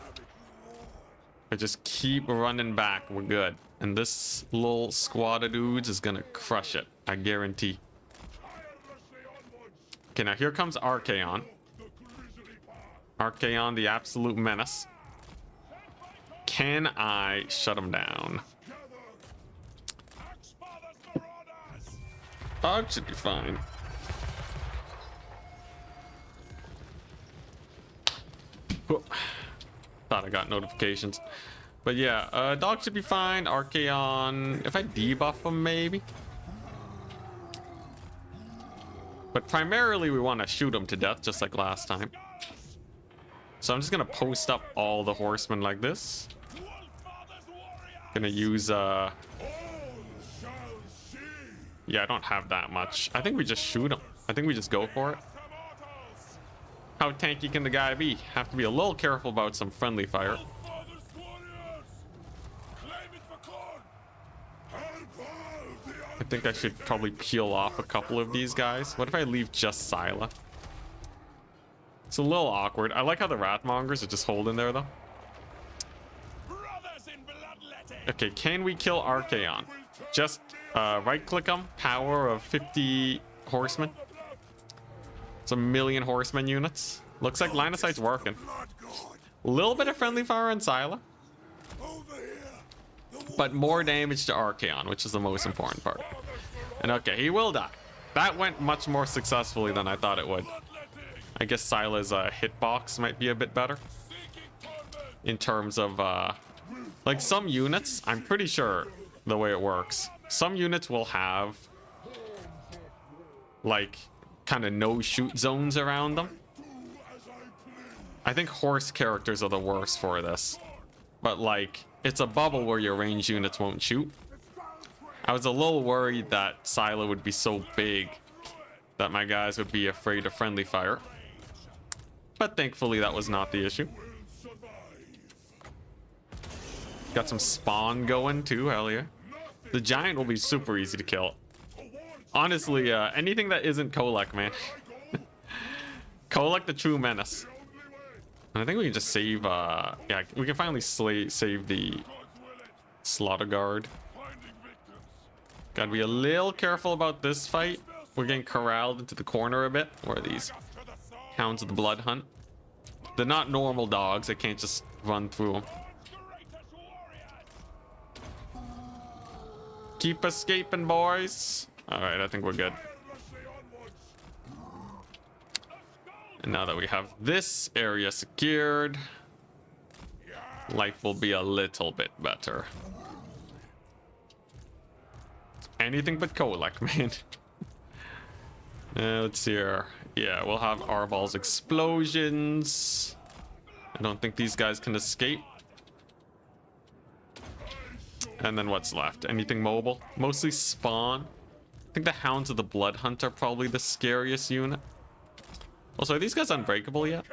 I just keep running back. We're good. And this little squad of dudes is gonna crush it, I guarantee. Okay, now here comes Archaon. Archaon, the absolute menace. Can I shut him down? Dog should be fine. Whoa. Thought I got notifications. But yeah, dog should be fine. Archaon, if I debuff him maybe. But primarily we want to shoot him to death just like last time. So I'm just gonna post up all the horsemen like this. Gonna use yeah, I don't have that much. I think we just shoot him. I think we just go for it. How tanky can the guy be? Have to be a little careful about some friendly fire. I think I should probably peel off a couple of these guys. What if I leave just Scylla? It's a little awkward. I like how the Wrathmongers are just holding there, though. Okay, can we kill Archaon? Just right-click him. Power of 50 horsemen. It's 1,000,000 horsemen units. Looks like line of sight's working. A little bit of friendly fire on Scylla. But more damage to Archaon, which is the most important part. And okay, he will die. That went much more successfully than I thought it would. I guess Scylla's hitbox might be a bit better. In terms of, like some units, I'm pretty sure the way it works. Some units will have, like, kind of no-shoot zones around them. I think horse characters are the worst for this. But, like, it's a bubble where your ranged units won't shoot. I was a little worried that Scylla would be so big that my guys would be afraid of friendly fire. But thankfully that was not the issue. Got some spawn going too, hell yeah. The giant will be super easy to kill. Honestly, anything that isn't Kholek, man. Kholek, the true menace. And I think we can just save, yeah, we can finally save the Slaughter Guard. Gotta be a little careful about this fight. We're getting corralled into the corner a bit. Where are these? Hounds of the Blood Hunt. They're not normal dogs. I can't just run through them. Keep escaping, boys. All right, I think we're good. And now that we have this area secured, life will be a little bit better. Anything but Kholek, man. Let's see here. Yeah, we'll have Arbal's explosions. I don't think these guys can escape. And then what's left? Anything mobile? Mostly spawn. I think the Hounds of the Blood Hunt are probably the scariest unit. Also, are these guys unbreakable yet?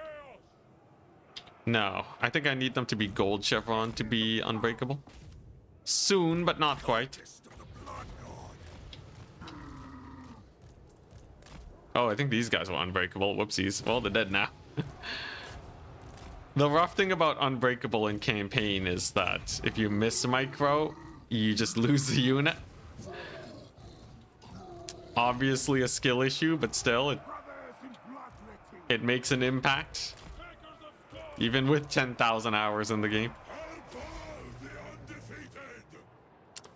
No. I think I need them to be gold chevron to be unbreakable. Soon, but not quite. Oh, I think these guys were unbreakable. Whoopsies. Well, they're dead now. The rough thing about unbreakable in campaign is that if you miss micro, you just lose the unit. Obviously a skill issue, but still, it makes an impact. Even with 10,000 hours in the game.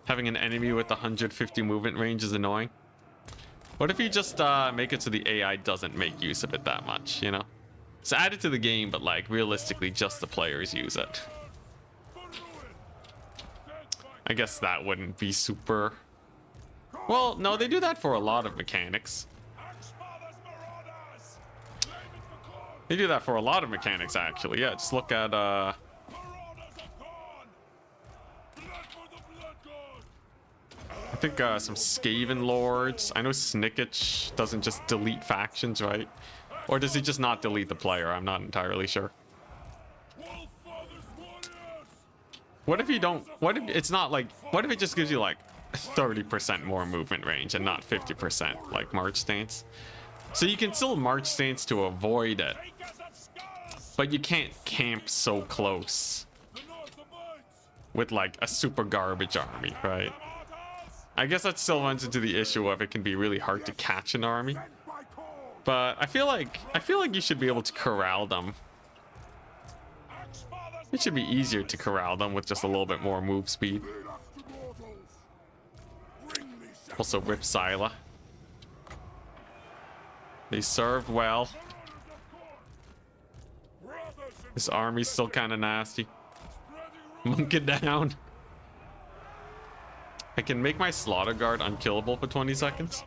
Having an enemy with 150 movement range is annoying. What if you just make it so the AI doesn't make use of it that much, you know? It's added to the game, but like realistically just the players use it. I guess that wouldn't be super... Well, no, they do that for a lot of mechanics. They do that for a lot of mechanics, actually. Yeah, just look at, I think some Skaven Lords. I know Snicketch doesn't just delete factions, right? Or does he just not delete the player? I'm not entirely sure. What if you don't... What if it's not like... What if it just gives you like 30% more movement range and not 50% like March Stance? So you can still March Stance to avoid it. But you can't camp so close with like a super garbage army, right? I guess that still runs into the issue of it can be really hard to catch an army. But I feel like you should be able to corral them. It should be easier to corral them with just a little bit more move speed. Also rip Scylla. They served well. This army's still kind of nasty. Monk it down. I can make my Slaughter Guard unkillable for 20 seconds.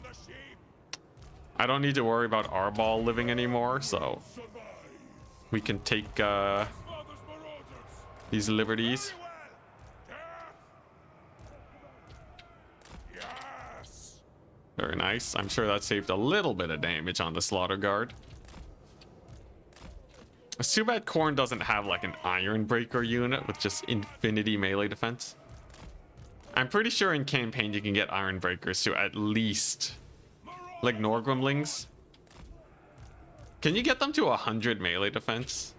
I don't need to worry about Arbal living anymore, so we can take these liberties. Very nice. I'm sure that saved a little bit of damage on the Slaughter Guard. It's too bad Khorne doesn't have like an Iron Breaker unit with just infinity melee defense. I'm pretty sure in campaign you can get Iron Breakers to at least like Norgrimlings. Can you get them to 100 melee defense?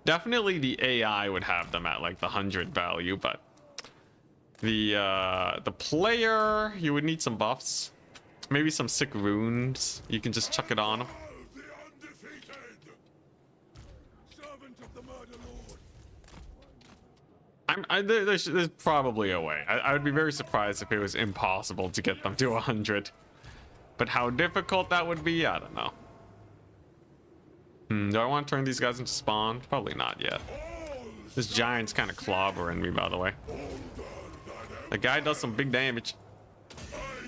Definitely the AI would have them at like the 100 value, but the player, you would need some buffs. Maybe some sick runes. You can just chuck it on them. There's probably a way. I would be very surprised if it was impossible to get them to 100. But how difficult that would be, I don't know. Do I want to turn these guys into spawn? Probably not yet. This giant's kind of clobbering me, by the way. The guy does some big damage.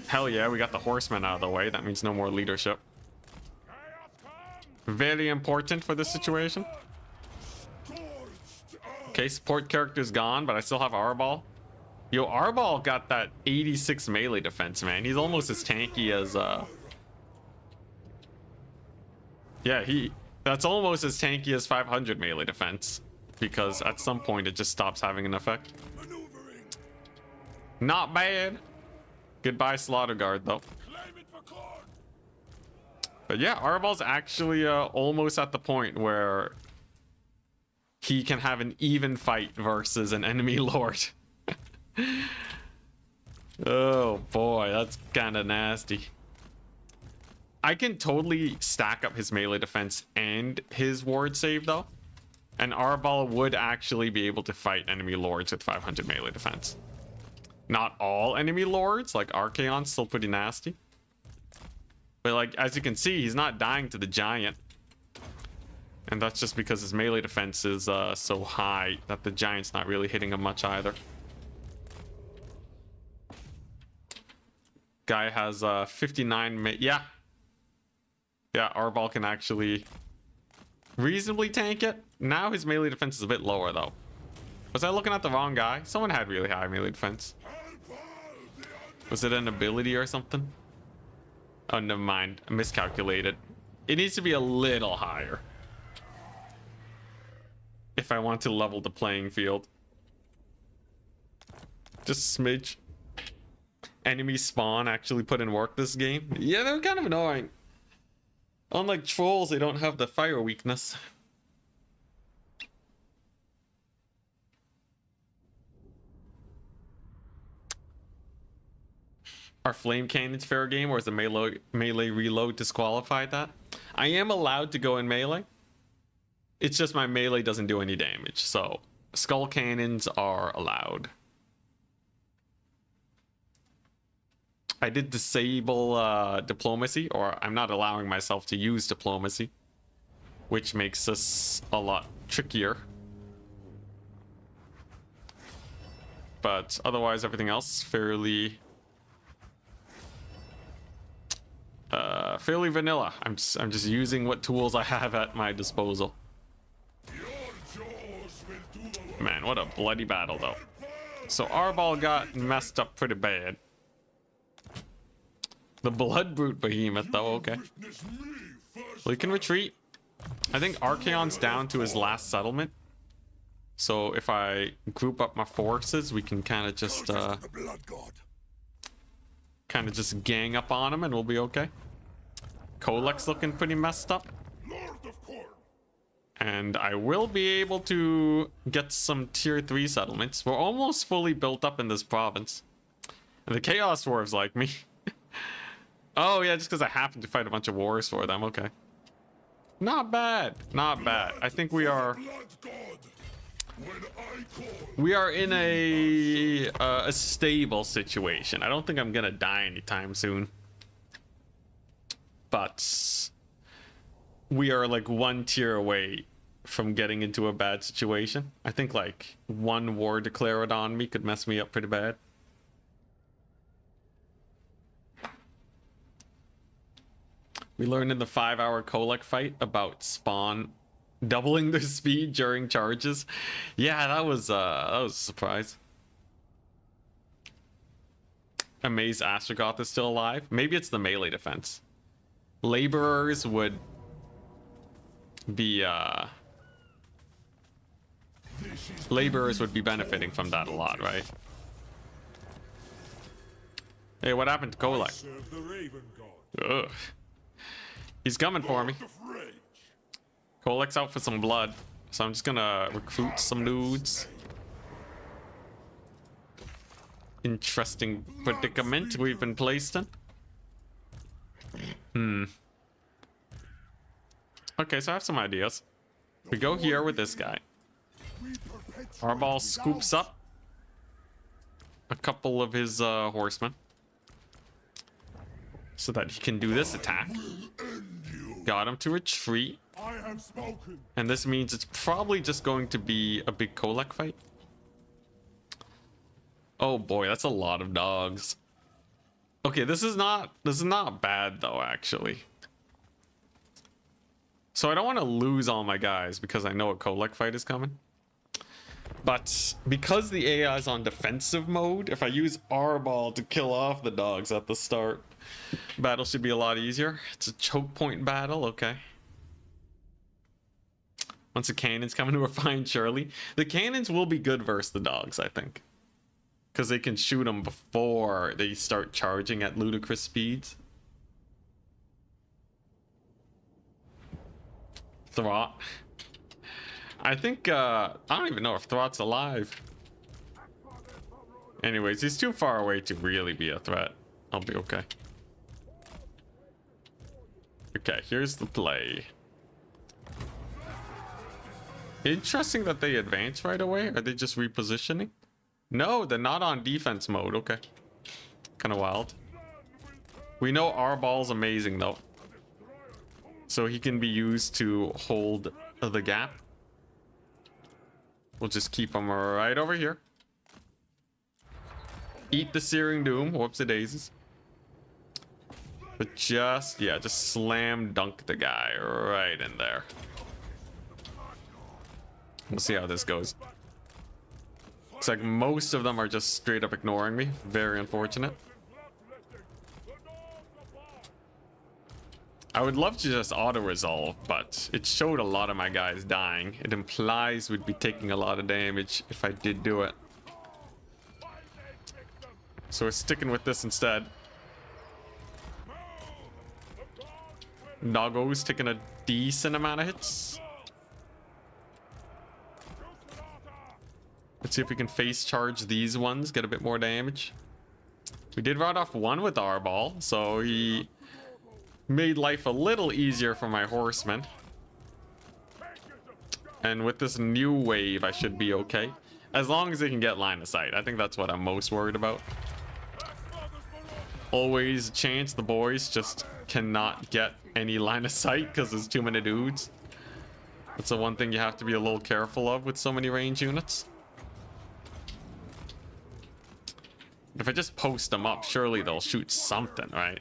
Hell yeah, we got the horsemen out of the way. That means no more leadership. Very important for this situation. Okay, support character's gone, but I still have Arbal. Yo, Arbal got that 86 melee defense, man. He's almost as tanky as, yeah, that's almost as tanky as 500 melee defense. Because at some point it just stops having an effect. Not bad. Goodbye, Slaughter Guard, though. But yeah, Arbal's actually almost at the point where he can have an even fight versus an enemy lord. Oh boy, that's kind of nasty. I can totally stack up his melee defense and his ward save though. And Arbal would actually be able to fight enemy lords with 500 melee defense. Not all enemy lords, like Archaon's still pretty nasty. But like, as you can see, he's not dying to the giant. And that's just because his melee defense is so high that the giant's not really hitting him much either. Guy has 59 yeah. Yeah, Arbal can actually reasonably tank it. Now his melee defense is a bit lower though. Was I looking at the wrong guy? Someone had really high melee defense. Was it an ability or something? Oh, never mind. I miscalculated. It needs to be a little higher if I want to level the playing field. Just a smidge. Enemy spawn actually put in work this game. Yeah, they're kind of annoying. Unlike trolls, they don't have the fire weakness. Are flame cannons fair game, or is the melee reload disqualified that? I am allowed to go in melee. It's just my melee doesn't do any damage, so skull cannons are allowed. I did disable diplomacy, or I'm not allowing myself to use diplomacy, which makes this a lot trickier. But otherwise, everything else fairly vanilla. I'm just using what tools I have at my disposal. Man, what a bloody battle, though. So Arbal got messed up pretty bad. The Blood Brute Behemoth, though, okay. Well, he can retreat. I think Archaon's down to his last settlement. So if I group up my forces, we can kind of just gang up on him and we'll be okay. Kholek's looking pretty messed up. And I will be able to get some tier 3 settlements. We're almost fully built up in this province. And the Chaos Dwarves like me. Oh yeah, just because I happen to fight a bunch of wars for them, okay. Not bad, not bad. I think we are in a stable situation. I don't think I'm gonna die anytime soon. But we are like 1 tier away from getting into a bad situation. I think like 1 war declared on me could mess me up pretty bad. We learned in the 5-hour Kholek fight about spawn doubling their speed during charges. Yeah, that was a surprise. Amazed Astrogoth is still alive. Maybe it's the melee defense. Laborers would be benefiting from that a lot, right? Hey, what happened to Kholek? Ugh. He's coming for me. Kholek's out for some blood, so I'm just gonna recruit some dudes. Interesting predicament we've been placed in. Okay, so I have some ideas. We go here with this guy. Arbal scoops up a couple of his horsemen so that he can do this attack. Got him to retreat. And this means it's probably just going to be a big Kholek fight. Oh boy, that's a lot of dogs. Okay, this is not bad though, actually. So I don't want to lose all my guys because I know a Kholek fight is coming. But because the AI is on defensive mode, if I use Arbal to kill off the dogs at the start, battle should be a lot easier. It's a choke point battle, okay. Once the cannons come into a fine surely. The cannons will be good versus the dogs, I think. Because they can shoot them before they start charging at ludicrous speeds. Throt. I think, I don't even know if Throt's alive. Anyways, he's too far away to really be a threat. I'll be okay. Okay, here's the play. Interesting that they advance right away. Are they just repositioning? No, they're not on defense mode. Okay. Kind of wild. We know Arbal's amazing, though. So he can be used to hold the gap. We'll just keep him right over here. Eat the Searing Doom. Whoopsie daisies. But just slam dunk the guy right in there. We'll see how this goes. Looks like most of them are just straight up ignoring me. Very unfortunate. I would love to just auto-resolve, but it showed a lot of my guys dying. It implies we'd be taking a lot of damage if I did do it. So we're sticking with this instead. Doggo's taking a decent amount of hits. Let's see if we can face charge these ones, get a bit more damage. We did ride off one with Arbal, so he Made life a little easier for my horsemen. And with this new wave, I should be okay. As long as they can get line of sight. I think that's what I'm most worried about. Always a chance the boys just cannot get any line of sight because there's too many dudes. That's the one thing you have to be a little careful of with so many range units. If I just post them up, surely they'll shoot something, right?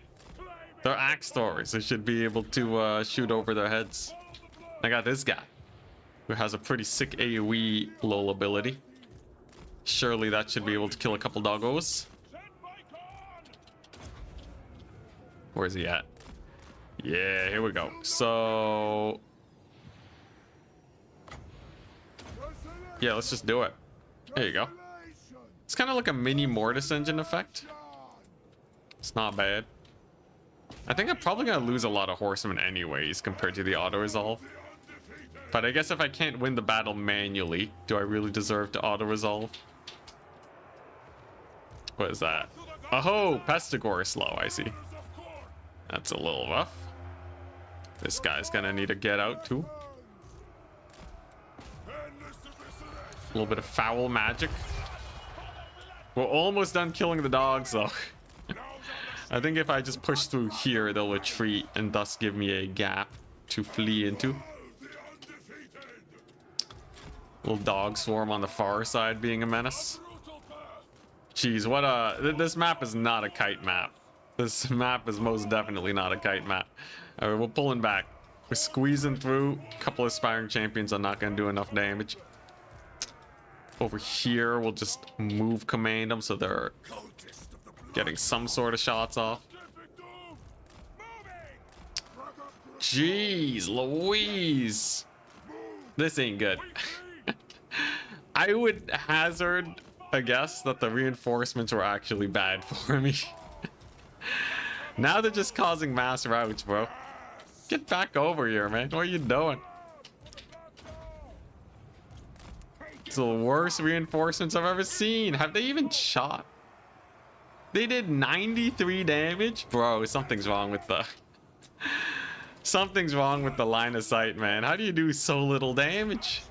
They're axe throwers. They should be able to shoot over their heads. I got this guy who has a pretty sick AoE lull ability. Surely that should be able to kill a couple doggos. Where's he at? Yeah, here we go. So... yeah, let's just do it. There you go. It's kind of like a mini Mortis engine effect. It's not bad. I think I'm probably going to lose a lot of horsemen anyways compared to the auto-resolve. But I guess if I can't win the battle manually, do I really deserve to auto-resolve? What is that? Oh, Pestigore slow, I see. That's a little rough. This guy's going to need to get out too. A little bit of foul magic. We're almost done killing the dogs though. I think if I just push through here, they'll retreat and thus give me a gap to flee into. Little dog swarm on the far side being a menace. Jeez, what a... this map is not a kite map. This map is most definitely not a kite map. Alright, we're pulling back. We're squeezing through. A couple of aspiring champions are not going to do enough damage. Over here, we'll just move command them so they're getting some sort of shots off. Jeez Louise. This ain't good. I would hazard a guess that the reinforcements were actually bad for me. Now they're just causing mass routes, bro. Get back over here, man. What are you doing? It's the worst reinforcements I've ever seen. Have they even shot? They did 93 damage? Bro, something's wrong with the... something's wrong with the line of sight, man. How do you do so little damage?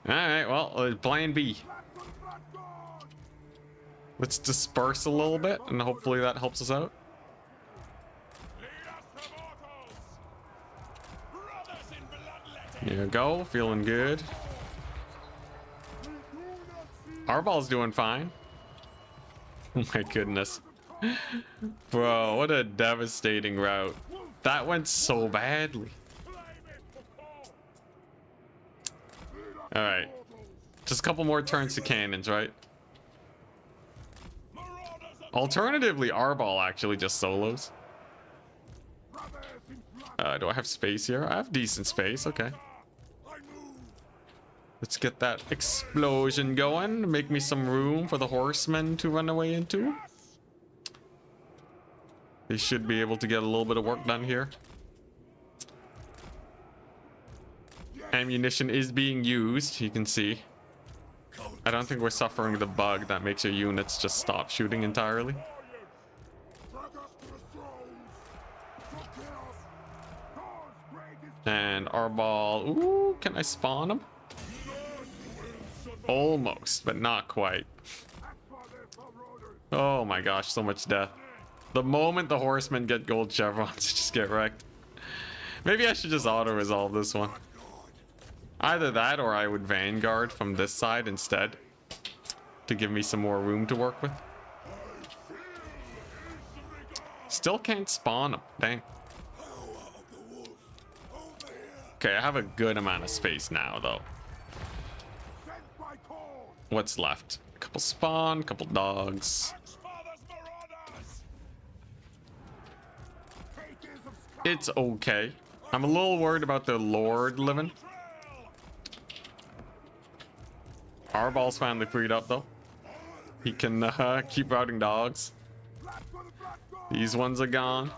Alright, well, plan B. Let's disperse a little bit, and hopefully that helps us out. There you go, feeling good. Our ball's doing fine. Oh my goodness. Bro, what a devastating route. That went so badly. Alright. Just a couple more turns to cannons, right? Alternatively, our ball actually just solos. Do I have space here? I have decent space, okay. Let's get that explosion going. Make me some room for the horsemen to run away into. They should be able to get a little bit of work done here. Ammunition is being used, you can see. I don't think we're suffering the bug that makes your units just stop shooting entirely. And our ball... ooh, can I spawn them? Almost, but not quite. Oh my gosh, so much death. The moment the horsemen get gold chevrons, just get wrecked. Maybe I should just auto-resolve this one. Either that or I would vanguard from this side instead to give me some more room to work with. Still can't spawn them, dang. Okay, I have a good amount of space now though. What's left? A couple spawn, couple dogs. It's okay. I'm a little worried about the Lord living. Our ball's finally freed up though. He can keep routing dogs. These ones are gone.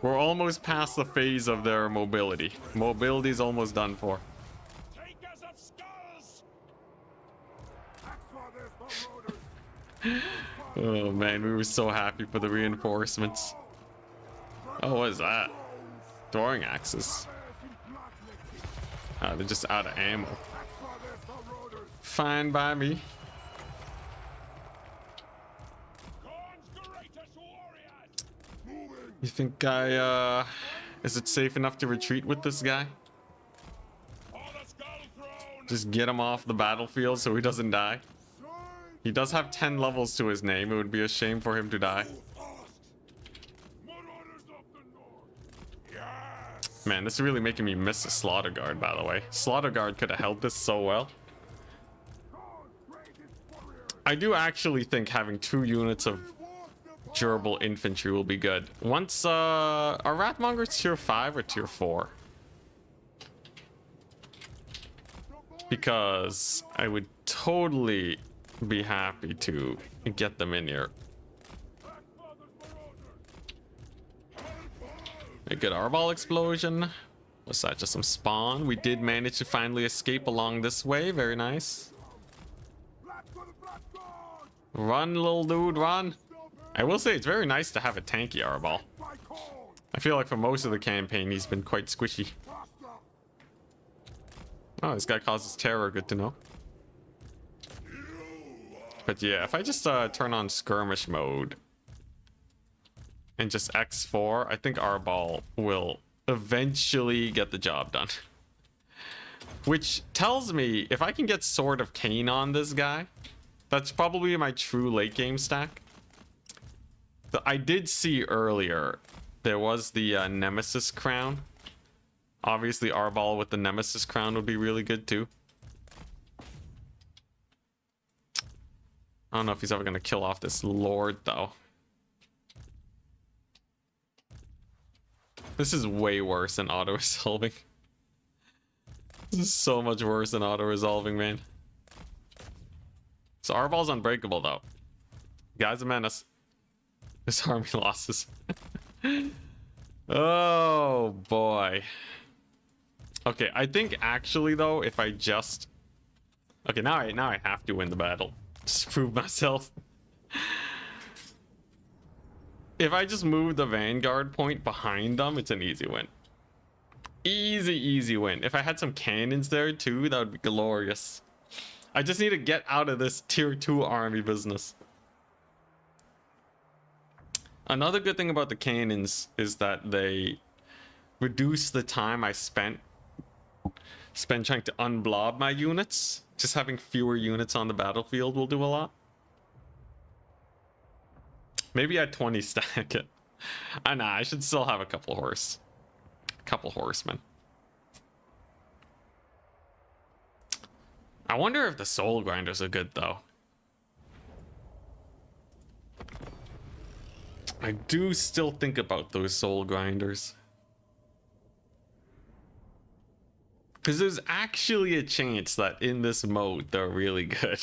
We're almost past the phase of their mobility. Mobility's almost done for. Oh man, we were so happy for the reinforcements. Oh, what is that? Throwing axes. Oh, they're just out of ammo. Fine by me. You think is it safe enough to retreat with this guy? Just get him off the battlefield so he doesn't die. He does have 10 levels to his name. It would be a shame for him to die. Man, this is really making me miss the Slaughter Guard, by the way. Slaughter Guard could have held this so well. I do actually think having 2 units of durable infantry will be good. Once, are Ratmongers tier 5 or tier 4? Because I would totally be happy to get them in here. A good Arball explosion. Was that just some spawn? We did manage to finally escape along this way. Very nice. Run, little dude, run. I will say it's very nice to have a tanky Arball. I feel like for most of the campaign he's been quite squishy. Oh, this guy causes terror. Good to know. But yeah, if I just turn on skirmish mode and just X4, I think Arball will eventually get the job done. Which tells me if I can get Sword of Cain on this guy, that's probably my true late game stack. I did see earlier there was the Nemesis Crown. Obviously Arball with the Nemesis Crown would be really good too. I don't know if he's ever going to kill off this Lord though. This is way worse than auto-resolving. This is so much worse than auto-resolving, man. So Arball's unbreakable though. Guy's a menace. This army losses. Oh boy. Okay, I think actually though, if I just... Okay, now I have to win the battle. Just prove myself. If I just move the Vanguard point behind them, it's an easy win. Easy win. If I had some cannons there too, that would be glorious. I just need to get out of this tier 2 army business. Another good thing about the cannons is that they reduce the time I spend trying to unblob my units. Just having fewer units on the battlefield will do a lot. Maybe at 20 stack it. Nah, I should still have a couple horsemen. I wonder if the soul grinders are good though. I do still think about those soul grinders. Because there's actually a chance that in this mode they're really good.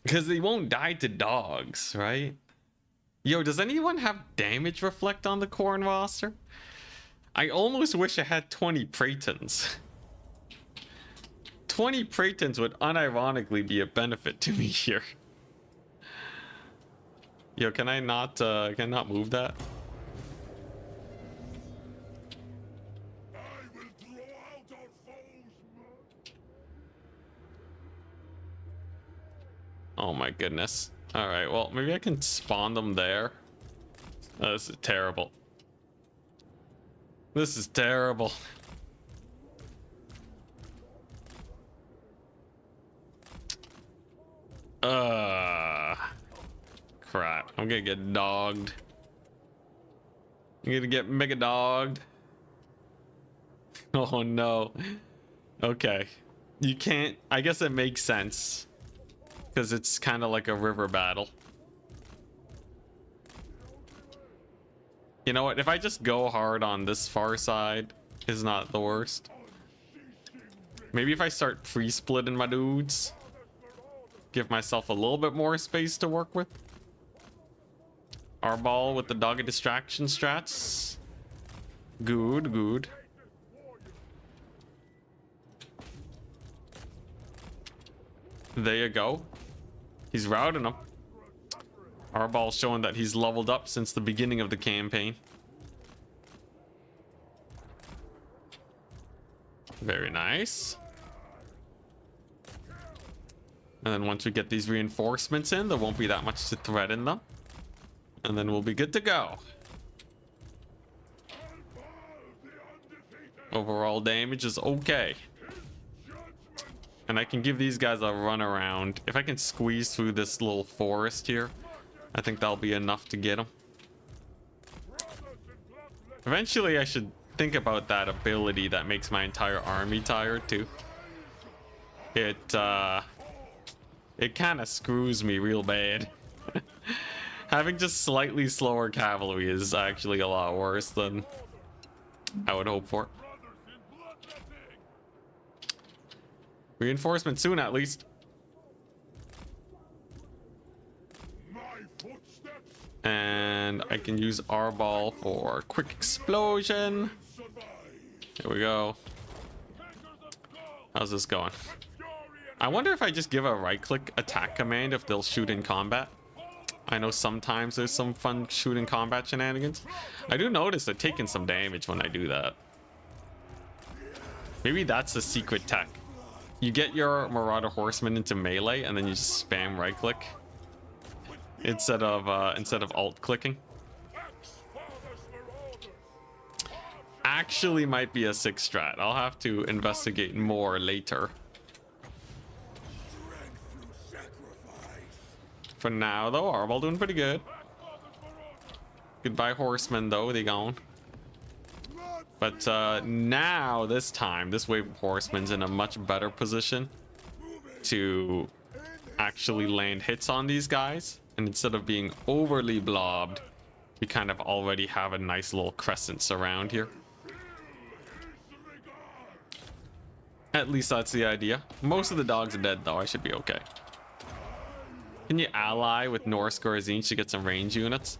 Because they won't die to dogs, right? Yo, does anyone have damage reflect on the Khorne roster? I almost wish I had 20 Pratons. 20 Pratons would unironically be a benefit to me here. Yo, can I not move that? Oh my goodness. All right, well, maybe I can spawn them there. Oh, this is terrible. This is terrible. Crap. I'm gonna get dogged. I'm gonna get mega dogged. Oh no. Okay. You can't... I guess it makes sense. Because it's kind of like a river battle. You know what? If I just go hard on this far side, is not the worst. Maybe if I start pre-splitting my dudes, give myself a little bit more space to work with. Arball with the dogged distraction strats. Good. There you go. He's routing them. Arball's showing that he's leveled up since the beginning of the campaign. Very nice. And then once we get these reinforcements in, there won't be that much to threaten them. And then we'll be good to go. Overall damage is okay. And I can give these guys a run around. If I can squeeze through this little forest here, I think that'll be enough to get them. Eventually, I should think about that ability that makes my entire army tired too. It kind of screws me real bad. Having just slightly slower cavalry is actually a lot worse than I would hope for. Reinforcement soon, at least. And I can use Arball for quick explosion. Here we go. How's this going? I wonder if I just give a right-click attack command if they'll shoot in combat. I know sometimes there's some fun shooting combat shenanigans. I do notice they're taking some damage when I do that. Maybe that's the secret tech. You get your Marauder Horseman into melee and then you just spam right-click instead of alt-clicking. Actually might be a 6 strat. I'll have to investigate more later. For now, though, Arball doing pretty good. Goodbye, horsemen, though. They gone. But now, this time, this wave of horsemen's in a much better position to actually land hits on these guys. And instead of being overly blobbed, we kind of already have a nice little crescent surround here. At least that's the idea. Most of the dogs are dead, though. I should be okay. Can you ally with Norse Gorazine to get some range units?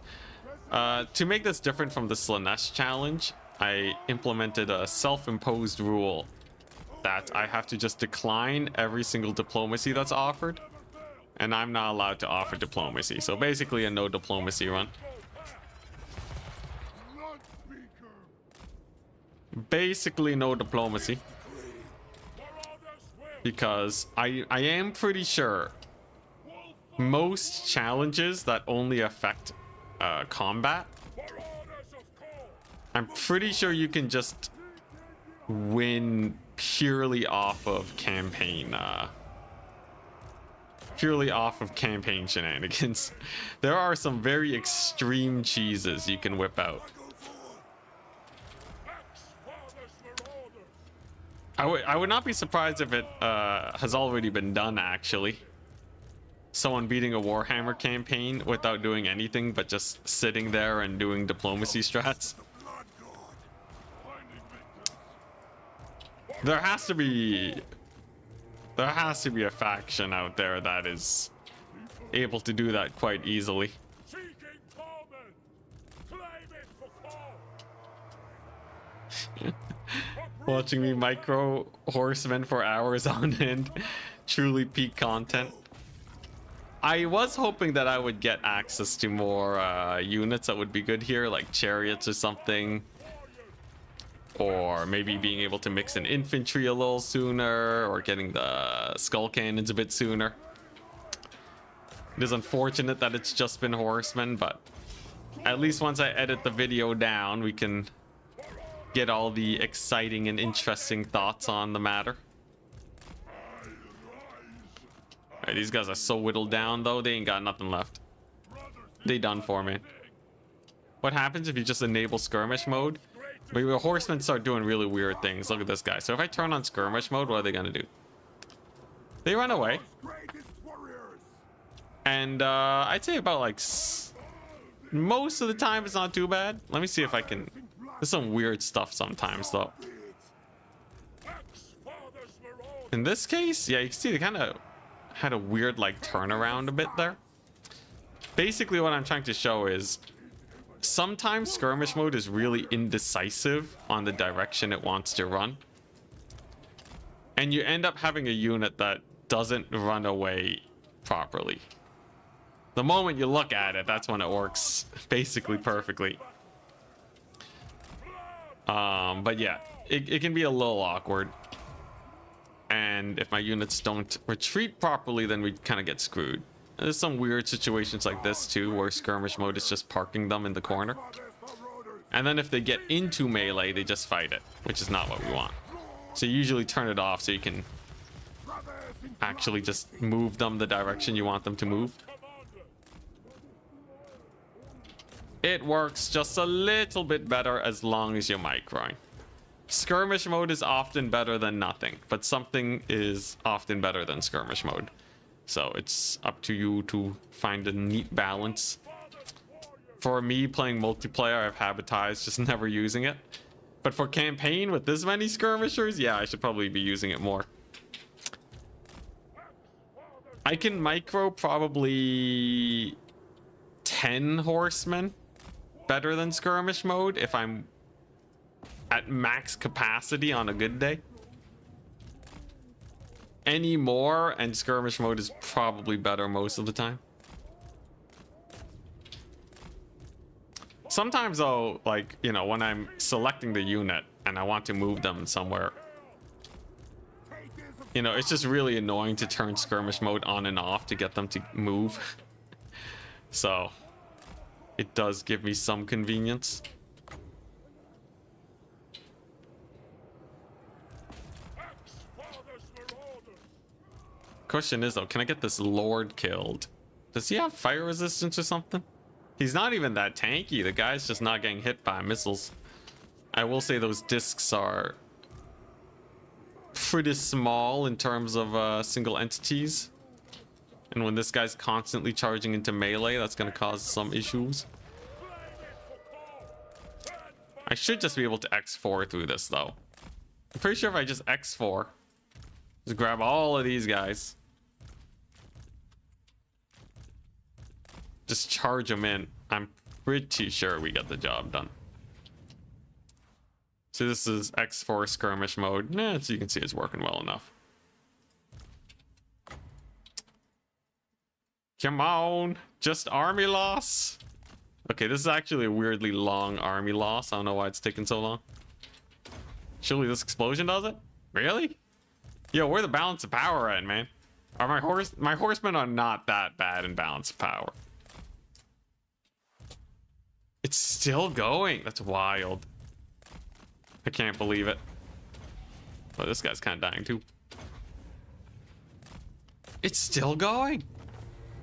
To make this different from the Slanesh challenge, I implemented a self-imposed rule that I have to just decline every single diplomacy that's offered. And I'm not allowed to offer diplomacy. So basically a no diplomacy run. Basically no diplomacy. Because I am pretty sure most challenges that only affect combat, I'm pretty sure you can just win purely off of campaign shenanigans. There are some very extreme cheeses you can whip out. I would not be surprised if it has already been done, actually. Someone beating a Warhammer campaign without doing anything but just sitting there and doing diplomacy strats. There has to be a faction out there that is able to do that quite easily. Watching me micro horsemen for hours on end. Truly peak content. I was hoping that I would get access to more units that would be good here, like chariots or something. Or maybe being able to mix in infantry a little sooner, or getting the skull cannons a bit sooner. It is unfortunate that it's just been horsemen, but at least once I edit the video down, we can get all the exciting and interesting thoughts on the matter. Alright, these guys are so whittled down, though. They ain't got nothing left. They done for me. What happens if you just enable skirmish mode? Maybe the horsemen start doing really weird things. Look at this guy. So if I turn on skirmish mode, what are they gonna do? They run away. And I'd say about like most of the time it's not too bad. Let me see if I can. There's some weird stuff sometimes, though. In this case, yeah, you can see they kind of had a weird like turnaround a bit there. Basically what I'm trying to show is sometimes skirmish mode is really indecisive on the direction it wants to run, and you end up having a unit that doesn't run away properly. The moment you look at it, that's when it works basically perfectly. But yeah, it can be a little awkward. And if my units don't retreat properly, then we kind of get screwed. There's some weird situations like this too, where skirmish mode is just parking them in the corner. And then if they get into melee, they just fight it, which is not what we want. So you usually turn it off so you can actually just move them the direction you want them to move. It works just a little bit better as long as you're microing. Skirmish mode is often better than nothing, but something is often better than skirmish mode. So it's up to you to find a neat balance. For me, playing multiplayer, I've habitized just never using it. But for campaign with this many skirmishers, yeah, I should probably be using it more. I can micro probably 10 horsemen better than skirmish mode if I'm at max capacity on a good day. Any more and skirmish mode is probably better most of the time. Sometimes though, like, you know, when I'm selecting the unit and I want to move them somewhere, you know, it's just really annoying to turn skirmish mode on and off to get them to move. So it does give me some convenience. Question is though, can I get this lord killed? Does he have fire resistance or something? He's not even that tanky. The guy's just not getting hit by missiles. I will say those discs are pretty small in terms of single entities. And when this guy's constantly charging into melee, that's going to cause some issues. I should just be able to X4 through this though. I'm pretty sure if I just X4, just grab all of these guys, just charge them in, I'm pretty sure we get the job done. So this is X4 skirmish mode. As you can see, it's working well enough. Come on, just army loss. Okay, this is actually a weirdly long army loss. I don't know why it's taking so long. Surely this explosion does it? Really? Yo, where the balance of power at, man? Are my horsemen are not that bad in balance of power. It's still going. That's wild. I can't believe it. But this guy's kind of dying too. It's still going.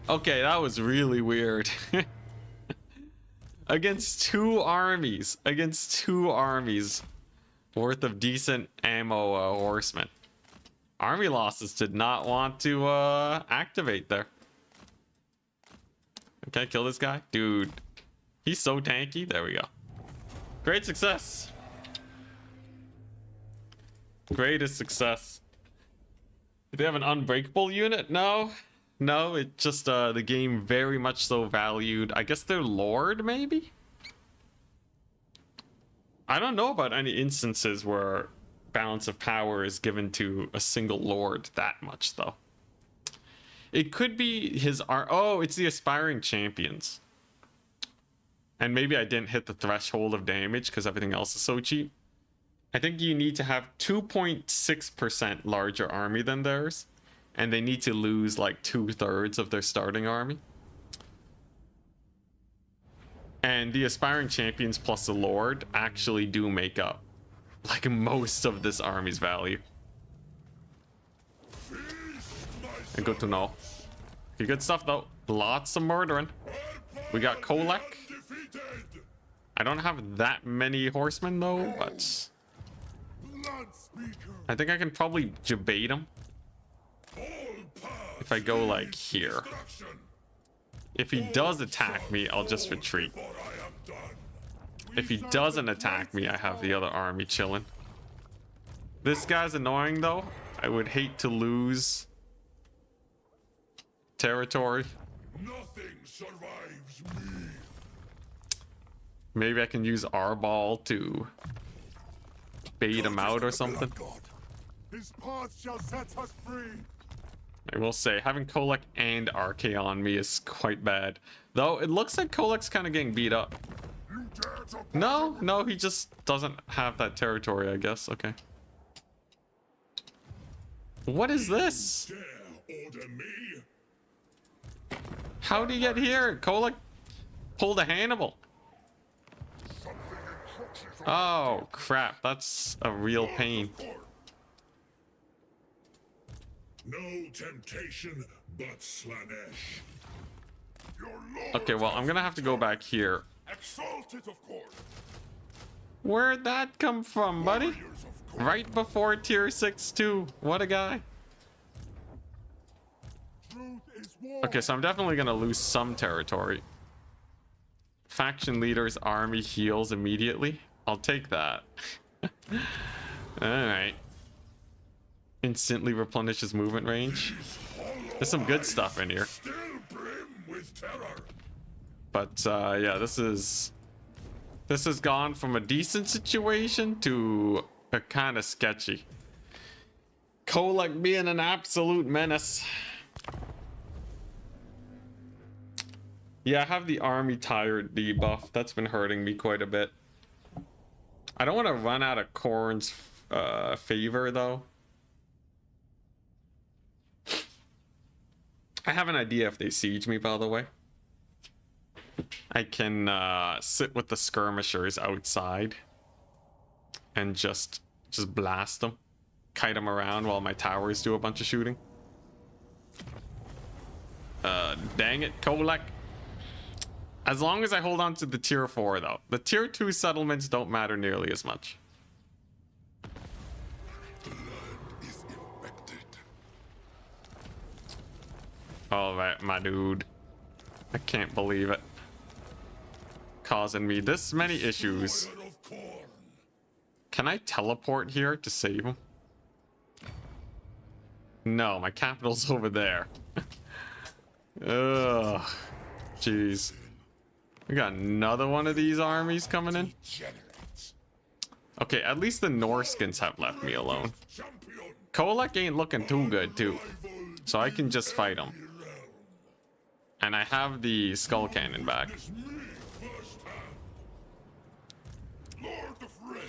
Okay, that was really weird. Against two armies worth of decent ammo horsemen. Army losses did not want to activate there. Okay, kill this guy. Dude, he's so tanky. There we go. Great success. Greatest success. Do they have an unbreakable unit? No. No, it just the game very much so valued, I guess, their lord, maybe? I don't know about any instances where balance of power is given to a single lord that much, though. It could be his oh, it's the aspiring champions. And maybe I didn't hit the threshold of damage because everything else is so cheap. I think you need to have 2.6% larger army than theirs. And they need to lose like 2/3 of their starting army. And the aspiring champions plus the lord actually do make up like most of this army's value. And good to know. Okay, good stuff though. Lots of murdering. We got Kholek. I don't have that many horsemen though, but I think I can probably debate him. If I go like here. If he does attack me, I'll just retreat. If he doesn't attack me, I have the other army chilling. This guy's annoying though. I would hate to lose territory. Nothing survives me. Maybe I can use R-ball to bait him out or something. His path shall set us free. I will say, having Kholek and Archaon on me is quite bad. Though, it looks like Kholek's kind of getting beat up. You dare to No, he just doesn't have that territory, I guess. Okay. What is this? dare order me? How do you get here? Kholek pulled a Hannibal. Something encroaches on Oh, crap. That's a real pain. No temptation but Slanesh. Your lord Okay, well, I'm gonna have to go back here. exalted of course. Where'd that come from, buddy? Warriors of course. Right before tier 6 too. What a guy. Truth is war. Okay, so I'm definitely gonna lose some territory. Faction leader's army heals immediately. I'll take that. Alright. Instantly replenishes movement range. There's some good stuff in here. Still brim with terror. But yeah, this has gone from a decent situation to a kind of sketchy. Kholek being an absolute menace. Yeah, I have the army tired debuff. That's been hurting me quite a bit. I don't want to run out of Khorne's favor though. I have an idea if they siege me, by the way. I can sit with the skirmishers outside and just blast them, kite them around while my towers do a bunch of shooting. Dang it, Kholek. As long as I hold on to the tier 4 though. The tier 2 settlements don't matter nearly as much. The land is infected. Alright, my dude. I can't believe it. Causing me this many issues. Destroyer of Khorne. Can I teleport here to save him? No, my capital's over there. Ugh. Jeez. We got another one of these armies coming in. Degenerates. Okay, at least the Norskins have left me alone. Champion. Kholek ain't looking too good too. So I can just fight him. And I have the skull cannon back. It's me firsthand. Lord of Rage.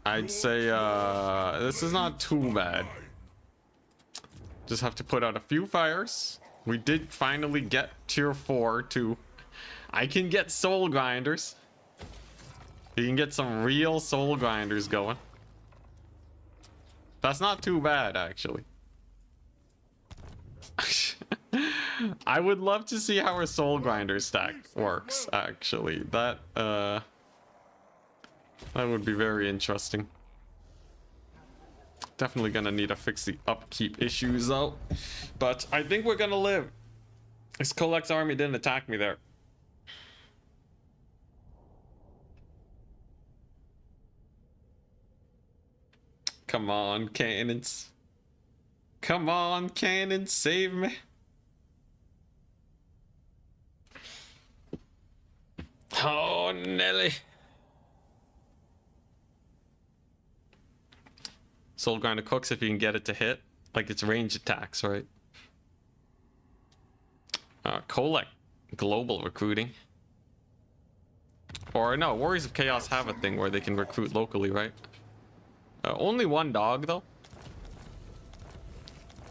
I'd say this is not too bad. Just have to put out a few fires. We did finally get tier 4 too. I can get soul grinders. You can get some real soul grinders going. That's not too bad actually. I would love to see how our soul grinder stack works actually. That would be very interesting. Definitely gonna need to fix the upkeep issues though. But I think we're gonna live. This Kholek's army didn't attack me there. Come on, cannons. Come on, cannons, save me. Oh, Nelly. Soul grinder cooks if you can get it to hit. Like it's range attacks, right? Kholek, global recruiting. Or no, Warriors of Chaos have a thing where they can recruit locally, right? Only one dog though.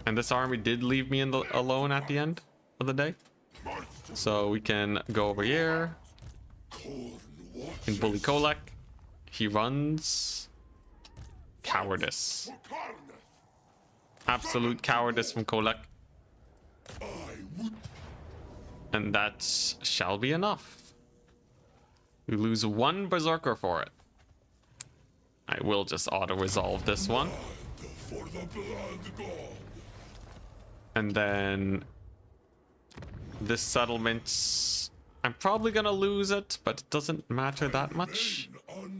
And this army did leave me alone at the end of the day. So we can go over here and bully Kholek. He runs. Cowardice. Absolute cowardice from Kholek. And that shall be enough. We lose one berserker for it. I will just auto-resolve this one. For the blood god. And then this settlement, I'm probably gonna lose it, but it doesn't matter that much.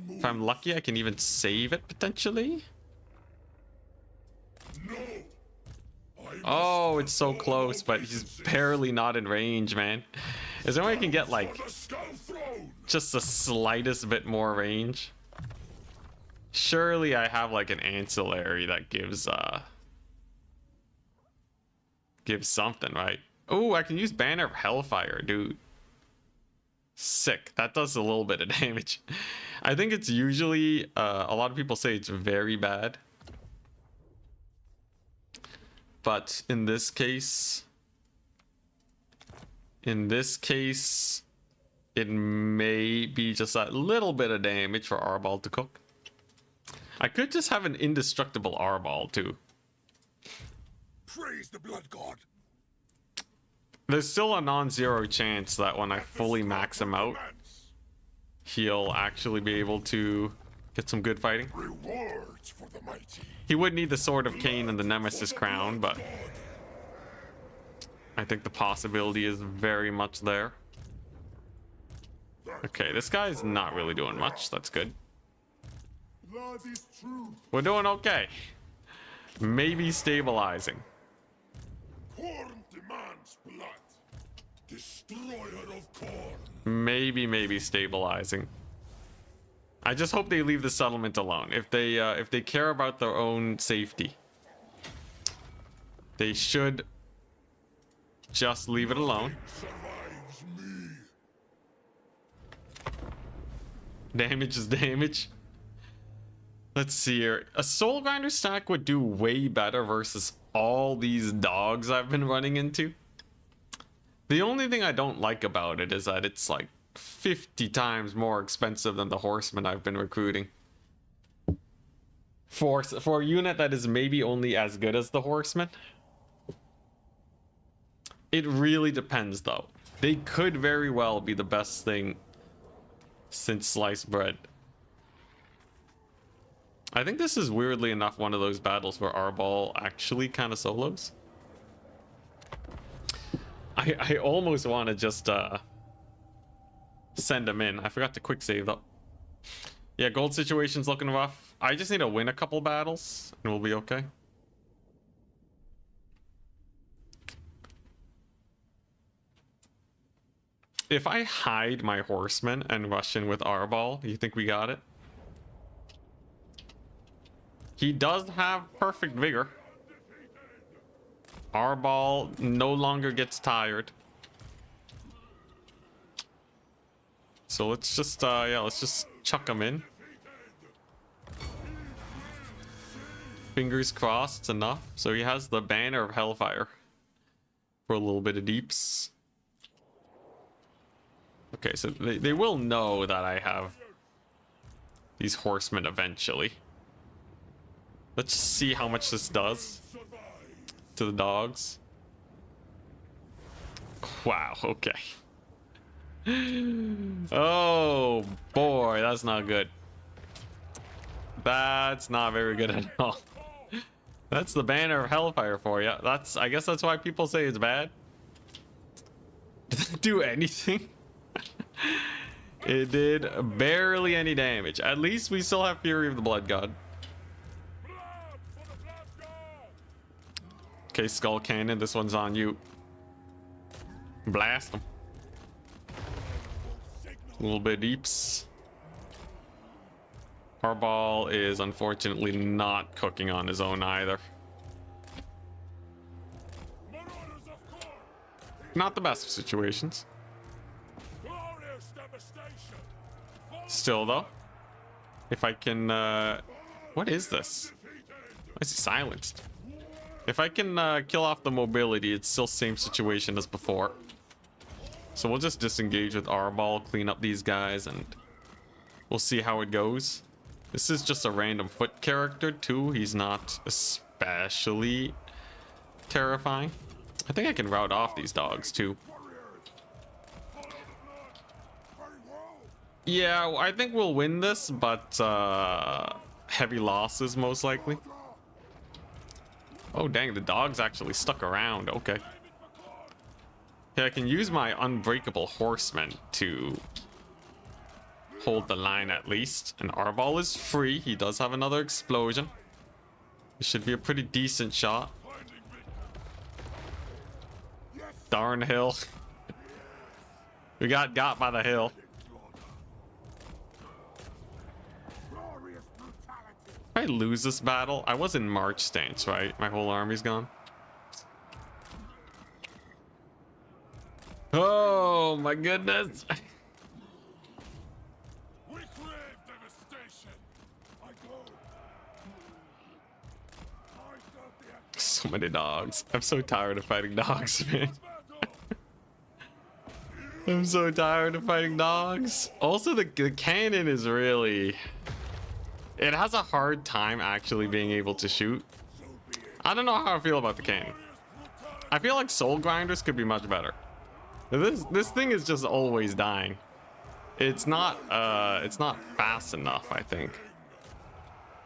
If I'm lucky, I can even save it potentially. No. Oh, it's so close, but he's barely not in range, man. Is there any way I can get, For the like, skull throne. just the slightest bit more range? Surely I have like an ancillary that gives something, right? Oh, I can use Banner of Hellfire, dude. Sick. That does a little bit of damage. I think it's usually a lot of people say it's very bad. But in this case, it may be just a little bit of damage for Arball to cook. I could just have an indestructible Arball too. Praise the blood god. There's still a non-zero chance that when I fully max him out, he'll actually be able to get some good fighting. Rewards for the mighty. He would need the Sword of Cain and the Nemesis Crown, but I think the possibility is very much there. Okay, this guy's not really doing much. That's good. Blood is true. We're doing okay. Maybe stabilizing. Khorne demands blood. Destroyer of Khorne. Maybe stabilizing. I just hope they leave the settlement alone. If they care about their own safety, they should just leave it alone. Survives me. Damage is damage. Let's see here. A soul grinder stack would do way better versus all these dogs I've been running into. The only thing I don't like about it is that it's like 50 times more expensive than the horsemen I've been recruiting. For a unit that is maybe only as good as the horsemen. It really depends though. They could very well be the best thing since sliced bread. I think this is weirdly enough one of those battles where Arball actually kind of solos. I almost want to just send him in. I forgot to quick save though. Yeah, gold situation's looking rough. I just need to win a couple battles and we'll be okay. If I hide my horsemen and rush in with Arball, you think we got it? He does have perfect vigor. Arball no longer gets tired. So let's just let's just chuck him in. Fingers crossed, it's enough. So he has the Banner of Hellfire for a little bit of deeps. Okay, so they will know that I have these horsemen eventually. Let's see how much this does to the dogs. Wow, okay. Oh boy, that's not good. That's not very good at all. That's the Banner of Hellfire for you. I guess that's why people say it's bad. Did it do anything? It did barely any damage. At least we still have Fury of the Blood God. Okay, Skull Cannon, this one's on you. Blast him. A little bit deeps. Arball is unfortunately not cooking on his own either. Not the best of situations. Still though, if I can what is this? Why is he silenced? If I can kill off the mobility, it's still same situation as before. So we'll just disengage with Arball, clean up these guys, and we'll see how it goes. This is just a random foot character too. He's not especially terrifying. I think I can rout off these dogs too. Yeah, I think we'll win this, but heavy losses most likely. Oh dang, the dog's actually stuck around. Okay. Yeah, I can use my unbreakable horseman to hold the line at least. And Arball is free. He does have another explosion. It should be a pretty decent shot. Darn hill. We got by the hill. I lose this battle, I was in March stance, right? My whole army's gone. Oh my goodness. We crave devastation. I go. I got the So many dogs. I'm so tired of fighting dogs, man. battle. I'm so tired of fighting dogs. Also, the cannon is really... It has a hard time actually being able to shoot. I don't know how I feel about the cannon. I feel like soul grinders could be much better. This thing is just always dying. It's not fast enough, I think.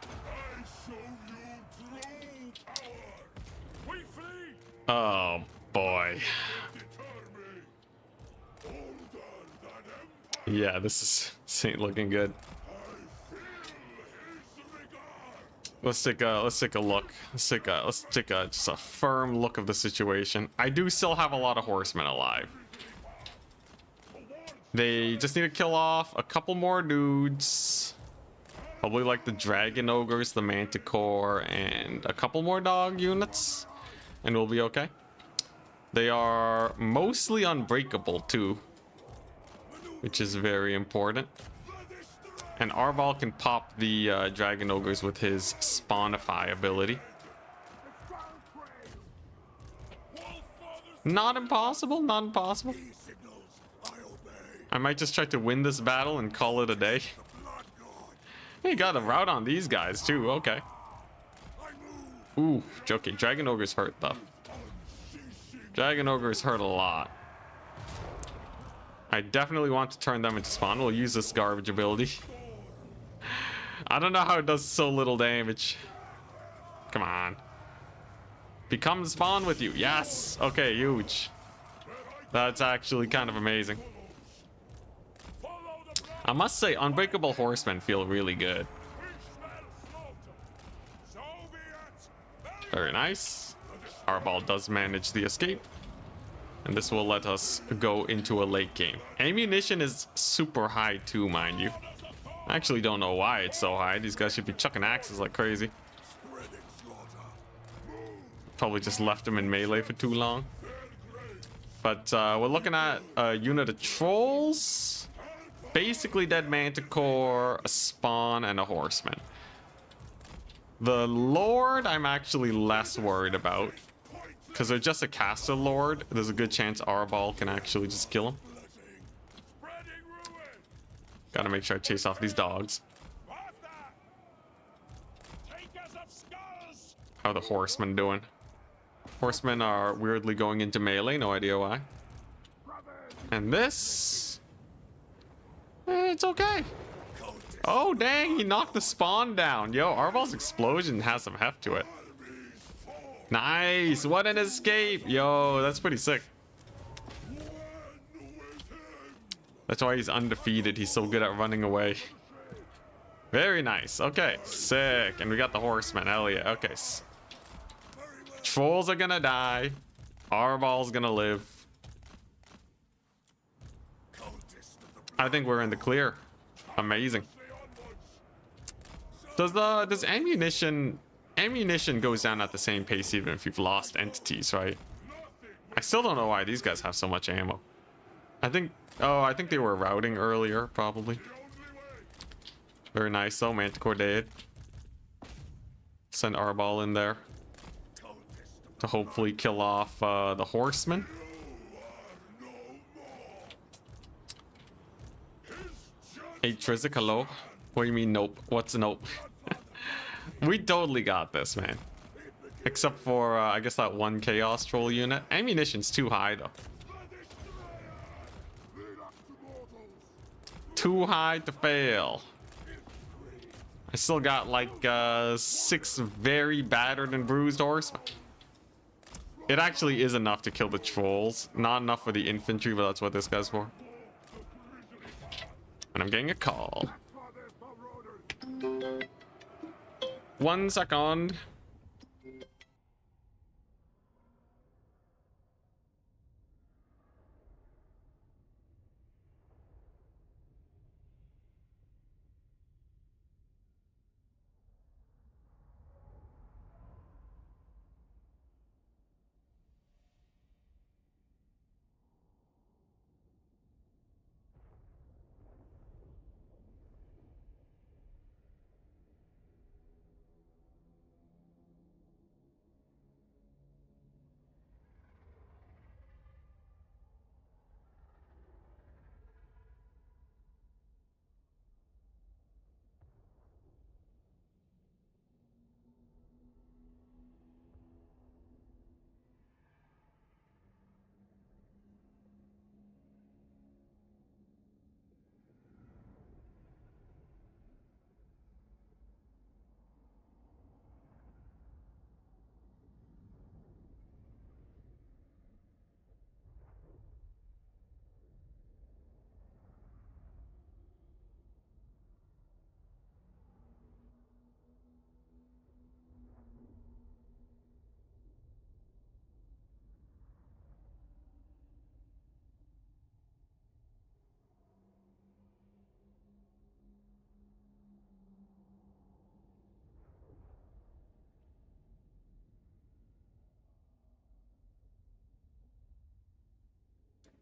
I show you true power. We flee. Oh boy. Deter me. Older than empire. Yeah, this ain't looking good. I feel his regard. Let's take a look. Let's take a just a firm look of the situation. I do still have a lot of horsemen alive. They just need to kill off a couple more dudes. Probably like the dragon ogres, the manticore, and a couple more dog units, and we'll be okay. They are mostly unbreakable too, which is very important. And Arval can pop the dragon ogres with his spawnify ability. Not impossible, not impossible. He signals. I obey. I might just try to win this battle and call it a day. Blood god. Hey, got a route on these guys too. Okay. I move. Ooh, okay. Dragon ogres hurt though. Dragon ogres hurt a lot. I definitely want to turn them into spawn. We'll use this garbage ability. I don't know how it does so little damage. Come on. Become the spawn with you. Yes. Okay, huge. That's actually kind of amazing. Follow the blood. I must say, unbreakable horsemen feel really good. We smell slaughter. So be it. Very nice. Arbal does manage the escape. And this will let us go into a late game. Ammunition is super high too, mind you. I actually don't know why it's so high. These guys should be chucking axes like crazy. Spreading slaughter. Probably just left them in melee for too long. But we're looking at a unit of trolls. Basically dead manticore, a spawn, and a horseman. The lord I'm actually less worried about. Because they're just a caster lord. There's a good chance Arbal can actually just kill him. Spreading ruin. Gotta make sure I chase off these dogs. Faster. Takers of skulls. How are the horsemen doing? Horsemen are weirdly going into melee, no idea why. And this... it's okay. Oh, dang, he knocked the spawn down. Yo, Arbal's explosion has some heft to it. Nice, what an escape. Yo, that's pretty sick. That's why he's undefeated. He's so good at running away. Very nice. Okay, sick. And we got the horsemen. Hell yeah. Okay. Trolls are gonna die. Arbal's gonna live. I think we're in the clear. Amazing. Does ammunition goes down at the same pace even if you've lost entities, right? I still don't know why these guys have so much ammo. I think they were routing earlier, probably. Very nice though, Manticore dead. Send Arbal in there to hopefully kill off the horseman. Hey Trizik, hello. What do you mean nope? What's a nope? We totally got this, man. Except for, I guess that one Chaos Troll unit. Ammunition's too high, though. Too high to fail. I still got, like, 6 very battered and bruised horsemen. It actually is enough to kill the trolls. Not enough for the infantry, but that's what this guy's for. And I'm getting a call. 1 second.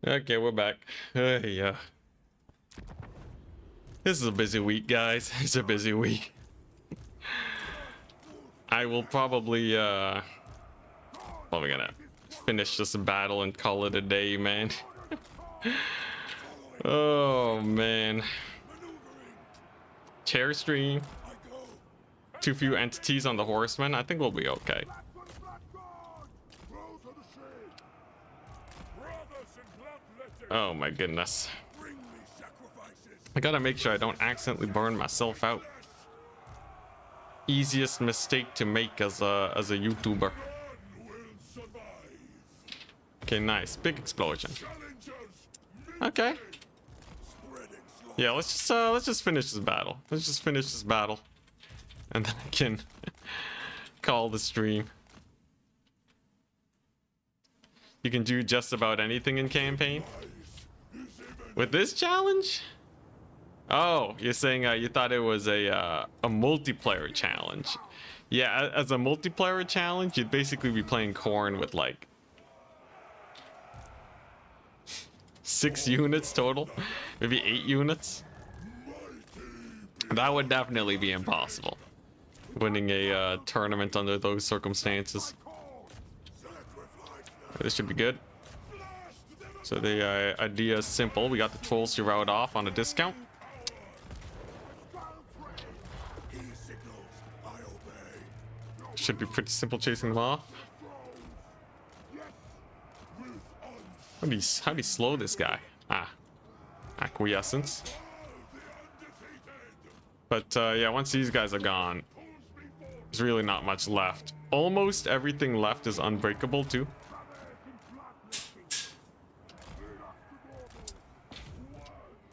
Okay, we're back. Yeah. This is a busy week, guys. It's a busy week. I will probably gonna finish this battle and call it a day, man. Oh man. Chair stream. Too few entities on the horseman. I think we'll be okay. Oh my goodness. I gotta make sure I don't accidentally burn myself out. Easiest mistake to make as a YouTuber. Okay, nice. Big explosion. Okay. Yeah, let's just finish this battle. Let's just finish this battle. And then I can call the stream. You can do just about anything in campaign. With this challenge? Oh, you're saying you thought it was a multiplayer challenge. Yeah, as a multiplayer challenge, you'd basically be playing Khorne with like 6 units total, maybe 8 units. That would definitely be impossible. Winning a tournament under those circumstances. This should be good. So the idea is simple. We got the trolls to route off on a discount. Should be pretty simple chasing them off. How do you slow this guy? Ah, acquiescence. But yeah, once these guys are gone, there's really not much left. Almost everything left is unbreakable too.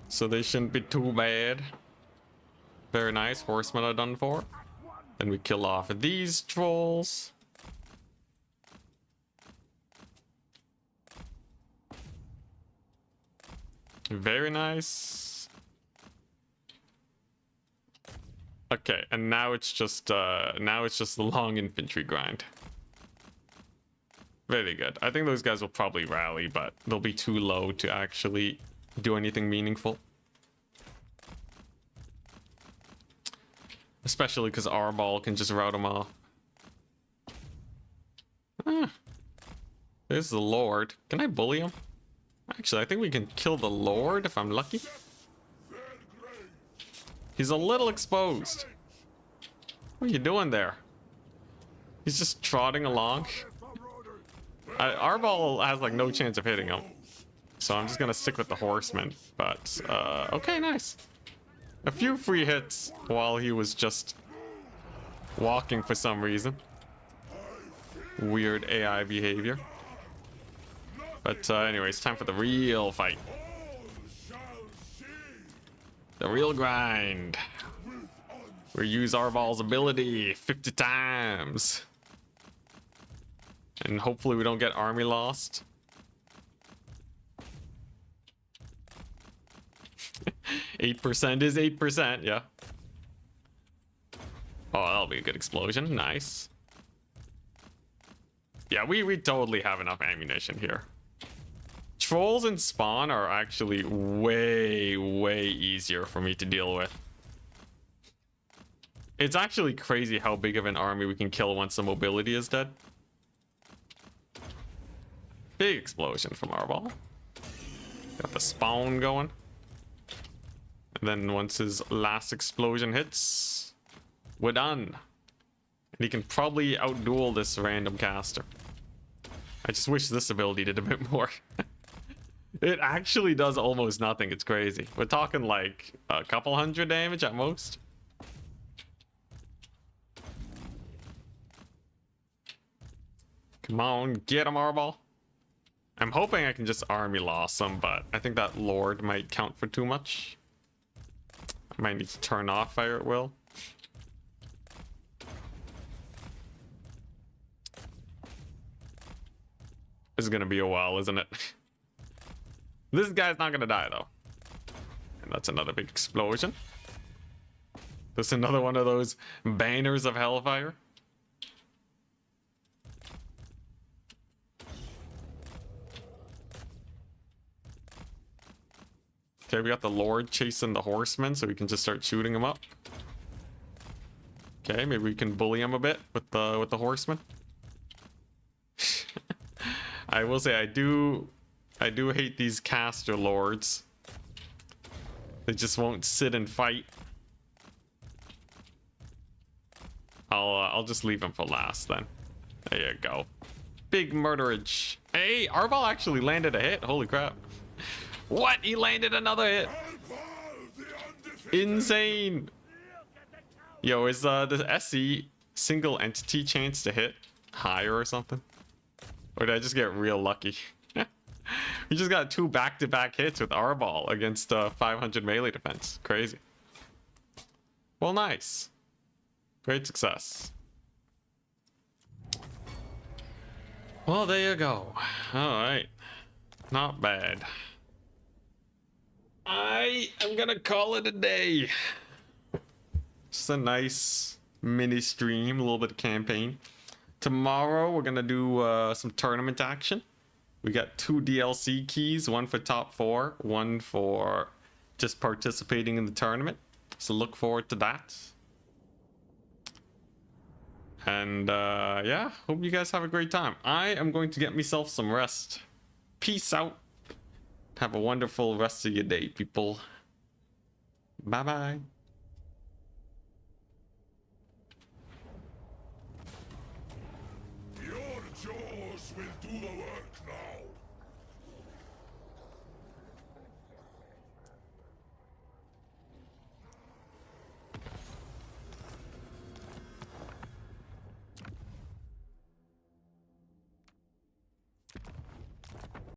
So they shouldn't be too bad. Very nice. Horsemen are done for. Then we kill off these trolls. Very nice. Okay, and now it's just the long infantry grind. Very good. I think those guys will probably rally, but they'll be too low to actually do anything meaningful. Especially because our ball can just rout them off. There's the Lord. Can I bully him? Actually, I think we can kill the Lord if I'm lucky. He's a little exposed. What are you doing there? He's just trotting along. Our ball has like no chance of hitting him. So I'm just gonna stick with the horseman. But, okay, nice. A few free hits while he was just walking for some reason. Weird AI behavior. But anyways, time for the real fight. The real grind. We use our ball's ability 50 times. And hopefully we don't get army lost. 8% is 8%, yeah. Oh, that'll be a good explosion. Nice. Yeah, we totally have enough ammunition here. Trolls and spawn are actually way easier for me to deal with. It's actually crazy how big of an army we can kill once the mobility is dead. Big explosion from our ball. Got the spawn going. And then once his last explosion hits, we're done. And he can probably outduel this random caster. I just wish this ability did a bit more. It actually does almost nothing. It's crazy. We're talking like a couple hundred damage at most. Come on, get him, Arball. I'm hoping I can just army loss him, but I think that Lord might count for too much. I might need to turn off fire at will. This is gonna be a while, isn't it? This guy's not gonna die though. And that's another big explosion. There's another one of those banners of hellfire. Okay, we got the Lord chasing the horsemen, so we can just start shooting them up. Okay, maybe we can bully him a bit with the horsemen. I will say I do hate these caster lords. They just won't sit and fight. I'll just leave him for last then. There you go. Big murderage. Hey, Arbal actually landed a hit. Holy crap. What? He landed another hit. Insane. Yo, is the SE single entity chance to hit higher or something? Or did I just get real lucky? We just got 2 back-to-back hits with Arbal against 500 melee defense. Crazy. Well, nice. Great success. Well, there you go. Alright. Not bad. I am gonna call it a day. Just a nice mini stream, a little bit of campaign. Tomorrow we're gonna do some tournament action. We got 2 DLC keys, one for top 4, one for just participating in the tournament. So look forward to that. And yeah, hope you guys have a great time. I am going to get myself some rest. Peace out. Have a wonderful rest of your day, people. Bye bye. Your jaws will do the work now.